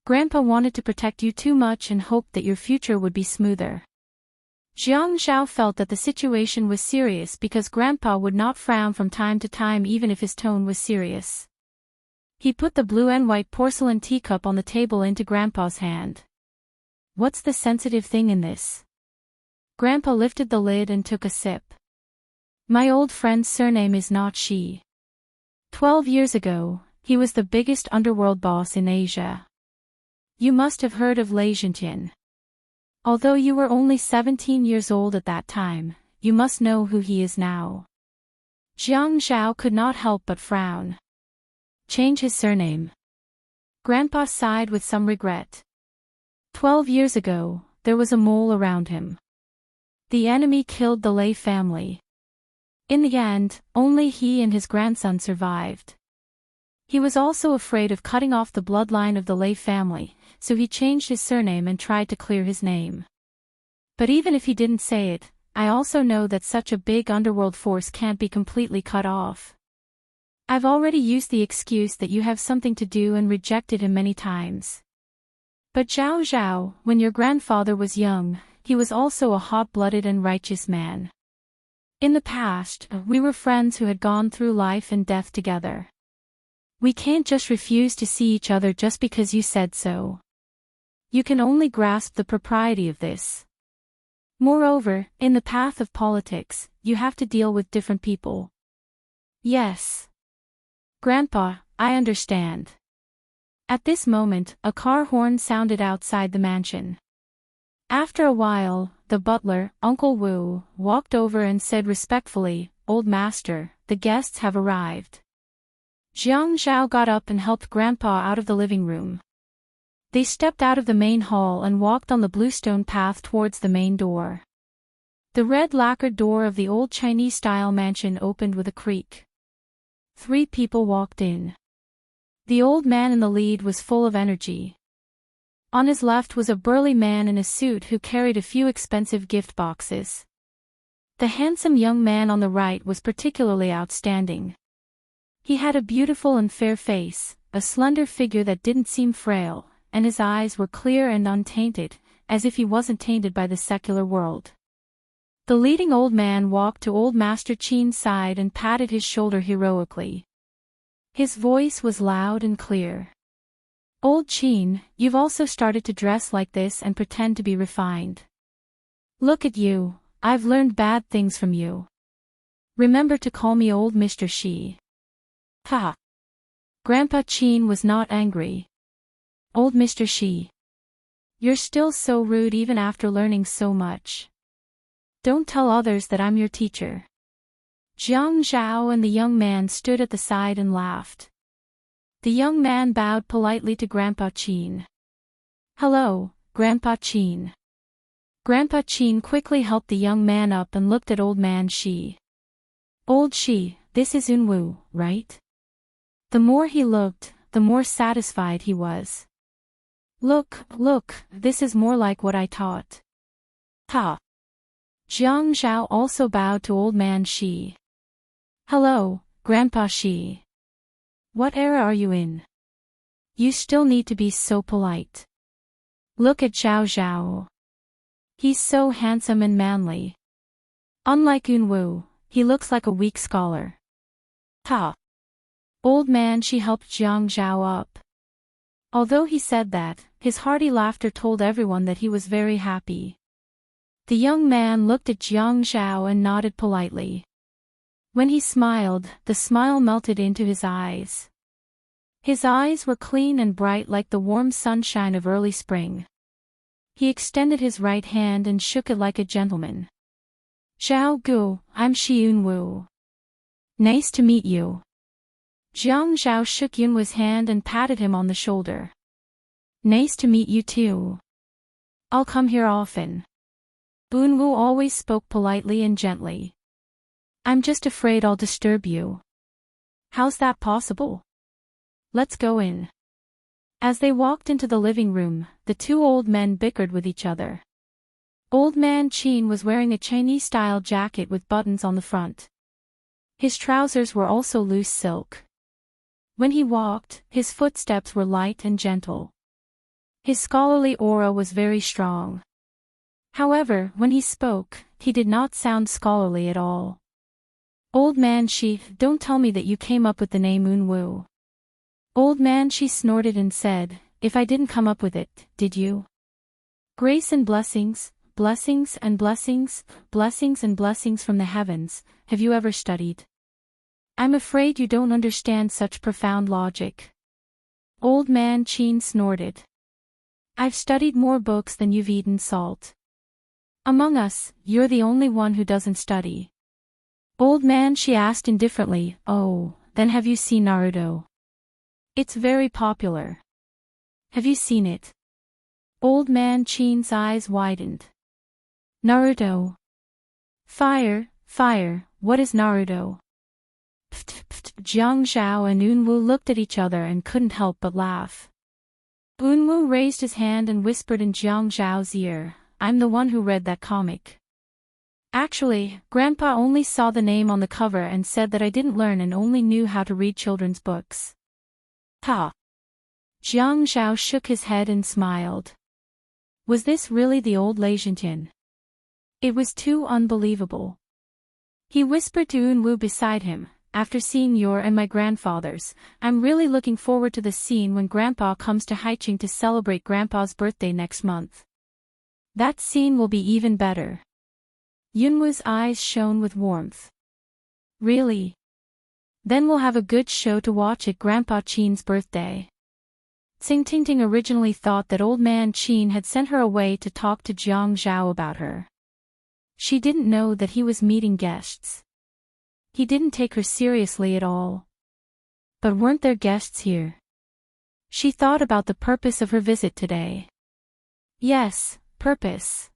Grandpa wanted to protect you too much and hoped that your future would be smoother. Jiang Zhao felt that the situation was serious because Grandpa would not frown from time to time even if his tone was serious. He put the blue and white porcelain teacup on the table into Grandpa's hand. What's the sensitive thing in this? Grandpa lifted the lid and took a sip. My old friend's surname is not Shi. 12 years ago, he was the biggest underworld boss in Asia. You must have heard of Lei Zhentian. Although you were only 17 years old at that time, you must know who he is now. Jiang Zhao could not help but frown. Change his surname. Grandpa sighed with some regret. 12 years ago, there was a mole around him. The enemy killed the Lei family. In the end, only he and his grandson survived. He was also afraid of cutting off the bloodline of the Lei family, so he changed his surname and tried to clear his name. But even if he didn't say it, I also know that such a big underworld force can't be completely cut off. I've already used the excuse that you have something to do and rejected him many times. But Zhao, when your grandfather was young, he was also a hot-blooded and righteous man. In the past, we were friends who had gone through life and death together. We can't just refuse to see each other just because you said so. You can only grasp the propriety of this. Moreover, in the path of politics, you have to deal with different people. Yes. Grandpa, I understand. At this moment, a car horn sounded outside the mansion. After a while, the butler, Uncle Wu, walked over and said respectfully, "Old master, the guests have arrived." Jiang Zhao got up and helped Grandpa out of the living room. They stepped out of the main hall and walked on the bluestone path towards the main door. The red lacquered door of the old Chinese-style mansion opened with a creak. 3 people walked in. The old man in the lead was full of energy. On his left was a burly man in a suit who carried a few expensive gift boxes. The handsome young man on the right was particularly outstanding. He had a beautiful and fair face, a slender figure that didn't seem frail, and his eyes were clear and untainted, as if he wasn't tainted by the secular world. The leading old man walked to old Master Qin's side and patted his shoulder heroically. His voice was loud and clear. "Old Qin, you've also started to dress like this and pretend to be refined. Look at you, I've learned bad things from you. Remember to call me old Mr. Shi." Ha! Grandpa Qin was not angry. "Old Mr. Shi. You're still so rude even after learning so much. Don't tell others that I'm your teacher." Jiang Zhao and the young man stood at the side and laughed. The young man bowed politely to Grandpa Qin. "Hello, Grandpa Qin." Grandpa Qin quickly helped the young man up and looked at old man Shi. "Old Shi, this is Unwu, right?" The more he looked, the more satisfied he was. Look, this is more like what I taught." Ha! Jiang Zhao also bowed to old man Shi. "Hello, Grandpa Shi. What era are you in? You still need to be so polite. Look at Zhao Zhao. He's so handsome and manly. Unlike Unwu, he looks like a weak scholar." Ha! Old man Shi helped Jiang Zhao up. Although he said that, his hearty laughter told everyone that he was very happy. The young man looked at Jiang Zhao and nodded politely. When he smiled, the smile melted into his eyes. His eyes were clean and bright like the warm sunshine of early spring. He extended his right hand and shook it like a gentleman. "Zhao Gu, I'm Shi Yunwu. Nice to meet you." Jiang Zhao shook Yunwu's hand and patted him on the shoulder. "Nice to meet you too. I'll come here often." Yunwu always spoke politely and gently. "I'm just afraid I'll disturb you." "How's that possible? Let's go in." As they walked into the living room, the 2 old men bickered with each other. Old man Qin was wearing a Chinese-style jacket with buttons on the front. His trousers were also loose silk. When he walked, his footsteps were light and gentle. His scholarly aura was very strong. However, when he spoke, he did not sound scholarly at all. "Old man Shi, don't tell me that you came up with the name Unwu." Old man Shi snorted and said, "If I didn't come up with it, did you?" "Grace and blessings, blessings and blessings, blessings and blessings from the heavens, have you ever studied? I'm afraid you don't understand such profound logic." Old man Qin snorted. "I've studied more books than you've eaten salt. Among us, you're the only one who doesn't study." Old man Shi asked indifferently, "Oh, then have you seen Naruto? It's very popular. Have you seen it?" Old man Qin's eyes widened. "Naruto? Fire, what is Naruto?" Jiang Zhao and Unwu looked at each other and couldn't help but laugh. Unwu raised his hand and whispered in Jiang Zhao's ear, "I'm the one who read that comic. Actually, Grandpa only saw the name on the cover and said that I didn't learn and only knew how to read children's books." Ha! Jiang Zhao shook his head and smiled. Was this really the old Lei Jintian? It was too unbelievable. He whispered to Unwu beside him, "After seeing your and my grandfather's, I'm really looking forward to the scene when Grandpa comes to Haiching to celebrate Grandpa's birthday next month. That scene will be even better." Yunwu's eyes shone with warmth. "Really? Then we'll have a good show to watch at Grandpa Qin's birthday." Tsing originally thought that old man Qin had sent her away to talk to Jiang Zhao about her. She didn't know that he was meeting guests. He didn't take her seriously at all. But weren't there guests here? She thought about the purpose of her visit today. Yes, purpose.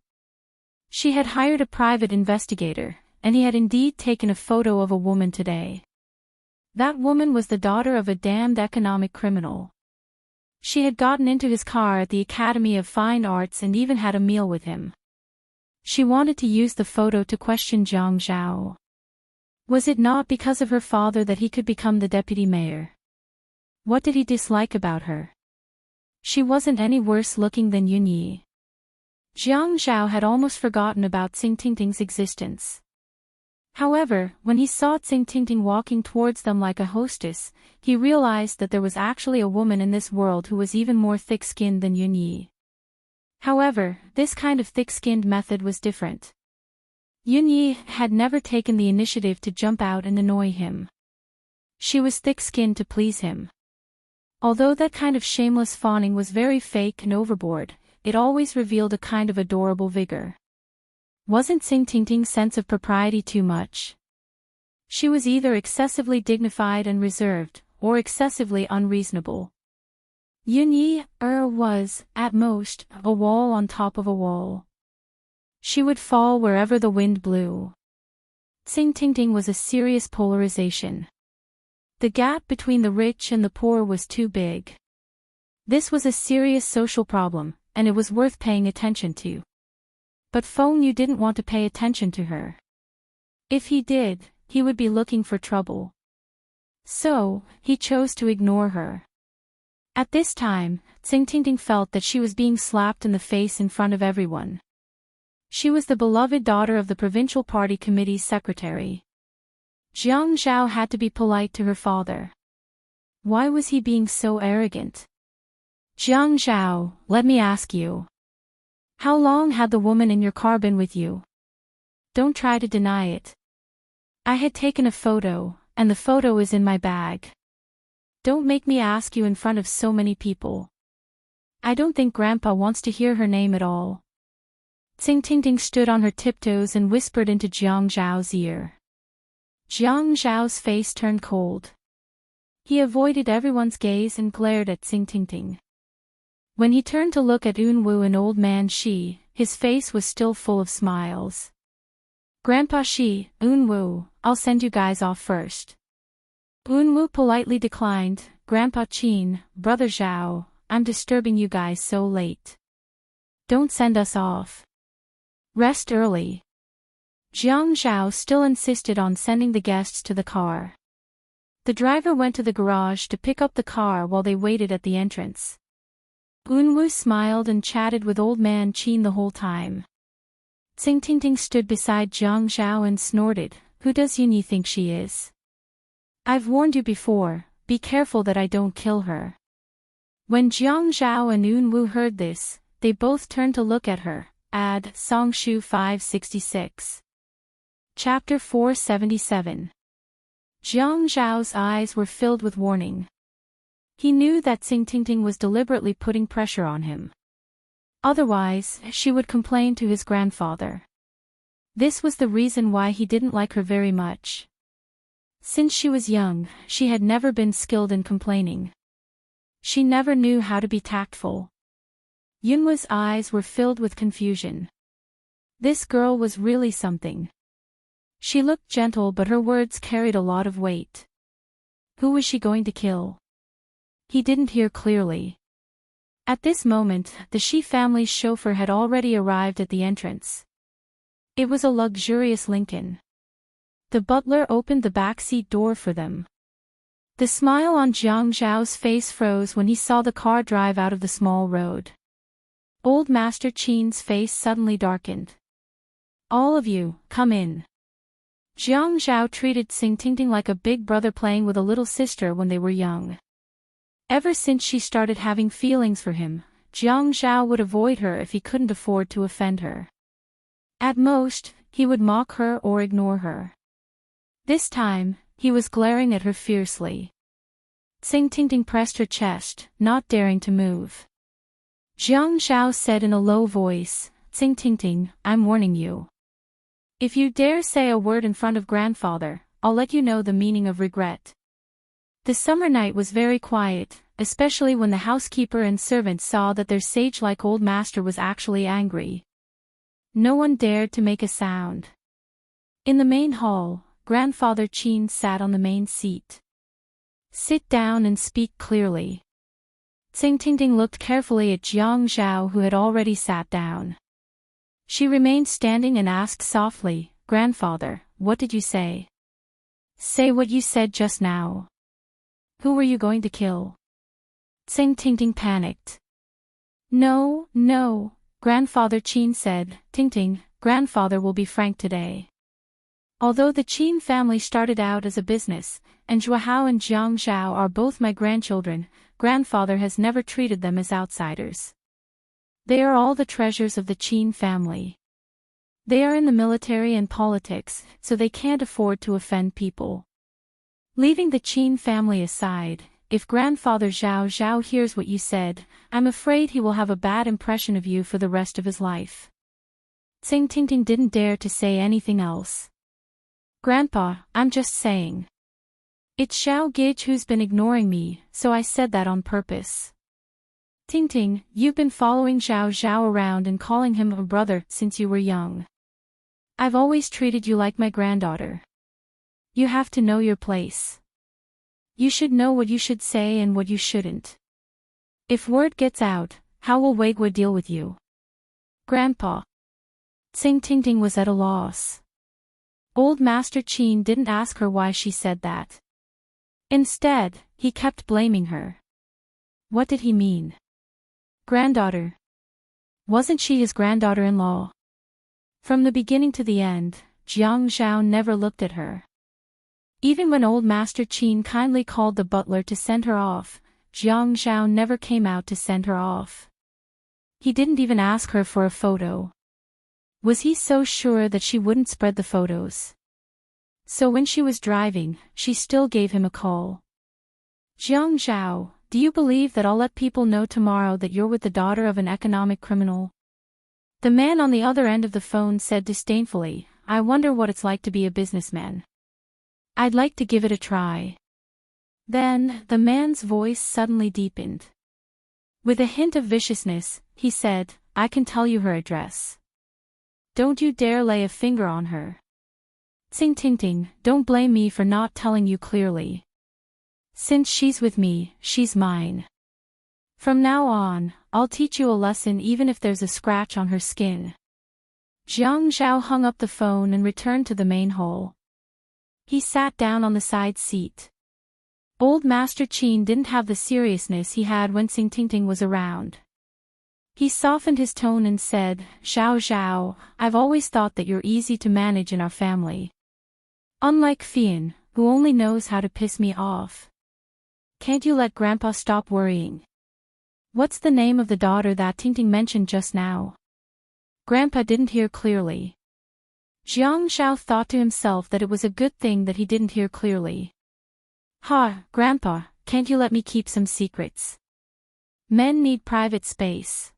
She had hired a private investigator, and he had indeed taken a photo of a woman today. That woman was the daughter of a damned economic criminal. She had gotten into his car at the Academy of Fine Arts and even had a meal with him. She wanted to use the photo to question Jiang Zhao. Was it not because of her father that he could become the deputy mayor? What did he dislike about her? She wasn't any worse looking than Yunyi. Jiang Zhao had almost forgotten about Tsing Tingting's existence. However, when he saw Tsing Tingting walking towards them like a hostess, he realized that there was actually a woman in this world who was even more thick-skinned than Yunyi. However, this kind of thick-skinned method was different. Yunyi had never taken the initiative to jump out and annoy him. She was thick-skinned to please him. Although that kind of shameless fawning was very fake and overboard, it always revealed a kind of adorable vigor. Wasn't Tsing Tingting's sense of propriety too much? She was either excessively dignified and reserved, or excessively unreasonable. Yunyi was, at most, a wall on top of a wall. She would fall wherever the wind blew. Tsing Tingting was a serious polarization. The gap between the rich and the poor was too big. This was a serious social problem, and it was worth paying attention to. But Feng Yu didn't want to pay attention to her. If he did, he would be looking for trouble. So, he chose to ignore her. At this time, Tsing Tingting felt that she was being slapped in the face in front of everyone. She was the beloved daughter of the provincial party committee's secretary. Jiang Zhao had to be polite to her father. Why was he being so arrogant? "Jiang Zhao, let me ask you. How long had the woman in your car been with you? Don't try to deny it. I had taken a photo, and the photo is in my bag. Don't make me ask you in front of so many people. I don't think Grandpa wants to hear her name at all." Tsing Tingting stood on her tiptoes and whispered into Jiang Zhao's ear. Jiang Zhao's face turned cold. He avoided everyone's gaze and glared at Tsing Tingting. When he turned to look at Unwu and old man Shi, his face was still full of smiles. "Grandpa Shi, Unwu, I'll send you guys off first." Unwu politely declined. "Grandpa Qin, Brother Zhao, I'm disturbing you guys so late. Don't send us off. Rest early." Jiang Zhao still insisted on sending the guests to the car. The driver went to the garage to pick up the car while they waited at the entrance. Unwu smiled and chatted with old man Qin the whole time. Tsing Tingting stood beside Jiang Zhao and snorted, "Who does Yunyi think she is? I've warned you before, be careful that I don't kill her." When Jiang Zhao and Unwu heard this, they both turned to look at her. Ad Songshu 566. Chapter 477. Jiang Zhao's eyes were filled with warning. He knew that Tsing Tingting was deliberately putting pressure on him. Otherwise, she would complain to his grandfather. This was the reason why he didn't like her very much. Since she was young, she had never been skilled in complaining. She never knew how to be tactful. Yunwa's eyes were filled with confusion. This girl was really something. She looked gentle, but her words carried a lot of weight. Who was she going to kill? He didn't hear clearly. At this moment, the Shi family's chauffeur had already arrived at the entrance. It was a luxurious Lincoln. The butler opened the backseat door for them. The smile on Jiang Zhao's face froze when he saw the car drive out of the small road. Old Master Qin's face suddenly darkened. "All of you, come in." Jiang Zhao treated Xing Tingting like a big brother playing with a little sister when they were young. Ever since she started having feelings for him, Jiang Zhao would avoid her if he couldn't afford to offend her. At most, he would mock her or ignore her. This time, he was glaring at her fiercely. Xing Tingting pressed her chest, not daring to move. Jiang Zhao said in a low voice, "Xing Tingting, I'm warning you. If you dare say a word in front of grandfather, I'll let you know the meaning of regret." The summer night was very quiet, especially when the housekeeper and servants saw that their sage-like old master was actually angry. No one dared to make a sound. In the main hall, Grandfather Qin sat on the main seat. "Sit down and speak clearly." Xing Tingting looked carefully at Jiang Zhao, who had already sat down. She remained standing and asked softly, "Grandfather, what did you say?" "Say what you said just now. Who were you going to kill?" Xing Tingting panicked. No, Grandfather Qin said, "Tingting, Grandfather will be frank today. Although the Qin family started out as a business, and Zhuahao and Jiang Zhao are both my grandchildren, Grandfather has never treated them as outsiders. They are all the treasures of the Qin family. They are in the military and politics, so they can't afford to offend people. Leaving the Qin family aside, if Grandfather Zhao hears what you said, I'm afraid he will have a bad impression of you for the rest of his life." Xing Tingting didn't dare to say anything else. "Grandpa, I'm just saying. It's Xiao Gage who's been ignoring me, so I said that on purpose. Tingting, you've been following Zhao around and calling him a brother since you were young. I've always treated you like my granddaughter. You have to know your place. You should know what you should say and what you shouldn't. If word gets out, how will Weigua deal with you?" "Grandpa." Xing Tingting was at a loss. Old Master Qin didn't ask her why she said that. Instead, he kept blaming her. What did he mean? Granddaughter. Wasn't she his granddaughter-in-law? From the beginning to the end, Jiang Zhao never looked at her. Even when old Master Qin kindly called the butler to send her off, Jiang Zhao never came out to send her off. He didn't even ask her for a photo. Was he so sure that she wouldn't spread the photos? So when she was driving, she still gave him a call. "Jiang Zhao, do you believe that I'll let people know tomorrow that you're with the daughter of an economic criminal?" The man on the other end of the phone said disdainfully, "I wonder what it's like to be a businessman. I'd like to give it a try." Then, the man's voice suddenly deepened. With a hint of viciousness, he said, "I can tell you her address. Don't you dare lay a finger on her. Xing Tingting, don't blame me for not telling you clearly. Since she's with me, she's mine. From now on, I'll teach you a lesson even if there's a scratch on her skin." Jiang Zhao hung up the phone and returned to the main hall. He sat down on the side seat. Old Master Qin didn't have the seriousness he had when Xing Tingting was around. He softened his tone and said, Zhao, I've always thought that you're easy to manage in our family. Unlike Fian, who only knows how to piss me off. Can't you let Grandpa stop worrying? What's the name of the daughter that Tingting mentioned just now?" Grandpa didn't hear clearly. Jiang Zhao thought to himself that it was a good thing that he didn't hear clearly. "Ha, Grandpa, can't you let me keep some secrets? Men need private space."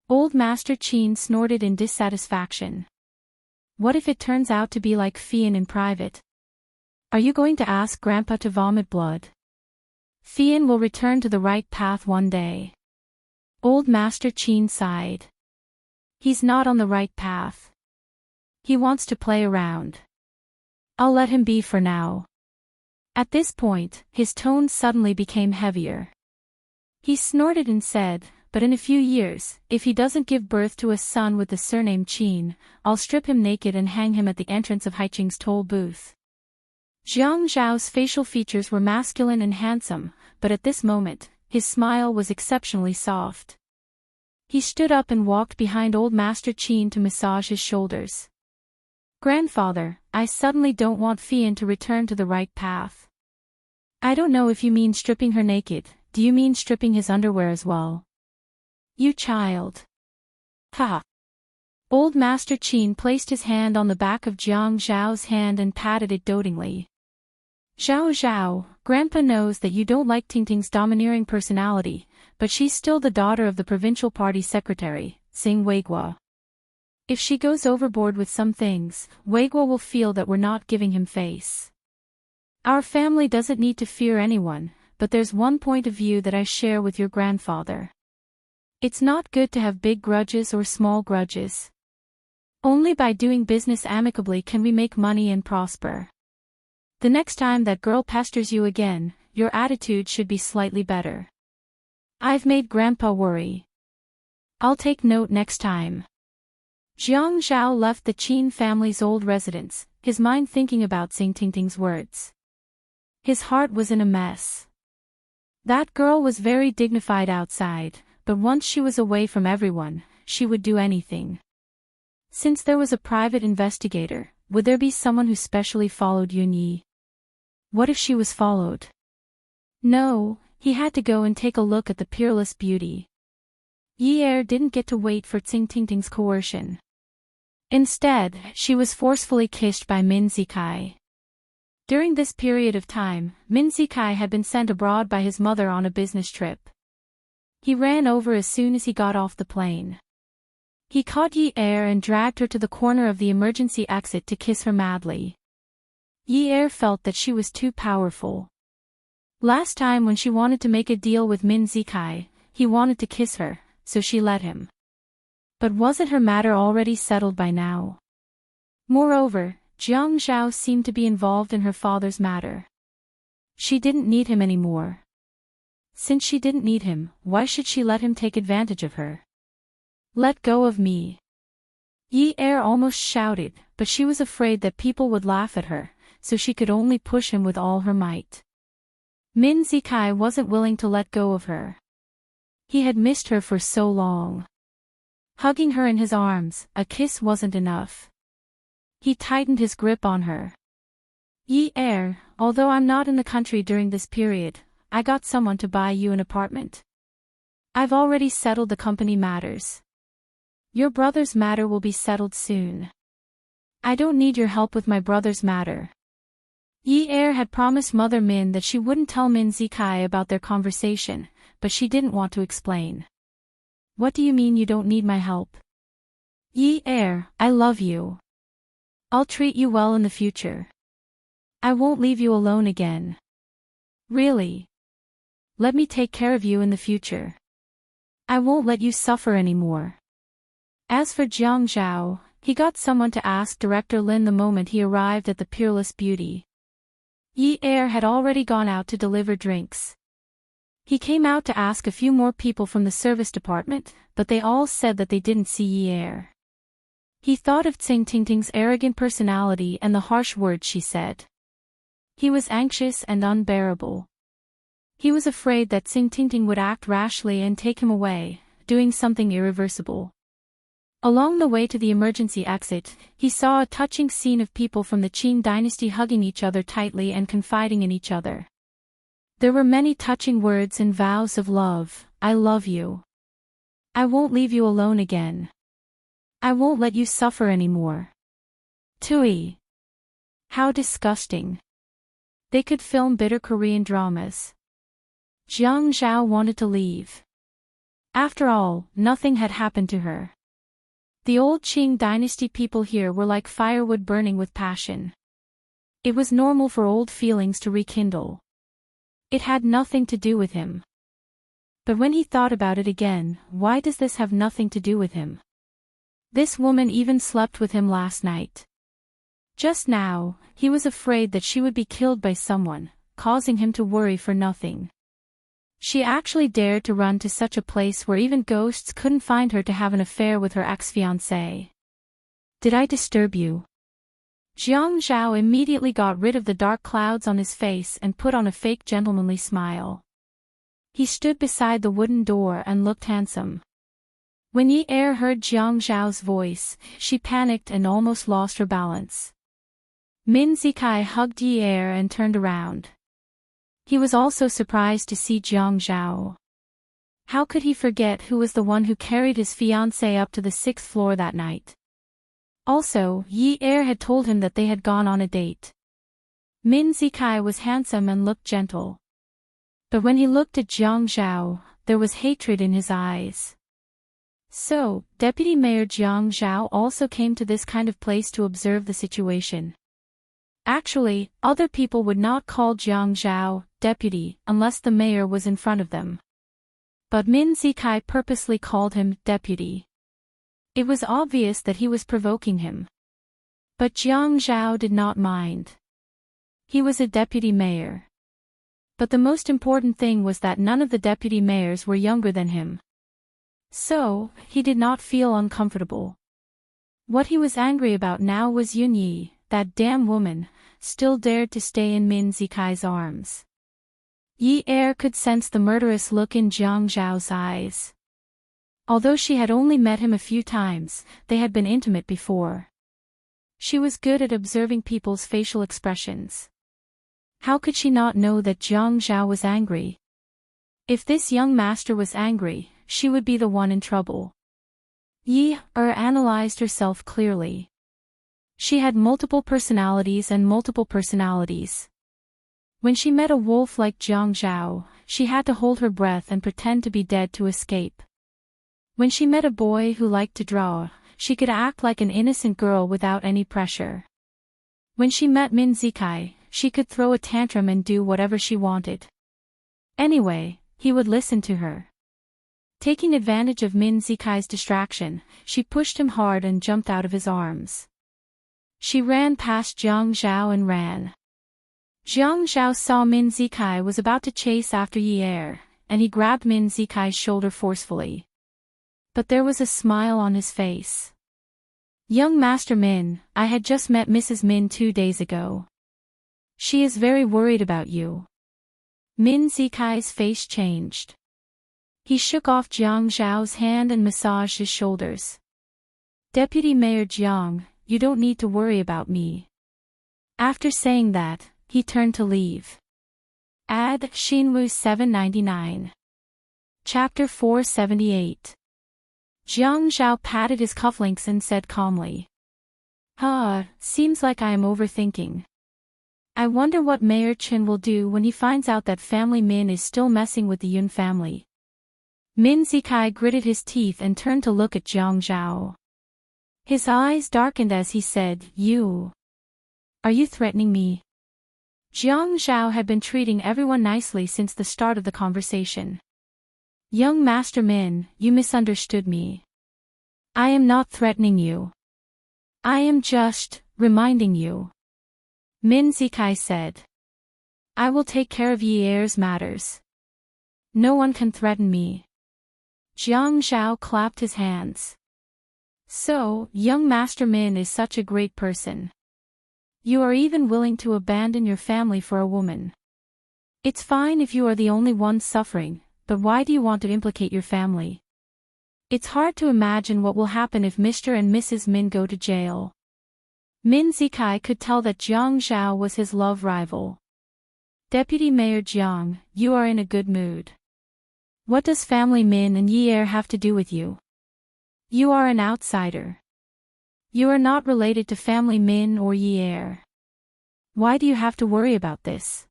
Old Master Qin snorted in dissatisfaction. What if it turns out to be like Fian in private? Are you going to ask Grandpa to vomit blood? Fian will return to the right path one day. Old Master Qin sighed. He's not on the right path. He wants to play around. I'll let him be for now. At this point, his tone suddenly became heavier. He snorted and said, "But in a few years, if he doesn't give birth to a son with the surname Qin, I'll strip him naked and hang him at the entrance of Haiqing's toll booth." Jiang Zhao's facial features were masculine and handsome, but at this moment, his smile was exceptionally soft. He stood up and walked behind Old Master Qin to massage his shoulders. Grandfather, I suddenly don't want Fian to return to the right path. I don't know if you mean stripping her naked, do you mean stripping his underwear as well? You child. Ha! Old Master Qin placed his hand on the back of Jiang Zhao's hand and patted it dotingly. Zhao Zhao, Grandpa knows that you don't like Tingting's domineering personality, but she's still the daughter of the provincial party secretary, Xing Weiguo. If she goes overboard with some things, Weiguo will feel that we're not giving him face. Our family doesn't need to fear anyone, but there's one point of view that I share with your grandfather. It's not good to have big grudges or small grudges. Only by doing business amicably can we make money and prosper. The next time that girl pesters you again, your attitude should be slightly better. I've made Grandpa worry. I'll take note next time. Jiang Zhao left the Qin family's old residence, his mind thinking about Xing Tingting's words. His heart was in a mess. That girl was very dignified outside, but once she was away from everyone, she would do anything. Since there was a private investigator, would there be someone who specially followed Yun Yi? What if she was followed? No, he had to go and take a look at the peerless beauty. Yi Er didn't get to wait for Xing Tingting's coercion. Instead, she was forcefully kissed by Min Zikai. During this period of time, Min Zikai had been sent abroad by his mother on a business trip. He ran over as soon as he got off the plane. He caught Yi Er and dragged her to the corner of the emergency exit to kiss her madly. Yi Er felt that she was too powerful. Last time when she wanted to make a deal with Min Zikai, he wanted to kiss her, so she let him. But wasn't her matter already settled by now? Moreover, Jiang Zhao seemed to be involved in her father's matter. She didn't need him anymore. Since she didn't need him, why should she let him take advantage of her? Let go of me. Yi Er almost shouted, but she was afraid that people would laugh at her, so she could only push him with all her might. Min Zikai wasn't willing to let go of her. He had missed her for so long. Hugging her in his arms, a kiss wasn't enough. He tightened his grip on her. Yi Er, although I'm not in the country during this period, I got someone to buy you an apartment. I've already settled the company matters. Your brother's matter will be settled soon. I don't need your help with my brother's matter. Yi Er had promised Mother Min that she wouldn't tell Min Zikai about their conversation, but she didn't want to explain. What do you mean you don't need my help? Yi Er, I love you. I'll treat you well in the future. I won't leave you alone again. Really? Let me take care of you in the future. I won't let you suffer anymore. As for Jiang Zhao, he got someone to ask Director Lin the moment he arrived at the Peerless Beauty. Yi Er had already gone out to deliver drinks. He came out to ask a few more people from the service department, but they all said that they didn't see Yi Er. He thought of Xing Tingting's arrogant personality and the harsh words she said. He was anxious and unbearable. He was afraid that Xing Tingting would act rashly and take him away, doing something irreversible. Along the way to the emergency exit, he saw a touching scene of people from the Qin dynasty hugging each other tightly and confiding in each other. There were many touching words and vows of love. I love you. I won't leave you alone again. I won't let you suffer anymore. Tui. How disgusting. They could film bitter Korean dramas. Jiang Zhao wanted to leave. After all, nothing had happened to her. The old Qing dynasty people here were like firewood burning with passion. It was normal for old feelings to rekindle. It had nothing to do with him. But when he thought about it again, why does this have nothing to do with him? This woman even slept with him last night. Just now, he was afraid that she would be killed by someone, causing him to worry for nothing. She actually dared to run to such a place where even ghosts couldn't find her to have an affair with her ex-fiancé. Did I disturb you? Jiang Zhao immediately got rid of the dark clouds on his face and put on a fake gentlemanly smile. He stood beside the wooden door and looked handsome. When Yi Er heard Jiang Zhao's voice, she panicked and almost lost her balance. Min Zikai hugged Yi Er and turned around. He was also surprised to see Jiang Zhao. How could he forget who was the one who carried his fiancée up to the 6th floor that night? Also, Yi Er had told him that they had gone on a date. Min Zikai was handsome and looked gentle. But when he looked at Jiang Zhao, there was hatred in his eyes. So, Deputy Mayor Jiang Zhao also came to this kind of place to observe the situation. Actually, other people would not call Jiang Zhao deputy unless the mayor was in front of them. But Min Zikai purposely called him deputy. It was obvious that he was provoking him. But Jiang Zhao did not mind. He was a deputy mayor. But the most important thing was that none of the deputy mayors were younger than him. So, he did not feel uncomfortable. What he was angry about now was Yun Yi, that damn woman, still dared to stay in Min Zikai's arms. Yi Er could sense the murderous look in Jiang Zhao's eyes. Although she had only met him a few times, they had been intimate before. She was good at observing people's facial expressions. How could she not know that Jiang Zhao was angry? If this young master was angry, she would be the one in trouble. Yi Er analyzed herself clearly. She had multiple personalities and multiple personalities. When she met a wolf like Jiang Zhao, she had to hold her breath and pretend to be dead to escape. When she met a boy who liked to draw, she could act like an innocent girl without any pressure. When she met Min Zikai, she could throw a tantrum and do whatever she wanted. Anyway, he would listen to her. Taking advantage of Min Zikai's distraction, she pushed him hard and jumped out of his arms. She ran past Jiang Zhao and ran. Jiang Zhao saw Min Zikai was about to chase after Yi Er, and he grabbed Min Zikai's shoulder forcefully. But there was a smile on his face. Young Master Min, I had just met Mrs. Min 2 days ago. She is very worried about you. Min Zikai's face changed. He shook off Jiang Zhao's hand and massaged his shoulders. Deputy Mayor Jiang, you don't need to worry about me. After saying that, he turned to leave. Ad Xinwu 799. Chapter 478. Jiang Zhao patted his cufflinks and said calmly. Seems like I am overthinking. I wonder what Mayor Chen will do when he finds out that family Min is still messing with the Yun family. Min Zikai gritted his teeth and turned to look at Jiang Zhao. His eyes darkened as he said, You. Are you threatening me? Jiang Zhao had been treating everyone nicely since the start of the conversation. Young Master Min, you misunderstood me. I am not threatening you. I am just reminding you. Min Zikai said. I will take care of Yi Er's matters. No one can threaten me. Jiang Zhao clapped his hands. So, young Master Min is such a great person. You are even willing to abandon your family for a woman. It's fine if you are the only one suffering, but why do you want to implicate your family? It's hard to imagine what will happen if Mr. and Mrs. Min go to jail. Min Zikai could tell that Jiang Zhao was his love rival. Deputy Mayor Jiang, you are in a good mood. What does family Min and Yi Er have to do with you? You are an outsider. You are not related to family Min or Yi Er. Why do you have to worry about this?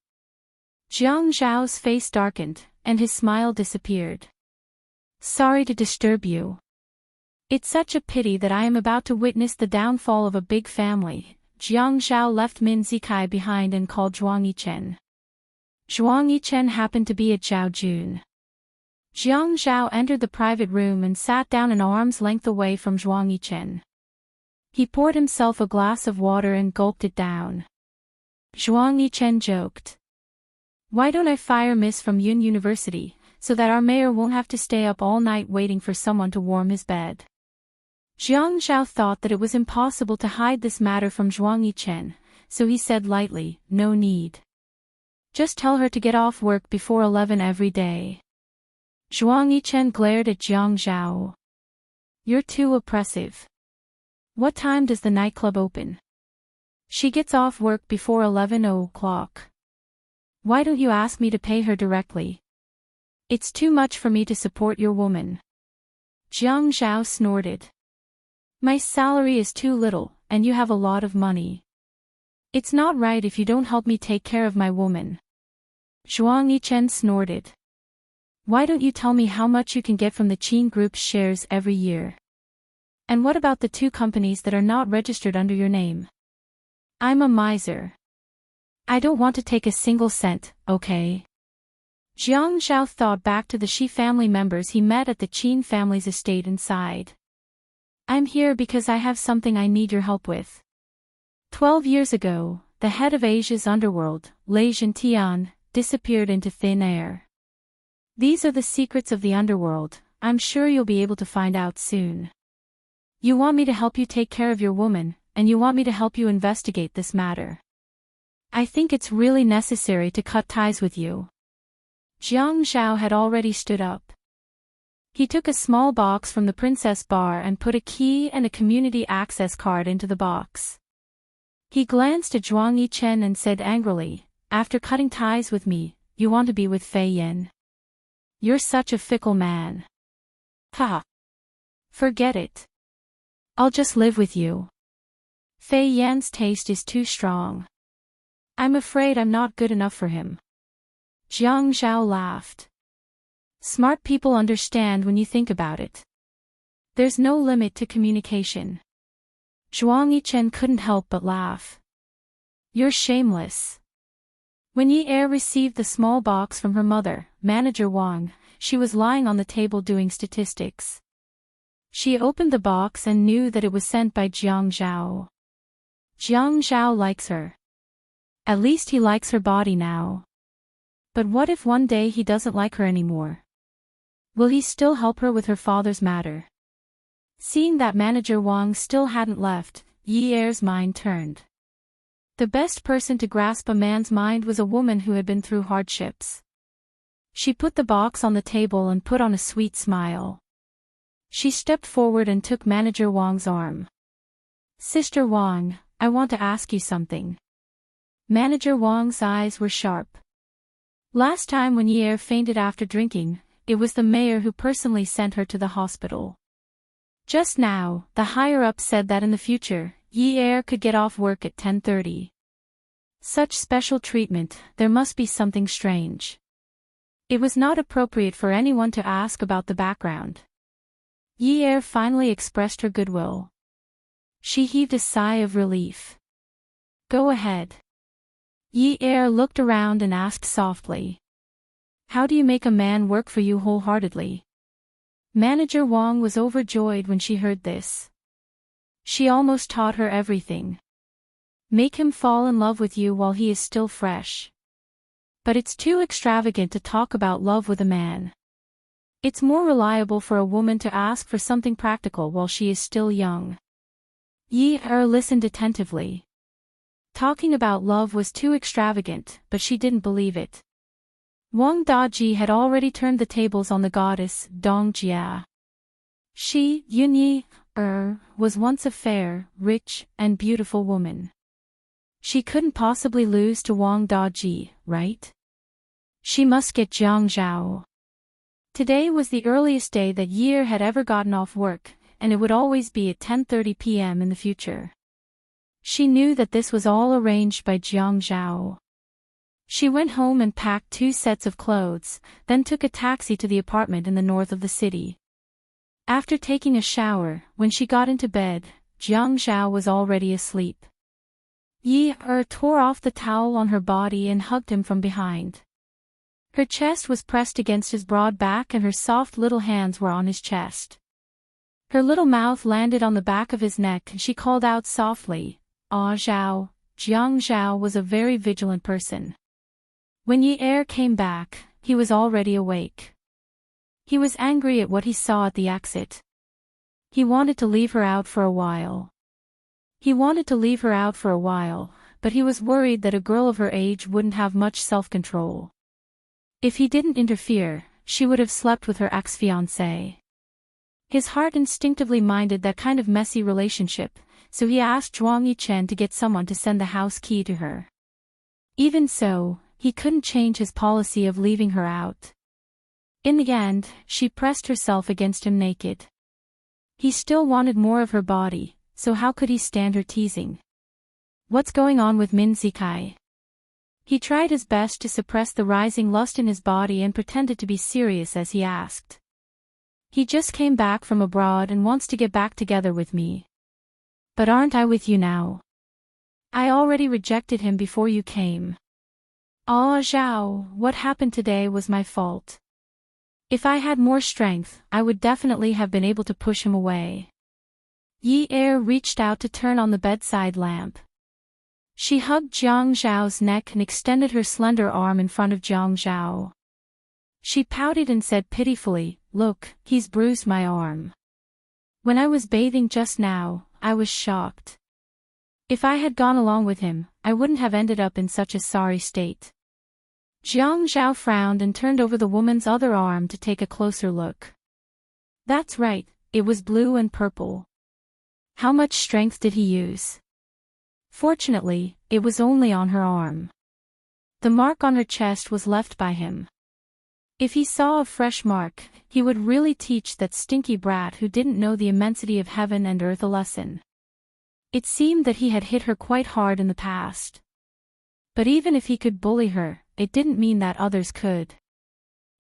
Jiang Zhao's face darkened, and his smile disappeared. Sorry to disturb you. It's such a pity that I am about to witness the downfall of a big family. Jiang Zhao left Min Zikai behind and called Zhuang Yichen. Zhuang Yichen happened to be at Zhao Jun. Jiang Zhao entered the private room and sat down an arm's length away from Zhuang Yichen. He poured himself a glass of water and gulped it down. Zhuang Yichen joked. Why don't I fire Miss from Yun University, so that our mayor won't have to stay up all night waiting for someone to warm his bed? Jiang Zhao thought that it was impossible to hide this matter from Zhuang Yichen, so he said lightly, no need. Just tell her to get off work before 11 every day. Zhuang Yichen glared at Jiang Zhao. You're too oppressive. What time does the nightclub open? She gets off work before 11 o'clock. Why don't you ask me to pay her directly? It's too much for me to support your woman. Jiang Zhao snorted. My salary is too little, and you have a lot of money. It's not right if you don't help me take care of my woman. Zhuang Yichen snorted. Why don't you tell me how much you can get from the Qin Group's shares every year? And what about the 2 companies that are not registered under your name? I'm a miser. I don't want to take a single cent, okay? Jiang Zhao thought back to the Shi family members he met at the Qin family's estate and sighed. I'm here because I have something I need your help with. 12 years ago, the head of Asia's underworld, Lei Zhentian, disappeared into thin air. These are the secrets of the underworld. I'm sure you'll be able to find out soon. You want me to help you take care of your woman, and you want me to help you investigate this matter. I think it's really necessary to cut ties with you. Jiang Zhao had already stood up. He took a small box from the princess bar and put a key and a community access card into the box. He glanced at Zhuang Yichen and said angrily, after cutting ties with me, you want to be with Fei Yan. You're such a fickle man. Ha! Forget it. I'll just live with you. Fei Yan's taste is too strong. I'm afraid I'm not good enough for him. Jiang Zhao laughed. Smart people understand when you think about it. There's no limit to communication. Zhuang Yichen couldn't help but laugh. You're shameless. When Yi Er received the small box from her mother, Manager Wang, she was lying on the table doing statistics. She opened the box and knew that it was sent by Jiang Zhao. Jiang Zhao likes her. At least he likes her body now. But what if one day he doesn't like her anymore? Will he still help her with her father's matter? Seeing that Manager Wang still hadn't left, Yi Er's mind turned. The best person to grasp a man's mind was a woman who had been through hardships. She put the box on the table and put on a sweet smile. She stepped forward and took Manager Wang's arm. Sister Wang, I want to ask you something. Manager Wang's eyes were sharp. Last time when Yi Er fainted after drinking, it was the mayor who personally sent her to the hospital. Just now, the higher-up said that in the future, Yi Er could get off work at 10:30. Such special treatment, there must be something strange. It was not appropriate for anyone to ask about the background. Yi Er finally expressed her goodwill. She heaved a sigh of relief. Go ahead. Yi Er looked around and asked softly. How do you make a man work for you wholeheartedly? Manager Wang was overjoyed when she heard this. She almost taught her everything. Make him fall in love with you while he is still fresh. But it's too extravagant to talk about love with a man. It's more reliable for a woman to ask for something practical while she is still young. Yi Er listened attentively. Talking about love was too extravagant, but she didn't believe it. Wang Daji had already turned the tables on the goddess, Dong Jia. She, Yunyi, was once a fair, rich, and beautiful woman. She couldn't possibly lose to Wang Daji, right? She must get Jiang Zhao. Today was the earliest day that Yi Er had ever gotten off work, and it would always be at 10:30 p.m. in the future. She knew that this was all arranged by Jiang Zhao. She went home and packed 2 sets of clothes, then took a taxi to the apartment in the north of the city. After taking a shower, when she got into bed, Jiang Zhao was already asleep. Yi Er tore off the towel on her body and hugged him from behind. Her chest was pressed against his broad back and her soft little hands were on his chest. Her little mouth landed on the back of his neck and she called out softly, "Ah Zhao." Jiang Zhao was a very vigilant person. When Yi Er came back, he was already awake. He was angry at what he saw at the exit. He wanted to leave her out for a while. But he was worried that a girl of her age wouldn't have much self-control. If he didn't interfere, she would have slept with her ex-fiancé. His heart instinctively minded that kind of messy relationship, so he asked Zhuang Yichen to get someone to send the house key to her. Even so, he couldn't change his policy of leaving her out. In the end, she pressed herself against him naked. He still wanted more of her body, so how could he stand her teasing? What's going on with Min Zikai? He tried his best to suppress the rising lust in his body and pretended to be serious as he asked. He just came back from abroad and wants to get back together with me. But aren't I with you now? I already rejected him before you came. Ah, Zhao, what happened today was my fault. If I had more strength, I would definitely have been able to push him away. Yi Er reached out to turn on the bedside lamp. She hugged Jiang Zhao's neck and extended her slender arm in front of Jiang Zhao. She pouted and said pitifully, "Look, he's bruised my arm. When I was bathing just now, I was shocked. If I had gone along with him, I wouldn't have ended up in such a sorry state." Jiang Zhao frowned and turned over the woman's other arm to take a closer look. That's right, it was blue and purple. How much strength did he use? Fortunately, it was only on her arm. The mark on her chest was left by him. If he saw a fresh mark, he would really teach that stinky brat who didn't know the immensity of heaven and earth a lesson. It seemed that he had hit her quite hard in the past. But even if he could bully her, it didn't mean that others could.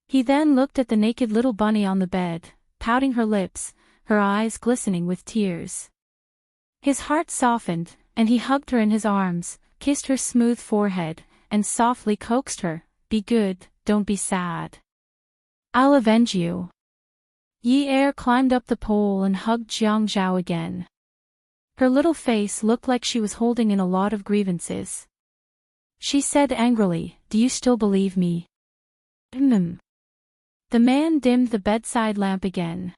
He then looked at the naked little bunny on the bed, pouting her lips, her eyes glistening with tears. His heart softened, and he hugged her in his arms, kissed her smooth forehead, and softly coaxed her, "Be good, don't be sad. I'll avenge you." Yi Er climbed up the pole and hugged Jiang Zhao again. Her little face looked like she was holding in a lot of grievances. She said angrily, "Do you still believe me?" The man dimmed the bedside lamp again.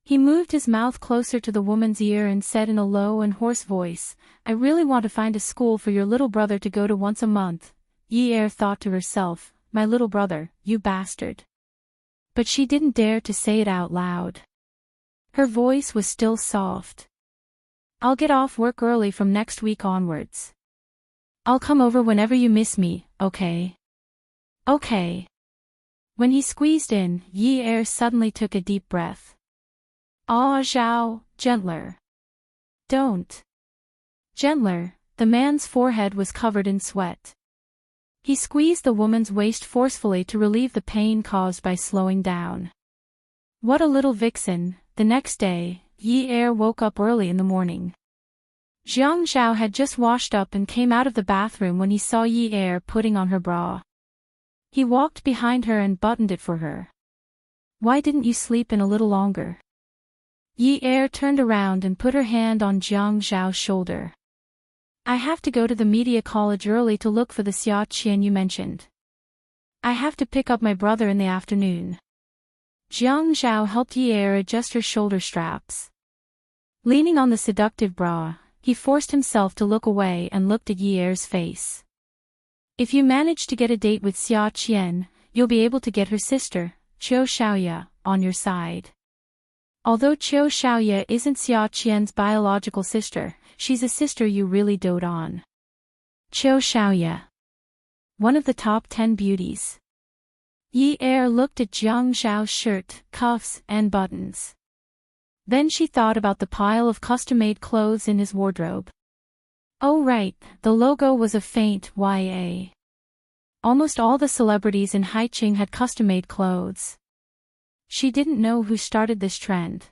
He moved his mouth closer to the woman's ear and said in a low and hoarse voice, "I really want to find a school for your little brother to go to once a month." Yi Er thought to herself, "My little brother, you bastard." But she didn't dare to say it out loud. Her voice was still soft. "I'll get off work early from next week onwards. I'll come over whenever you miss me, okay?" "Okay." When he squeezed in, Yi Er suddenly took a deep breath. "Ah, Zhao, gentler. Don't." Gentler, the man's forehead was covered in sweat. He squeezed the woman's waist forcefully to relieve the pain caused by slowing down. What a little vixen. The next day, Yi Er woke up early in the morning. Jiang Zhao had just washed up and came out of the bathroom when he saw Yi Er putting on her bra. He walked behind her and buttoned it for her. "Why didn't you sleep in a little longer?" Yi Er turned around and put her hand on Jiang Zhao's shoulder. "I have to go to the media college early to look for the Xia Qian you mentioned. I have to pick up my brother in the afternoon." Jiang Zhao helped Yi Er adjust her shoulder straps. Leaning on the seductive bra, he forced himself to look away and looked at Yi Er's face. "If you manage to get a date with Xia Qian, you'll be able to get her sister, Qiu Xiaoye, on your side. Although Qiu Xiaoye isn't Xia Qian's biological sister, she's a sister you really dote on. Qiu Xiaoye. One of the top 10 beauties." Yi Er looked at Jiang Zhao's shirt, cuffs, and buttons. Then she thought about the pile of custom-made clothes in his wardrobe. Oh right, the logo was a faint YA. Almost all the celebrities in Haiqing had custom-made clothes. She didn't know who started this trend.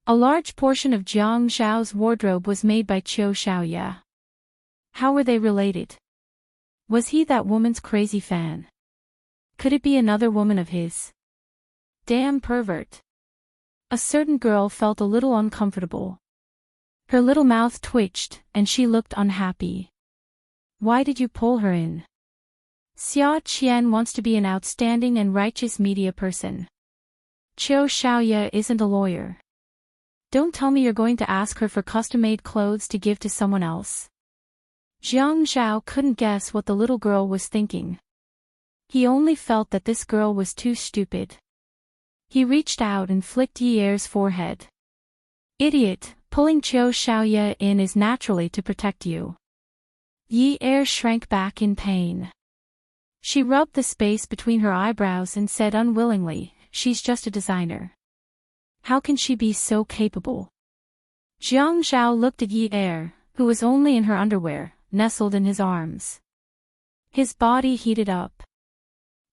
A large portion of Jiang Zhao's wardrobe was made by Qiu Xiaoye. How were they related? Was he that woman's crazy fan? Could it be another woman of his? Damn pervert. A certain girl felt a little uncomfortable. Her little mouth twitched, and she looked unhappy. "Why did you pull her in?" "Xia Qian wants to be an outstanding and righteous media person. Qiu Xiaoye isn't a lawyer. Don't tell me you're going to ask her for custom-made clothes to give to someone else." Jiang Zhao couldn't guess what the little girl was thinking. He only felt that this girl was too stupid. He reached out and flicked Yi Er's forehead. Idiot, pulling Qiu Xiaoye in is naturally to protect you. Yi Er shrank back in pain. She rubbed the space between her eyebrows and said unwillingly, she's just a designer. How can she be so capable? Jiang Zhao looked at Yi Er, who was only in her underwear, nestled in his arms. His body heated up.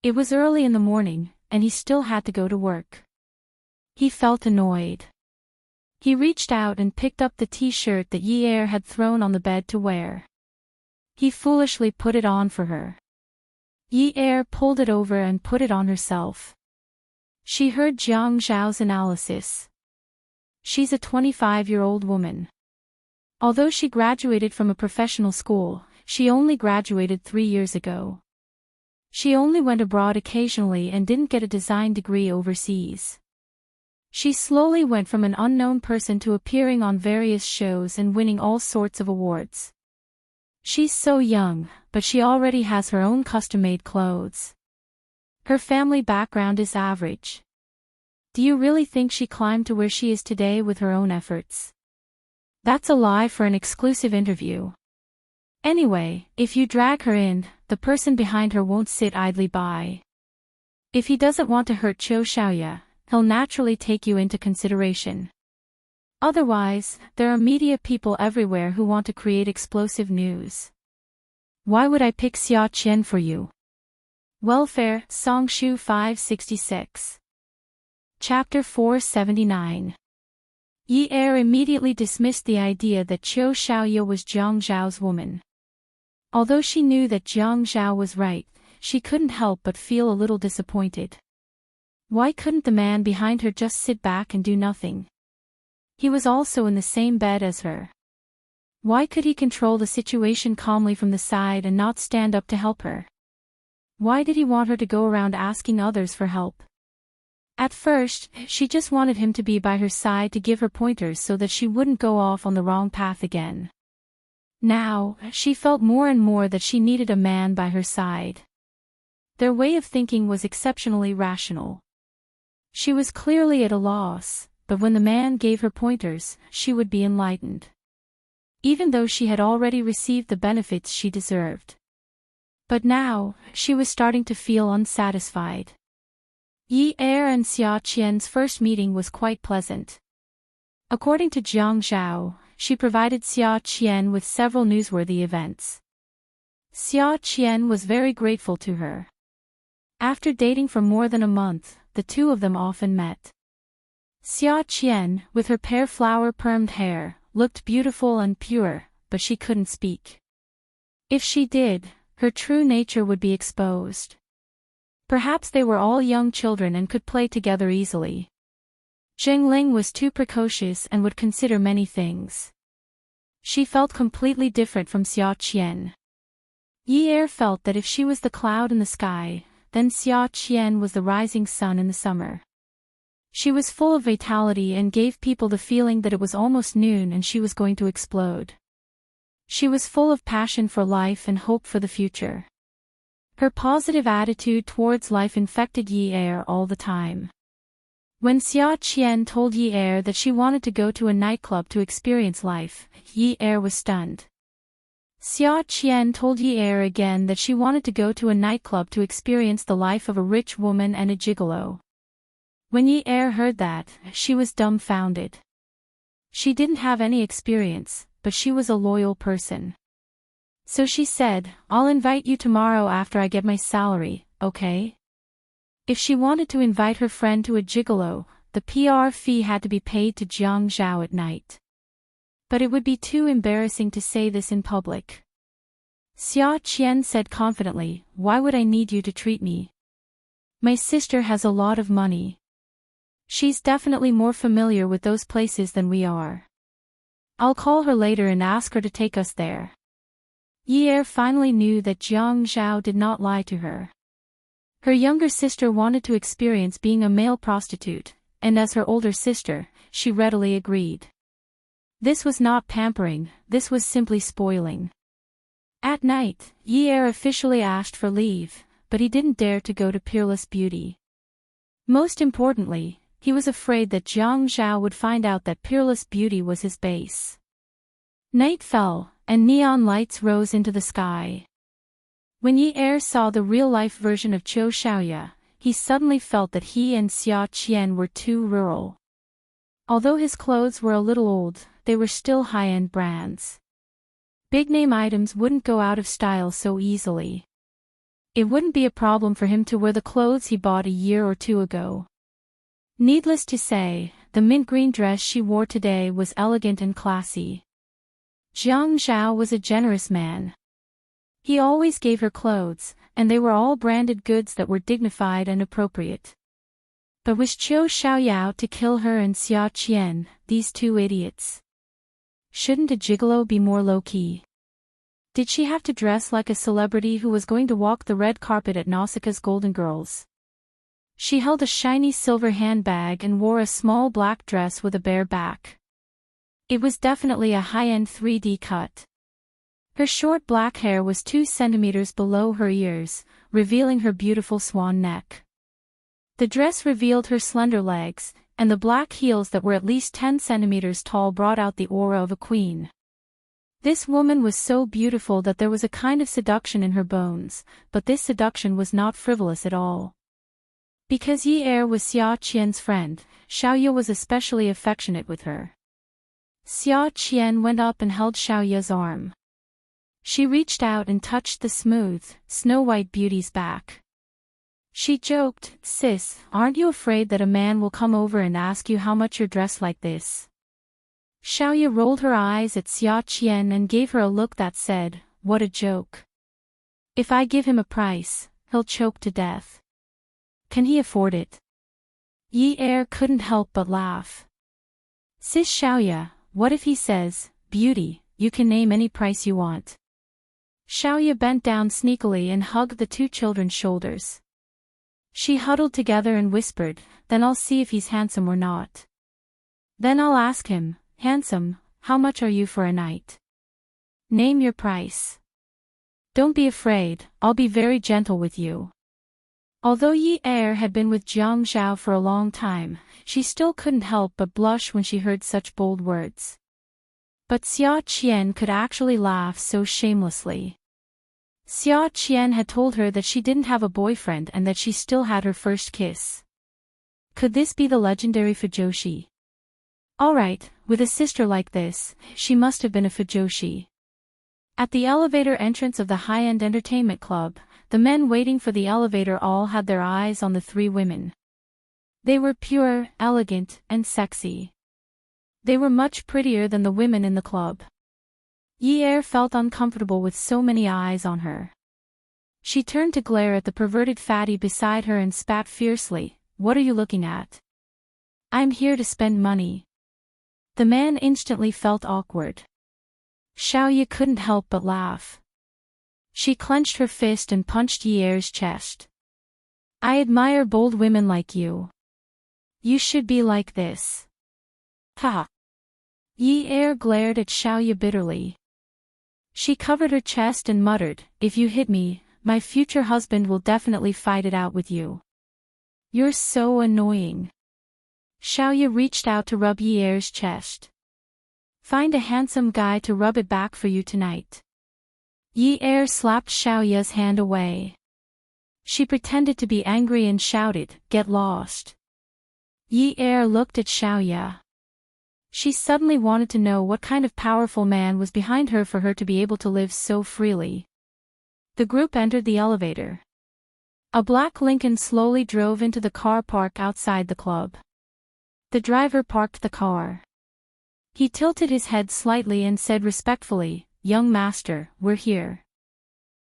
It was early in the morning, and he still had to go to work. He felt annoyed. He reached out and picked up the t-shirt that Yi Er had thrown on the bed to wear. He foolishly put it on for her. Yi Er pulled it over and put it on herself. She heard Jiang Zhao's analysis. She's a 25-year-old woman. Although she graduated from a professional school, she only graduated 3 years ago. She only went abroad occasionally and didn't get a design degree overseas. She slowly went from an unknown person to appearing on various shows and winning all sorts of awards. She's so young, but she already has her own custom-made clothes. Her family background is average. Do you really think she climbed to where she is today with her own efforts? That's a lie for an exclusive interview. Anyway, if you drag her in, the person behind her won't sit idly by. If he doesn't want to hurt Qiu Xiaoye, he'll naturally take you into consideration. Otherwise, there are media people everywhere who want to create explosive news. Why would I pick Xia Qian for you? Welfare, Songshu 566. Chapter 479. Yi Er immediately dismissed the idea that Qiu Xiaoye was Jiang Zhao's woman. Although she knew that Jiang Zhao was right, she couldn't help but feel a little disappointed. Why couldn't the man behind her just sit back and do nothing? He was also in the same bed as her. Why could he control the situation calmly from the side and not stand up to help her? Why did he want her to go around asking others for help? At first, she just wanted him to be by her side to give her pointers so that she wouldn't go off on the wrong path again. Now, she felt more and more that she needed a man by her side. Their way of thinking was exceptionally rational. She was clearly at a loss, but when the man gave her pointers, she would be enlightened. Even though she had already received the benefits she deserved. But now, she was starting to feel unsatisfied. Yi Er and Xia Qian's first meeting was quite pleasant. According to Jiang Zhao, she provided Xia Qian with several newsworthy events. Xia Qian was very grateful to her. After dating for more than a month, the two of them often met. Xia Qian, with her pear flower permed hair, looked beautiful and pure, but she couldn't speak. If she did, her true nature would be exposed. Perhaps they were all young children and could play together easily. Zheng Ling was too precocious and would consider many things. She felt completely different from Xia Qian. Yi Er felt that if she was the cloud in the sky, then Xia Qian was the rising sun in the summer. She was full of vitality and gave people the feeling that it was almost noon and she was going to explode. She was full of passion for life and hope for the future. Her positive attitude towards life infected Yi Er all the time. When Xia Qian told Yi Er that she wanted to go to a nightclub to experience life, Yi Er was stunned. Xia Qian told Yi Er again that she wanted to go to a nightclub to experience the life of a rich woman and a gigolo. When Yi Er heard that, she was dumbfounded. She didn't have any experience, but she was a loyal person. So she said, "I'll invite you tomorrow after I get my salary, okay?" If she wanted to invite her friend to a gigolo, the PR fee had to be paid to Jiang Zhao at night. But it would be too embarrassing to say this in public. Xia Qian said confidently, "Why would I need you to treat me? My sister has a lot of money. She's definitely more familiar with those places than we are. I'll call her later and ask her to take us there." Yi Er finally knew that Jiang Zhao did not lie to her. Her younger sister wanted to experience being a male prostitute, and as her older sister, she readily agreed. This was not pampering, this was simply spoiling. At night, Yi Er officially asked for leave, but he didn't dare to go to Peerless Beauty. Most importantly, he was afraid that Jiang Zhao would find out that peerless beauty was his base. Night fell, and neon lights rose into the sky. When Yi Er saw the real-life version of Qiu Shaoya, he suddenly felt that he and Xia Qian were too rural. Although his clothes were a little old, they were still high-end brands. Big-name items wouldn't go out of style so easily. It wouldn't be a problem for him to wear the clothes he bought a year or two ago. Needless to say, the mint green dress she wore today was elegant and classy. Jiang Zhao was a generous man. He always gave her clothes, and they were all branded goods that were dignified and appropriate. But was Qiu Shaoya out to kill her and Xia Qian, these two idiots? Shouldn't a gigolo be more low-key? Did she have to dress like a celebrity who was going to walk the red carpet at Nausicaa's Golden Girls? She held a shiny silver handbag and wore a small black dress with a bare back. It was definitely a high-end 3D cut. Her short black hair was 2 centimeters below her ears, revealing her beautiful swan neck. The dress revealed her slender legs, and the black heels that were at least 10 centimeters tall brought out the aura of a queen. This woman was so beautiful that there was a kind of seduction in her bones, but this seduction was not frivolous at all. Because Yi Er was Xia Qian's friend, Xiaoya was especially affectionate with her. Xia Qian went up and held Xiaoya's arm. She reached out and touched the smooth, snow-white beauty's back. She joked, "Sis, aren't you afraid that a man will come over and ask you how much you're dressed like this?" Xiaoya rolled her eyes at Xia Qian and gave her a look that said, "What a joke. If I give him a price, he'll choke to death. Can he afford it?" Yi Er couldn't help but laugh. "Sis Xiaoya, what if he says, 'Beauty, you can name any price you want'?" Xiaoya bent down sneakily and hugged the two children's shoulders. She huddled together and whispered, "Then I'll see if he's handsome or not. Then I'll ask him, 'Handsome, how much are you for a night? Name your price. Don't be afraid, I'll be very gentle with you.'" Although Yi Er had been with Jiang Zhao for a long time, she still couldn't help but blush when she heard such bold words. But Xia Qian could actually laugh so shamelessly. Xia Qian had told her that she didn't have a boyfriend and that she still had her first kiss. Could this be the legendary Fujoshi? Alright, with a sister like this, she must have been a Fujoshi. At the elevator entrance of the high-end entertainment club, the men waiting for the elevator all had their eyes on the 3 women. They were pure, elegant, and sexy. They were much prettier than the women in the club. Yi Er felt uncomfortable with so many eyes on her. She turned to glare at the perverted fatty beside her and spat fiercely, "What are you looking at? I'm here to spend money." The man instantly felt awkward. Xiaoya couldn't help but laugh. She clenched her fist and punched Yi Er's chest. "I admire bold women like you. You should be like this." Ha! Yi Er glared at Xiaoya bitterly. She covered her chest and muttered, "If you hit me, my future husband will definitely fight it out with you. You're so annoying." Xiaoya reached out to rub Yi Er's chest. "Find a handsome guy to rub it back for you tonight." Yi Er slapped Xiaoya's hand away. She pretended to be angry and shouted, "Get lost." Yi Er looked at Xiaoya. She suddenly wanted to know what kind of powerful man was behind her for her to be able to live so freely. The group entered the elevator. A black Lincoln slowly drove into the car park outside the club. The driver parked the car. He tilted his head slightly and said respectfully, "Young master, we're here."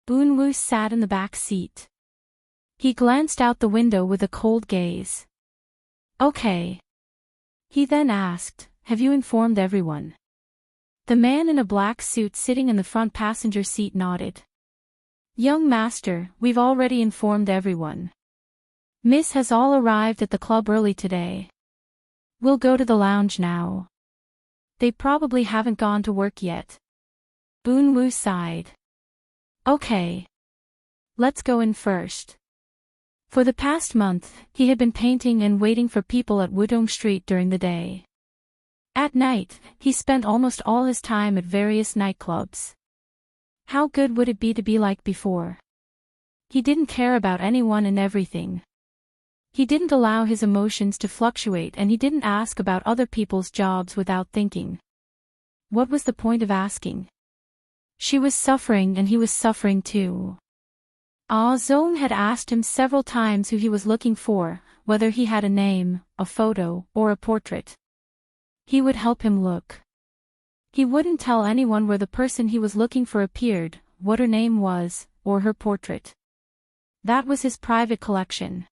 Boonwoo sat in the back seat. He glanced out the window with a cold gaze. "Okay." He then asked, "Have you informed everyone?" The man in a black suit sitting in the front passenger seat nodded. "Young master, we've already informed everyone. Miss has all arrived at the club early today. We'll go to the lounge now. They probably haven't gone to work yet." Boonwoo sighed. "Okay. Let's go in first." For the past month, he had been painting and waiting for people at Wudong Street during the day. At night, he spent almost all his time at various nightclubs. How good would it be to be like before? He didn't care about anyone and everything. He didn't allow his emotions to fluctuate, and he didn't ask about other people's jobs without thinking. What was the point of asking? She was suffering and he was suffering too. Ah Zong had asked him several times who he was looking for, whether he had a name, a photo, or a portrait. He would help him look. He wouldn't tell anyone where the person he was looking for appeared, what her name was, or her portrait. That was his private collection.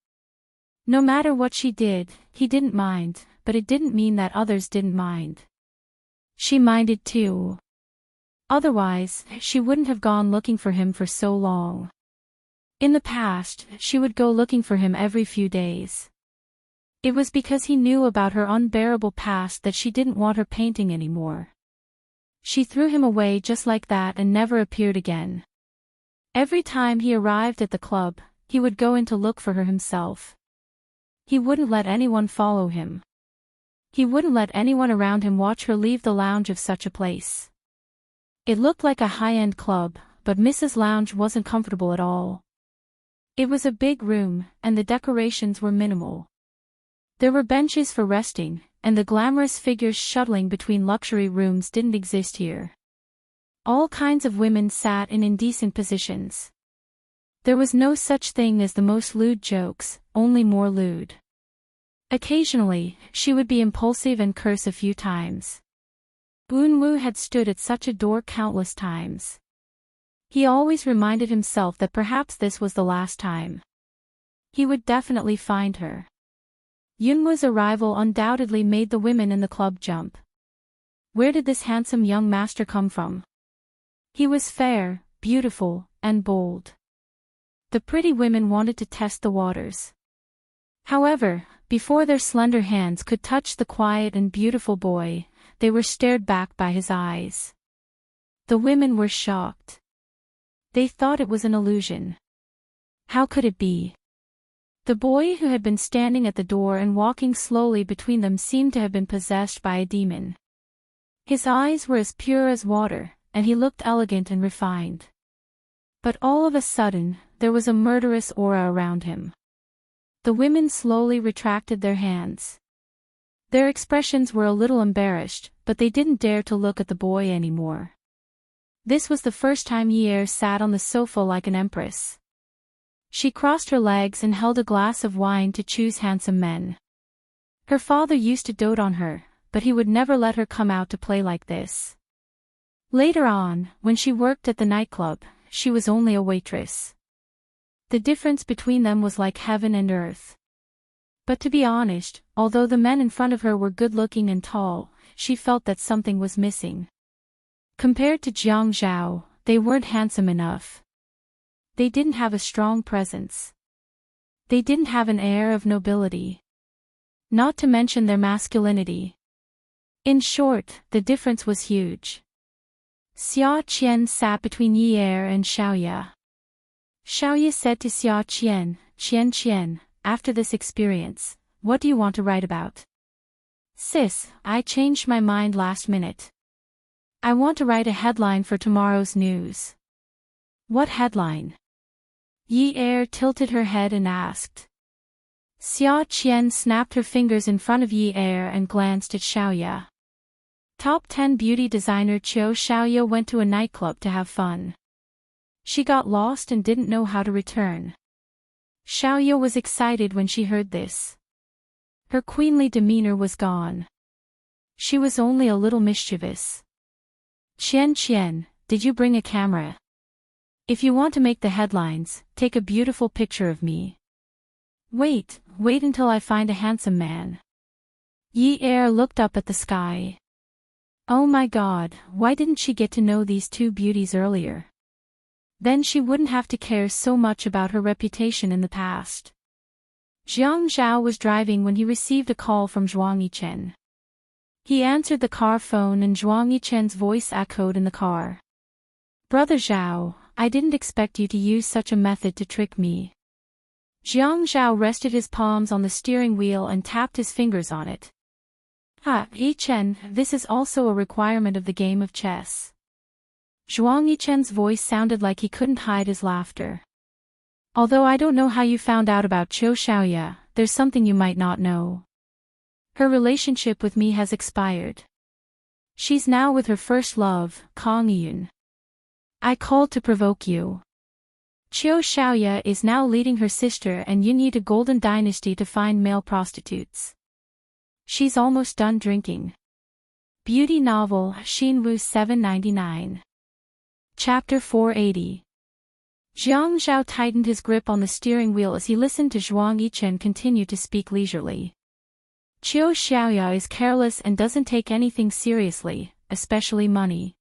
No matter what she did, he didn't mind, but it didn't mean that others didn't mind. She minded too. Otherwise, she wouldn't have gone looking for him for so long. In the past, she would go looking for him every few days. It was because he knew about her unbearable past that she didn't want her painting anymore. She threw him away just like that and never appeared again. Every time he arrived at the club, he would go in to look for her himself. He wouldn't let anyone follow him. He wouldn't let anyone around him watch her leave the lounge of such a place. It looked like a high-end club, but Mrs. Lounge wasn't comfortable at all. It was a big room, and the decorations were minimal. There were benches for resting, and the glamorous figures shuttling between luxury rooms didn't exist here. All kinds of women sat in indecent positions. There was no such thing as the most lewd jokes, only more lewd. Occasionally, she would be impulsive and curse a few times. Boonwoo had stood at such a door countless times. He always reminded himself that perhaps this was the last time. He would definitely find her. Yunwoo's arrival undoubtedly made the women in the club jump. Where did this handsome young master come from? He was fair, beautiful, and bold. The pretty women wanted to test the waters. However, before their slender hands could touch the quiet and beautiful boy, they were stared back by his eyes. The women were shocked. They thought it was an illusion. How could it be? The boy who had been standing at the door and walking slowly between them seemed to have been possessed by a demon. His eyes were as pure as water, and he looked elegant and refined. But all of a sudden, there was a murderous aura around him. The women slowly retracted their hands. Their expressions were a little embarrassed, but they didn't dare to look at the boy anymore. This was the first time Yi sat on the sofa like an empress. She crossed her legs and held a glass of wine to choose handsome men. Her father used to dote on her, but he would never let her come out to play like this. Later on, when she worked at the nightclub, she was only a waitress. The difference between them was like heaven and earth. But to be honest, although the men in front of her were good-looking and tall, she felt that something was missing. Compared to Jiang Zhao, they weren't handsome enough. They didn't have a strong presence. They didn't have an air of nobility. Not to mention their masculinity. In short, the difference was huge. Xia Qian sat between Yi and Xiaoya. Xiaoya said to Xia Qian, Qian, after this experience, what do you want to write about? Sis, I changed my mind last minute. I want to write a headline for tomorrow's news. What headline? Yi tilted her head and asked. Xia Qian snapped her fingers in front of Yi and glanced at Xiaoya. Top 10 beauty designer Qiu Xiaoya went to a nightclub to have fun. She got lost and didn't know how to return. Xiaoya was excited when she heard this. Her queenly demeanor was gone. She was only a little mischievous. Qian, did you bring a camera? If you want to make the headlines, take a beautiful picture of me. Wait until I find a handsome man. Yi looked up at the sky. Oh my God, why didn't she get to know these two beauties earlier? Then she wouldn't have to care so much about her reputation in the past. Jiang Zhao was driving when he received a call from Zhuang Yichen. He answered the car phone and Zhuang Yichen's voice echoed in the car. Brother Zhao, I didn't expect you to use such a method to trick me. Jiang Zhao rested his palms on the steering wheel and tapped his fingers on it. Yichen, this is also a requirement of the game of chess. Zhuang Yichen's voice sounded like he couldn't hide his laughter. Although I don't know how you found out about Qiu Xiaoya, there's something you might not know. Her relationship with me has expired. She's now with her first love, Kang Yun. I called to provoke you. Qiu Xiaoya is now leading her sister and Yunyi to Golden Dynasty to find male prostitutes. She's almost done drinking. Beauty novel, Xinwu 799. Chapter 480. Jiang Zhao tightened his grip on the steering wheel as he listened to Zhuang Yichen continue to speak leisurely. Qiu Xiaoya is careless and doesn't take anything seriously, especially money.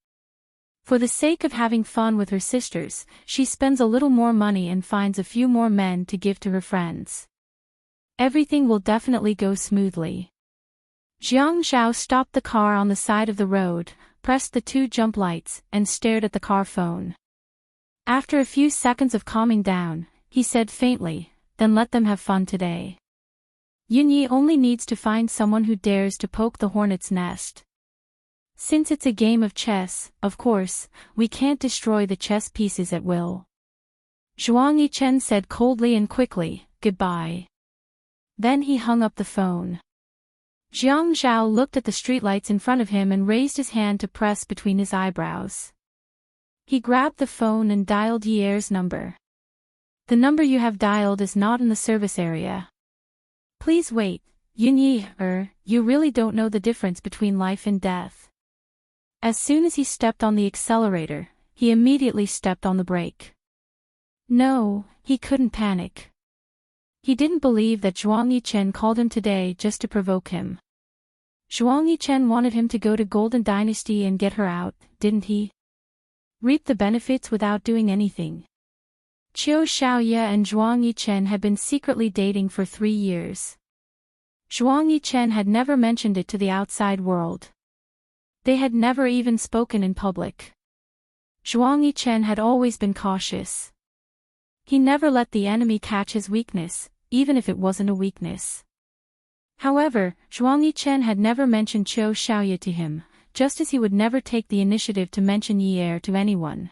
For the sake of having fun with her sisters, she spends a little more money and finds a few more men to give to her friends. Everything will definitely go smoothly. Jiang Zhao stopped the car on the side of the road, pressed the 2 jump lights, and stared at the car phone. After a few seconds of calming down, he said faintly, then let them have fun today. Yunyi only needs to find someone who dares to poke the hornet's nest. Since it's a game of chess, of course, we can't destroy the chess pieces at will. Zhuang Yichen said coldly and quickly, goodbye. Then he hung up the phone. Jiang Zhao looked at the streetlights in front of him and raised his hand to press between his eyebrows. He grabbed the phone and dialed Yier's number. The number you have dialed is not in the service area. Please wait, Yunyi, you really don't know the difference between life and death. As soon as he stepped on the accelerator, he immediately stepped on the brake. No, he couldn't panic. He didn't believe that Zhuang Yichen called him today just to provoke him. Zhuang Yichen wanted him to go to Golden Dynasty and get her out, didn't he? Reap the benefits without doing anything. Qiu Xiaoya and Zhuang Yichen had been secretly dating for 3 years. Zhuang Yichen had never mentioned it to the outside world. They had never even spoken in public. Zhuang Yichen had always been cautious. He never let the enemy catch his weakness, even if it wasn't a weakness. However, Zhuang Yichen had never mentioned Qiu Xiaoya to him, just as he would never take the initiative to mention Yi'er to anyone.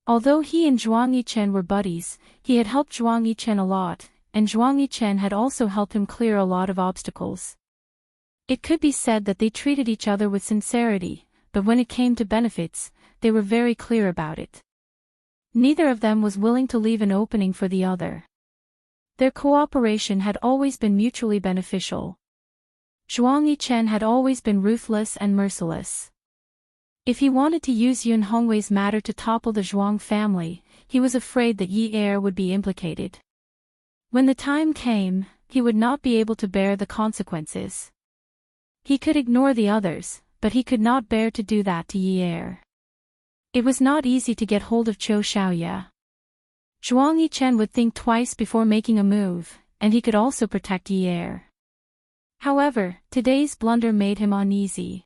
Although he and Zhuang Yichen were buddies, he had helped Zhuang Yichen a lot, and Zhuang Yichen had also helped him clear a lot of obstacles. It could be said that they treated each other with sincerity, but when it came to benefits, they were very clear about it. Neither of them was willing to leave an opening for the other. Their cooperation had always been mutually beneficial. Zhuang Yichen had always been ruthless and merciless. If he wanted to use Yun Hongwei's matter to topple the Zhuang family, he was afraid that Yi Er would be implicated. When the time came, he would not be able to bear the consequences. He could ignore the others, but he could not bear to do that to Yi Er. It was not easy to get hold of Qiu Xiaoya. Zhuang Yichen would think twice before making a move, and he could also protect Yi Er. However, today's blunder made him uneasy.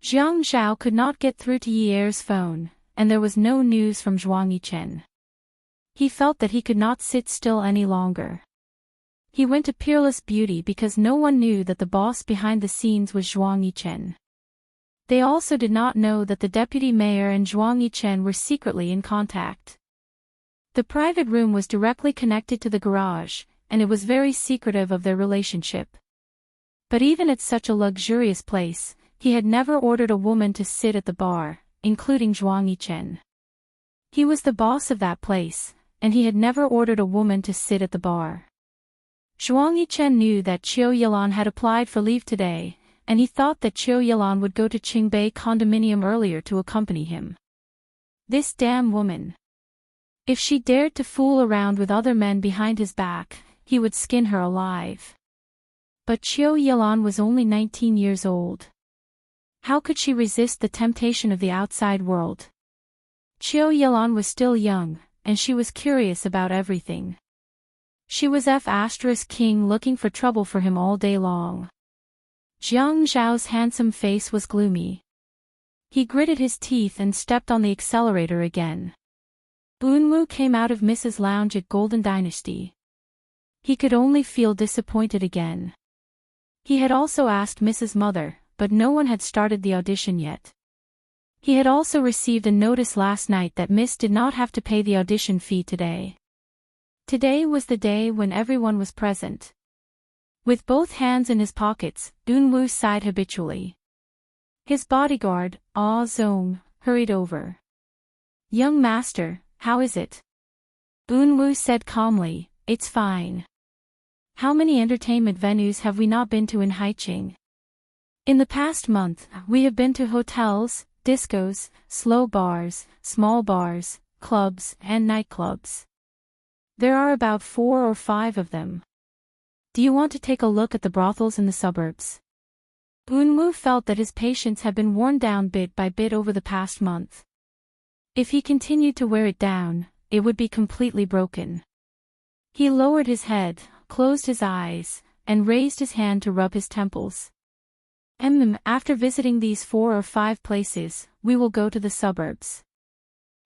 Jiang Zhao could not get through to Yi Er's phone, and there was no news from Zhuang Yichen. He felt that he could not sit still any longer. He went to Peerless Beauty because no one knew that the boss behind the scenes was Zhuang Yichen. They also did not know that the deputy mayor and Zhuang Yichen were secretly in contact. The private room was directly connected to the garage, and it was very secretive of their relationship. But even at such a luxurious place, he had never ordered a woman to sit at the bar, including Zhuang Yichen. He was the boss of that place, and he had never ordered a woman to sit at the bar. Zhuang Yichen knew that Qiu Yilan had applied for leave today, and he thought that Qiu Yilan would go to Qingbei condominium earlier to accompany him. This damn woman. If she dared to fool around with other men behind his back, he would skin her alive. But Qiu Yilan was only 19 years old. How could she resist the temptation of the outside world? Qiu Yilan was still young, and she was curious about everything. She was F*King looking for trouble for him all day long. Jiang Zhao's handsome face was gloomy. He gritted his teeth and stepped on the accelerator again. Unwu came out of Mrs. Lounge at Golden Dynasty. He could only feel disappointed again. He had also asked Mrs. Mother, but no one had started the audition yet. He had also received a notice last night that Miss did not have to pay the audition fee today. Today was the day when everyone was present. With both hands in his pockets, Eunwoo sighed habitually. His bodyguard, Ah Zong, hurried over. "Young master, how is it?" Eunwoo said calmly, "It's fine. How many entertainment venues have we not been to in Haiching? In the past month, we have been to hotels, discos, slow bars, small bars, clubs, and nightclubs. There are about 4 or 5 of them. Do you want to take a look at the brothels in the suburbs?" Eunwoo felt that his patience had been worn down bit by bit over the past month. If he continued to wear it down, it would be completely broken. He lowered his head, closed his eyes, and raised his hand to rub his temples. After visiting these 4 or 5 places, we will go to the suburbs."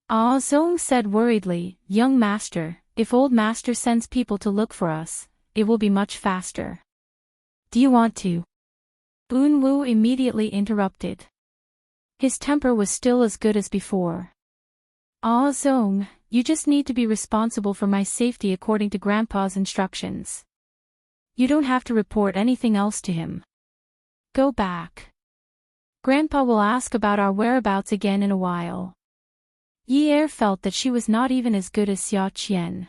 Ah Zong said worriedly, "Young master, if old master sends people to look for us, it will be much faster. Do you want to?" Eunwoo immediately interrupted. His temper was still as good as before. "Ah Zong, you just need to be responsible for my safety according to Grandpa's instructions. You don't have to report anything else to him. Go back. Grandpa will ask about our whereabouts again in a while." Yi Er felt that she was not even as good as Xia Qian.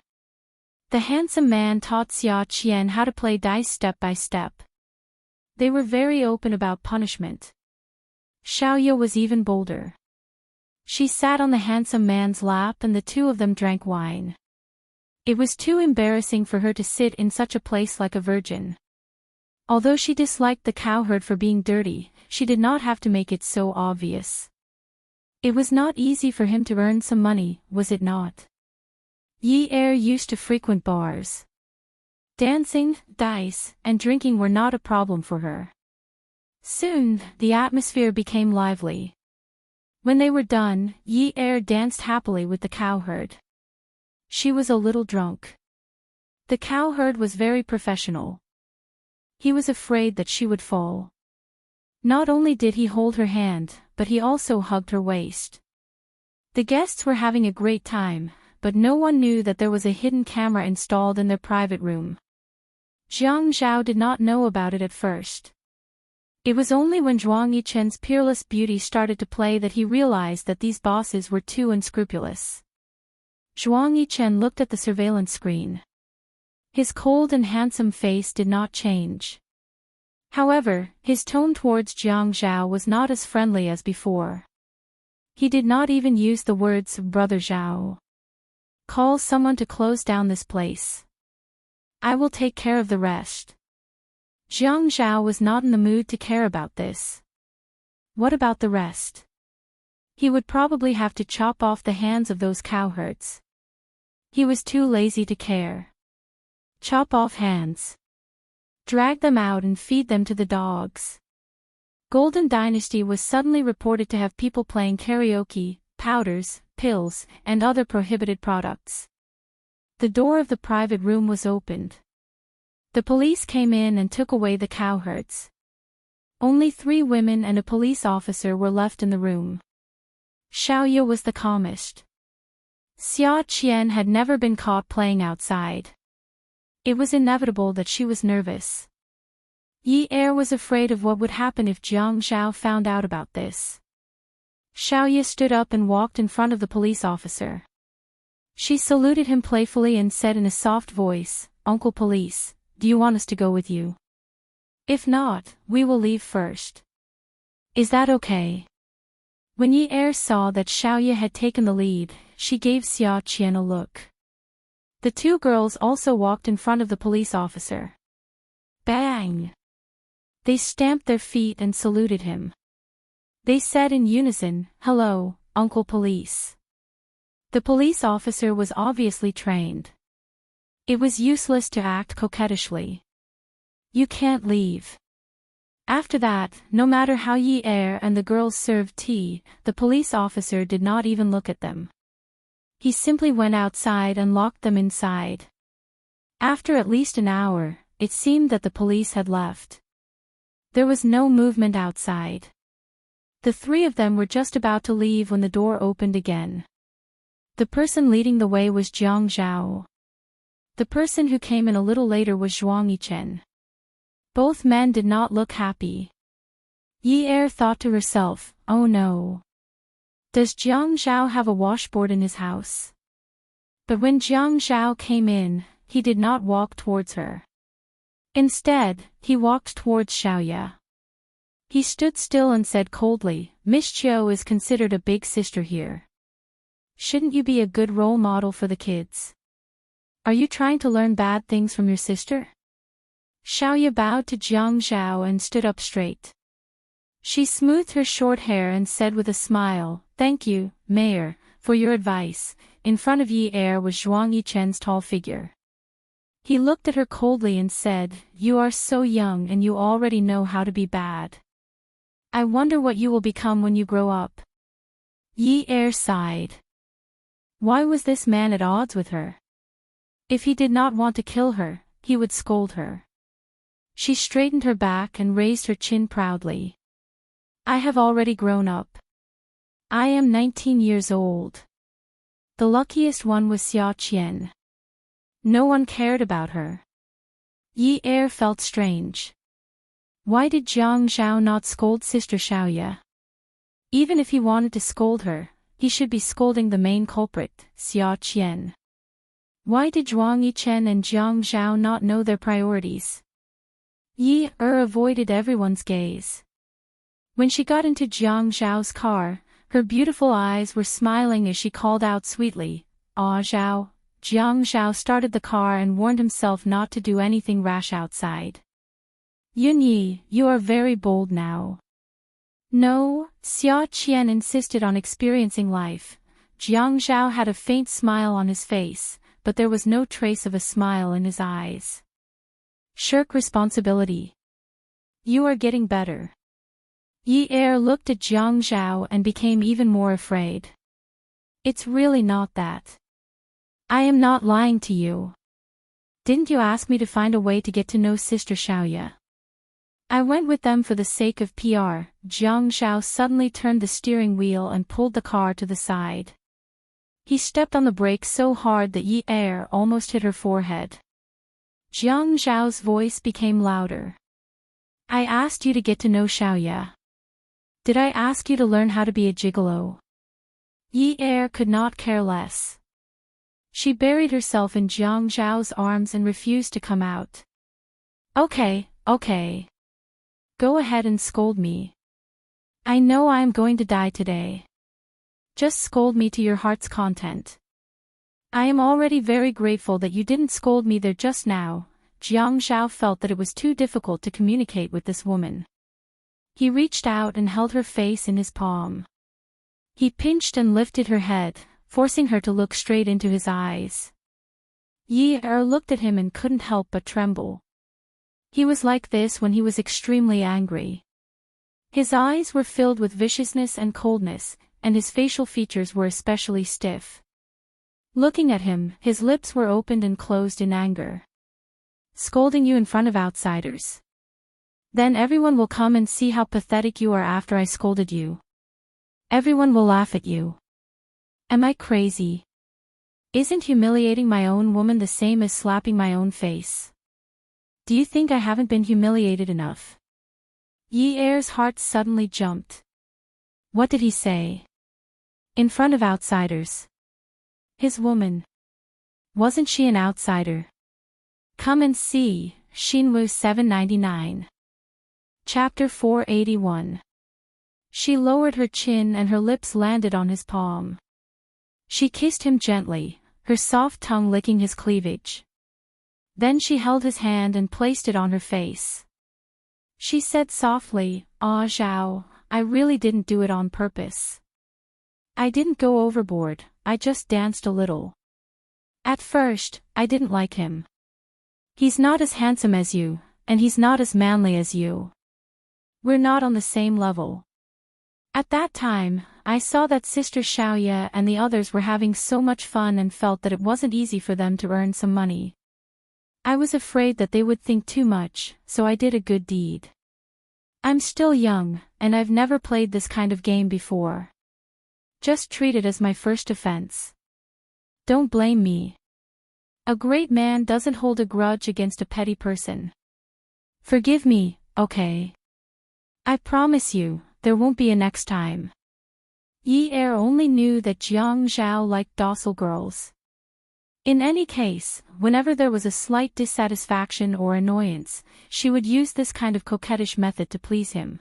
The handsome man taught Xia Qian how to play dice step by step. They were very open about punishment. Xiaoya was even bolder. She sat on the handsome man's lap and the two of them drank wine. It was too embarrassing for her to sit in such a place like a virgin. Although she disliked the cowherd for being dirty, she did not have to make it so obvious. It was not easy for him to earn some money, was it not? Yi Er used to frequent bars. Dancing, dice, and drinking were not a problem for her. Soon, the atmosphere became lively. When they were done, Yi Er danced happily with the cowherd. She was a little drunk. The cowherd was very professional. He was afraid that she would fall. Not only did he hold her hand, but he also hugged her waist. The guests were having a great time, but no one knew that there was a hidden camera installed in their private room. Zhang Zhao did not know about it at first. It was only when Zhuang Yichen's peerless beauty started to play that he realized that these bosses were too unscrupulous. Zhuang Yichen looked at the surveillance screen. His cold and handsome face did not change. However, his tone towards Jiang Zhao was not as friendly as before. He did not even use the words, "Brother Zhao. Call someone to close down this place. I will take care of the rest." Jiang Zhao was not in the mood to care about this. What about the rest? He would probably have to chop off the hands of those cowherds. He was too lazy to care. Chop off hands. Drag them out and feed them to the dogs. Golden Dynasty was suddenly reported to have people playing karaoke, powders, pills, and other prohibited products. The door of the private room was opened. The police came in and took away the cowherds. Only 3 women and a police officer were left in the room. Xiaoya was the calmest. Xia Qian had never been caught playing outside. It was inevitable that she was nervous. Yi Er was afraid of what would happen if Jiang Zhao found out about this. Xiaoya stood up and walked in front of the police officer. She saluted him playfully and said in a soft voice, "Uncle Police, do you want us to go with you? If not, we will leave first. Is that okay?" When Yi Er saw that Xiaoya had taken the lead, she gave Xia Qian a look. The 2 girls also walked in front of the police officer. Bang! They stamped their feet and saluted him. They said in unison, "Hello, Uncle Police." The police officer was obviously trained. It was useless to act coquettishly. "You can't leave." After that, no matter how Yi Er and the girls served tea, the police officer did not even look at them. He simply went outside and locked them inside. After at least an hour, it seemed that the police had left. There was no movement outside. The three of them were just about to leave when the door opened again. The person leading the way was Jiang Zhao. The person who came in a little later was Zhuang Yichen. Both men did not look happy. Yi Er thought to herself, oh no. Does Jiang Zhao have a washboard in his house? But when Jiang Zhao came in, he did not walk towards her. Instead, he walked towards Xiaoya. He stood still and said coldly, Miss Chiu is considered a big sister here. Shouldn't you be a good role model for the kids? Are you trying to learn bad things from your sister? Xiaoya bowed to Jiang Zhao and stood up straight. She smoothed her short hair and said with a smile, thank you, Mayor, for your advice. In front of Yi Er was Zhuang Yichen's tall figure. He looked at her coldly and said, you are so young and you already know how to be bad. I wonder what you will become when you grow up. Yi Er sighed. Why was this man at odds with her? If he did not want to kill her, he would scold her. She straightened her back and raised her chin proudly. I have already grown up. I am 19 years old. The luckiest one was Xia Qian. No one cared about her. Yi Er felt strange. Why did Jiang Zhao not scold Sister Xiaoya? Even if he wanted to scold her, he should be scolding the main culprit, Xia Qian. Why did Zhuang Yichen and Jiang Zhao not know their priorities? Yi Er avoided everyone's gaze. When she got into Jiang Zhao's car, her beautiful eyes were smiling as she called out sweetly, Ah Zhao. Jiang Zhao started the car and warned himself not to do anything rash outside. Yun Yi, you are very bold now. No, Xia Qian insisted on experiencing life. Jiang Zhao had a faint smile on his face, but there was no trace of a smile in his eyes. Shirk responsibility. You are getting better. Yi Er looked at Jiang Zhao and became even more afraid. It's really not that. I am not lying to you. Didn't you ask me to find a way to get to know Sister Xiaoya? I went with them for the sake of PR. Jiang Zhao suddenly turned the steering wheel and pulled the car to the side. He stepped on the brake so hard that Yi Er almost hit her forehead. Jiang Zhao's voice became louder. I asked you to get to know Xiaoya. Did I ask you to learn how to be a gigolo? Yi Er could not care less. She buried herself in Jiang Zhao's arms and refused to come out. Okay. Go ahead and scold me. I know I am going to die today. Just scold me to your heart's content. I am already very grateful that you didn't scold me there just now. Jiang Zhao felt that it was too difficult to communicate with this woman. He reached out and held her face in his palm. He pinched and lifted her head, forcing her to look straight into his eyes. Yi Er looked at him and couldn't help but tremble. He was like this when he was extremely angry. His eyes were filled with viciousness and coldness, and his facial features were especially stiff. Looking at him, his lips were opened and closed in anger. Scolding you in front of outsiders. Then everyone will come and see how pathetic you are after I scolded you. Everyone will laugh at you. Am I crazy? Isn't humiliating my own woman the same as slapping my own face? Do you think I haven't been humiliated enough? Yi Er's heart suddenly jumped. What did he say? In front of outsiders. His woman. Wasn't she an outsider? Come and see, Xinwu 799. Chapter 481. She lowered her chin and her lips landed on his palm. She kissed him gently, her soft tongue licking his cleavage. Then she held his hand and placed it on her face. She said softly, Ah Zhao, I really didn't do it on purpose. I didn't go overboard, I just danced a little. At first, I didn't like him. He's not as handsome as you, and he's not as manly as you. We're not on the same level. At that time, I saw that Sister Xiaoya and the others were having so much fun and felt that it wasn't easy for them to earn some money. I was afraid that they would think too much, so I did a good deed. I'm still young, and I've never played this kind of game before. Just treat it as my first offense. Don't blame me. A great man doesn't hold a grudge against a petty person. Forgive me, okay? I promise you, there won't be a next time. Yi Er only knew that Jiang Zhao liked docile girls. In any case, whenever there was a slight dissatisfaction or annoyance, she would use this kind of coquettish method to please him.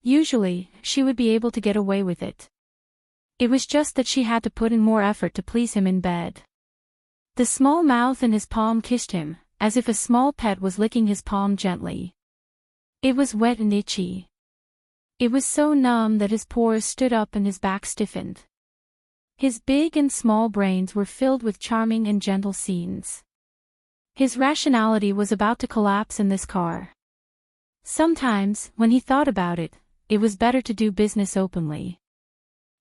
Usually, she would be able to get away with it. It was just that she had to put in more effort to please him in bed. The small mouth in his palm kissed him, as if a small pet was licking his palm gently. It was wet and itchy. It was so numb that his pores stood up and his back stiffened. His big and small brains were filled with charming and gentle scenes. His rationality was about to collapse in this car. Sometimes, when he thought about it, it was better to do business openly.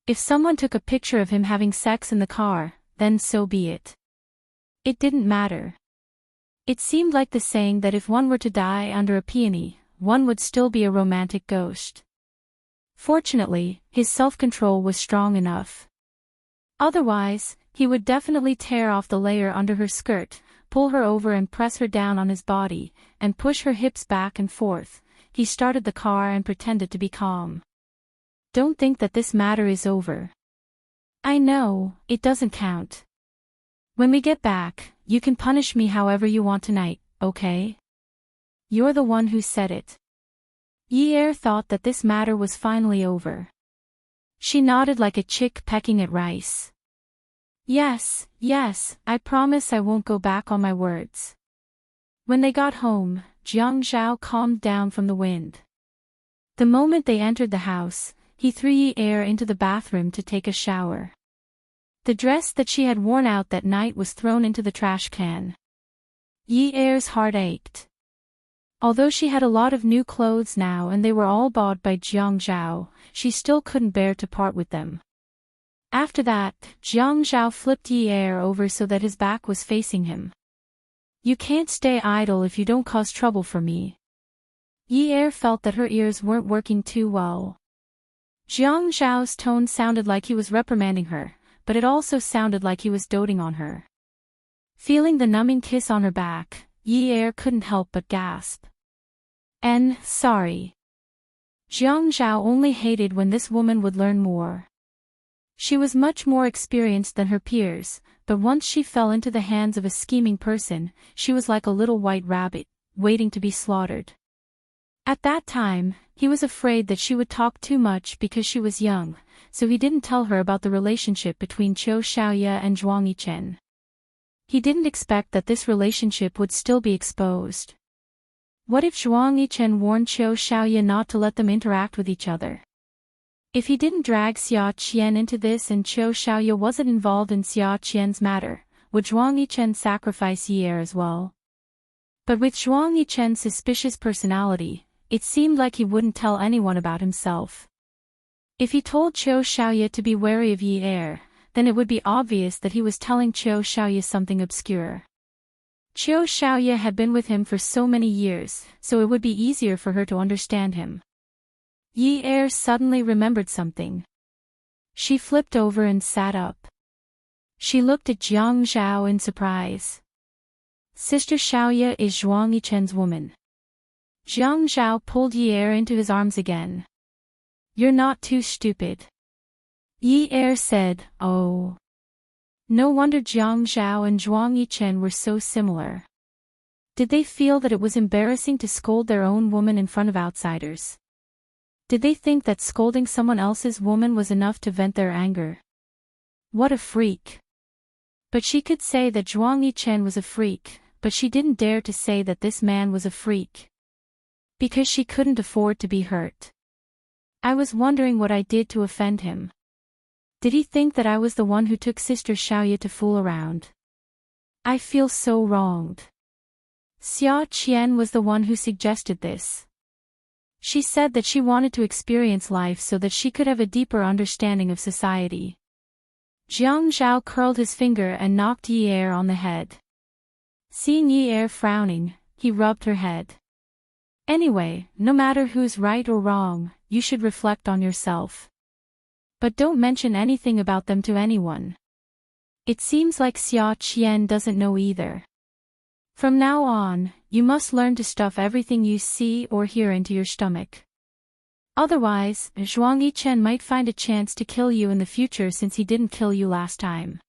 If someone took a picture of him having sex in the car, then so be it. It didn't matter. It seemed like the saying that if one were to die under a peony, one would still be a romantic ghost. Fortunately, his self-control was strong enough. Otherwise, he would definitely tear off the layer under her skirt, pull her over and press her down on his body, and push her hips back and forth. He started the car and pretended to be calm. Don't think that this matter is over. I know, it doesn't count. When we get back, you can punish me however you want tonight, okay? You're the one who said it. Yi Er thought that this matter was finally over. She nodded like a chick pecking at rice. Yes, yes, I promise I won't go back on my words. When they got home, Jiang Zhao calmed down from the wind. The moment they entered the house, he threw Yi Er into the bathroom to take a shower. The dress that she had worn out that night was thrown into the trash can. Yi Er's heart ached. Although she had a lot of new clothes now and they were all bought by Jiang Zhao, she still couldn't bear to part with them. After that, Jiang Zhao flipped Yi Er over so that his back was facing him. You can't stay idle if you don't cause trouble for me. Yi Er felt that her ears weren't working too well. Jiang Zhao's tone sounded like he was reprimanding her, but it also sounded like he was doting on her. Feeling the numbing kiss on her back, Yi Er couldn't help but gasp. Sorry. Jiang Zhao only hated when this woman would learn more. She was much more experienced than her peers, but once she fell into the hands of a scheming person, she was like a little white rabbit, waiting to be slaughtered. At that time, he was afraid that she would talk too much because she was young, so he didn't tell her about the relationship between Qiu Xiaoye and Zhuang Yichen. He didn't expect that this relationship would still be exposed. What if Zhuang Yichen warned Qiu Xiaoye not to let them interact with each other? If he didn't drag Xia Qian into this and Qiu Xiaoye wasn't involved in Xia Qian's matter, would Zhuang Yichen sacrifice Yi Er as well? But with Zhuang Yichen's suspicious personality, it seemed like he wouldn't tell anyone about himself. If he told Qiu Xiaoye to be wary of Yi Er, then it would be obvious that he was telling Qiu Xiaoye something obscure. Qiu Xiaoye had been with him for so many years, so it would be easier for her to understand him. Yi Er suddenly remembered something. She flipped over and sat up. She looked at Jiang Zhao in surprise. Sister Xiaoye is Zhuang Yichen's woman. Jiang Zhao pulled Yi Er into his arms again. You're not too stupid. Yi Er said, oh. No wonder Jiang Zhao and Zhuang Yichen were so similar. Did they feel that it was embarrassing to scold their own woman in front of outsiders? Did they think that scolding someone else's woman was enough to vent their anger? What a freak. But she could say that Zhuang Yichen was a freak, but she didn't dare to say that this man was a freak. Because she couldn't afford to be hurt. I was wondering what I did to offend him. Did he think that I was the one who took Sister Xiaoye to fool around? I feel so wronged. Xia Qian was the one who suggested this. She said that she wanted to experience life so that she could have a deeper understanding of society. Jiang Zhao curled his finger and knocked Yi Er on the head. Seeing Yi Er frowning, he rubbed her head. Anyway, no matter who's right or wrong, you should reflect on yourself. But don't mention anything about them to anyone. It seems like Xia Qian doesn't know either. From now on, you must learn to stuff everything you see or hear into your stomach. Otherwise, Zhuang Yichen might find a chance to kill you in the future since he didn't kill you last time.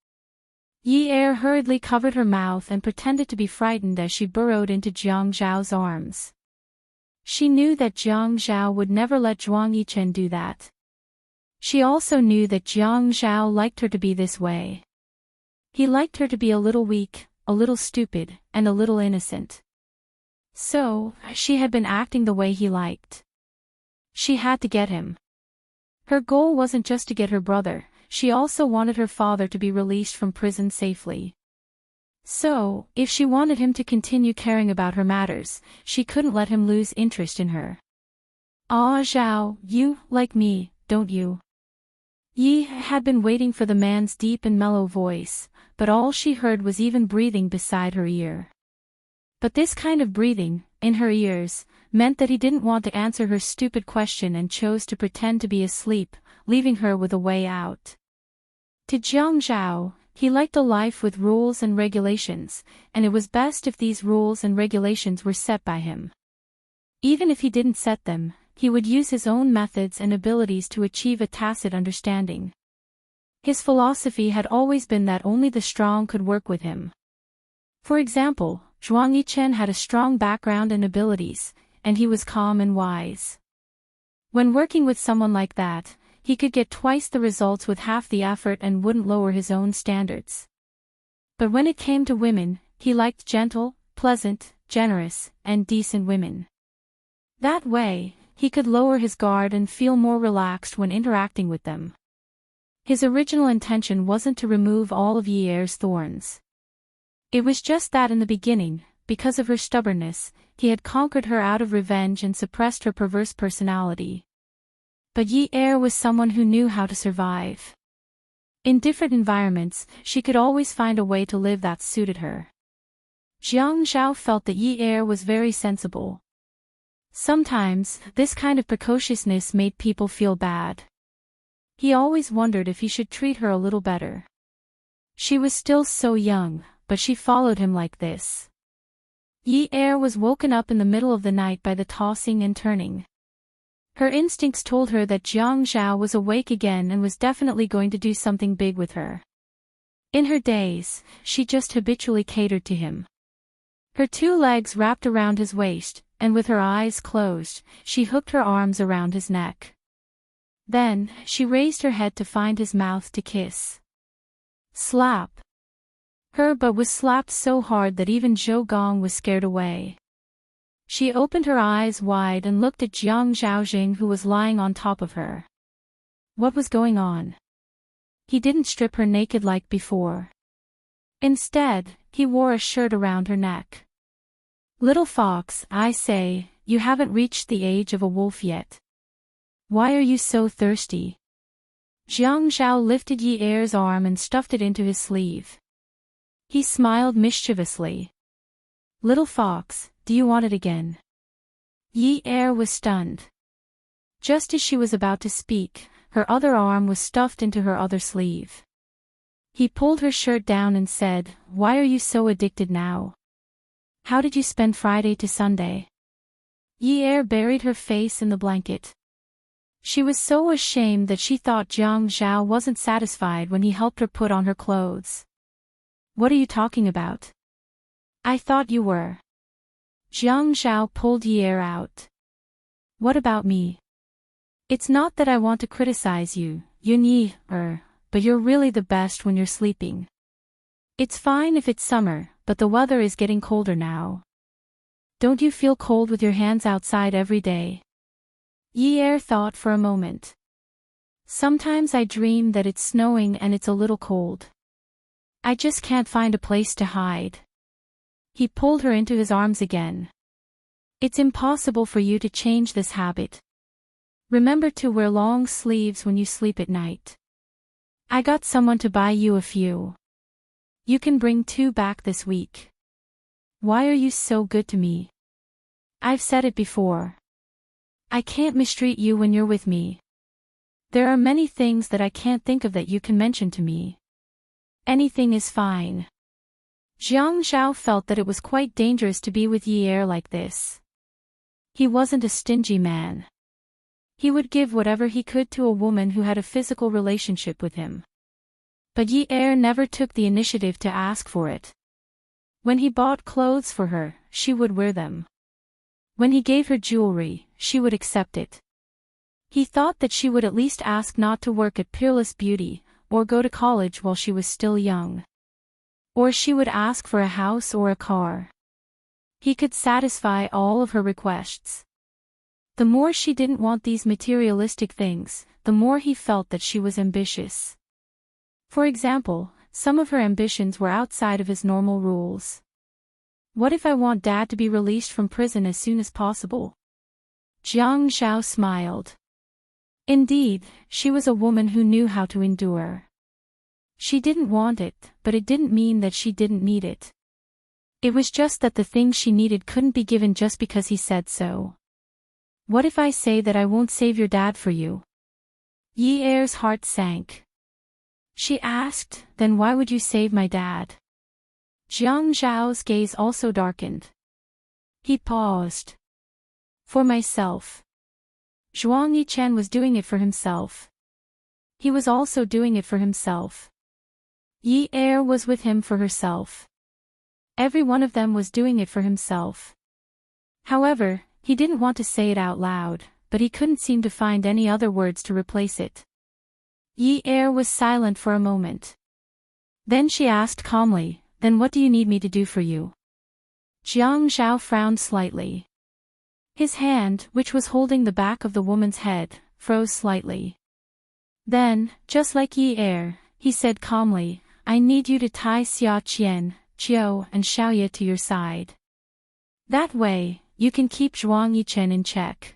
Yi Er hurriedly covered her mouth and pretended to be frightened as she burrowed into Jiang Zhao's arms. She knew that Jiang Zhao would never let Zhuang Yichen do that. She also knew that Jiang Zhao liked her to be this way. He liked her to be a little weak, a little stupid, and a little innocent. So, she had been acting the way he liked. She had to get him. Her goal wasn't just to get her brother, she also wanted her father to be released from prison safely. So, if she wanted him to continue caring about her matters, she couldn't let him lose interest in her. Ah Zhao, you like me, don't you? Yi had been waiting for the man's deep and mellow voice, but all she heard was even breathing beside her ear. But this kind of breathing, in her ears, meant that he didn't want to answer her stupid question and chose to pretend to be asleep, leaving her with a way out. To Jiang Zhao, he liked a life with rules and regulations, and it was best if these rules and regulations were set by him. Even if he didn't set them, he would use his own methods and abilities to achieve a tacit understanding. His philosophy had always been that only the strong could work with him. For example, Zhuang Yichen had a strong background and abilities, and he was calm and wise. When working with someone like that, he could get twice the results with half the effort and wouldn't lower his own standards. But when it came to women, he liked gentle, pleasant, generous, and decent women. That way, he could lower his guard and feel more relaxed when interacting with them. His original intention wasn't to remove all of Yi Er's thorns. It was just that in the beginning, because of her stubbornness, he had conquered her out of revenge and suppressed her perverse personality. But Yi Er was someone who knew how to survive. In different environments, she could always find a way to live that suited her. Jiang Zhao felt that Yi Er was very sensible. Sometimes, this kind of precociousness made people feel bad. He always wondered if he should treat her a little better. She was still so young, but she followed him like this. Yi Er was woken up in the middle of the night by the tossing and turning. Her instincts told her that Jiang Zhao was awake again and was definitely going to do something big with her. In her days, she just habitually catered to him. Her two legs wrapped around his waist, and with her eyes closed, she hooked her arms around his neck. Then, she raised her head to find his mouth to kiss. Slap. Her butt was slapped so hard that even Zhou Gong was scared away. She opened her eyes wide and looked at Jiang Zhaojing, who was lying on top of her. What was going on? He didn't strip her naked like before. Instead, he wore a shirt around her neck. Little fox, I say, you haven't reached the age of a wolf yet. Why are you so thirsty? Jiang Zhao lifted Yi Er's arm and stuffed it into his sleeve. He smiled mischievously. Little fox, do you want it again? Yi Er was stunned. Just as she was about to speak, her other arm was stuffed into her other sleeve. He pulled her shirt down and said, Why are you so addicted now? How did you spend Friday to Sunday? Yi Er buried her face in the blanket. She was so ashamed that she thought Jiang Zhao wasn't satisfied when he helped her put on her clothes. What are you talking about? I thought you were. Jiang Zhao pulled Yi Er out. What about me? It's not that I want to criticize you, Yun Yi Er, but you're really the best when you're sleeping. It's fine if it's summer, but the weather is getting colder now. Don't you feel cold with your hands outside every day? Yi Er thought for a moment. Sometimes I dream that it's snowing and it's a little cold. I just can't find a place to hide. He pulled her into his arms again. It's impossible for you to change this habit. Remember to wear long sleeves when you sleep at night. I got someone to buy you a few. You can bring 2 back this week. Why are you so good to me? I've said it before. I can't mistreat you when you're with me. There are many things that I can't think of that you can mention to me. Anything is fine. Jiang Zhao felt that it was quite dangerous to be with Yi Er like this. He wasn't a stingy man. He would give whatever he could to a woman who had a physical relationship with him. But Yi Er never took the initiative to ask for it. When he bought clothes for her, she would wear them. When he gave her jewelry, she would accept it. He thought that she would at least ask not to work at Peerless Beauty, or go to college while she was still young. Or she would ask for a house or a car. He could satisfy all of her requests. The more she didn't want these materialistic things, the more he felt that she was ambitious. For example, some of her ambitions were outside of his normal rules. What if I want Dad to be released from prison as soon as possible? Jiang Zhao smiled. Indeed, she was a woman who knew how to endure. She didn't want it, but it didn't mean that she didn't need it. It was just that the thing she needed couldn't be given just because he said so. What if I say that I won't save your dad for you? Yi Er's heart sank. She asked, then why would you save my dad? Jiang Zhao's gaze also darkened. He paused. For myself. Zhuang Yichen was doing it for himself. He was also doing it for himself. Yi Er was with him for herself. Every one of them was doing it for himself. However, he didn't want to say it out loud, but he couldn't seem to find any other words to replace it. Yi Er was silent for a moment. Then she asked calmly, then what do you need me to do for you? Jiang Zhao frowned slightly. His hand, which was holding the back of the woman's head, froze slightly. Then, just like Yi Er, he said calmly, I need you to tie Xia Qian, Qiu and Xiaoye to your side. That way, you can keep Zhuang Yichen in check.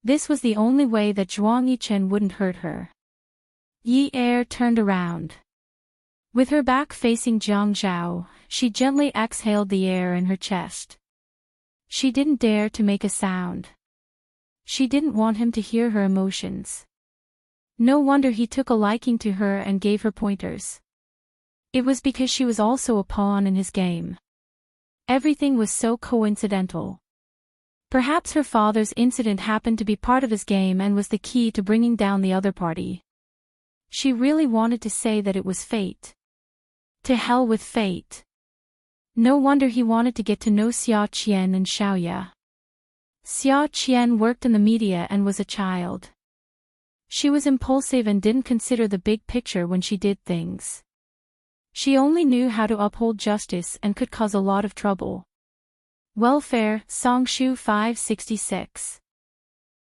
This was the only way that Zhuang Yichen wouldn't hurt her. Yi Er turned around. With her back facing Jiang Zhao, she gently exhaled the air in her chest. She didn't dare to make a sound. She didn't want him to hear her emotions. No wonder he took a liking to her and gave her pointers. It was because she was also a pawn in his game. Everything was so coincidental. Perhaps her father's incident happened to be part of his game and was the key to bringing down the other party. She really wanted to say that it was fate. To hell with fate. No wonder he wanted to get to know Xia Qian and Xiaoye. Xia Qian worked in the media and was a child. She was impulsive and didn't consider the big picture when she did things. She only knew how to uphold justice and could cause a lot of trouble. Welfare, Songshu 566.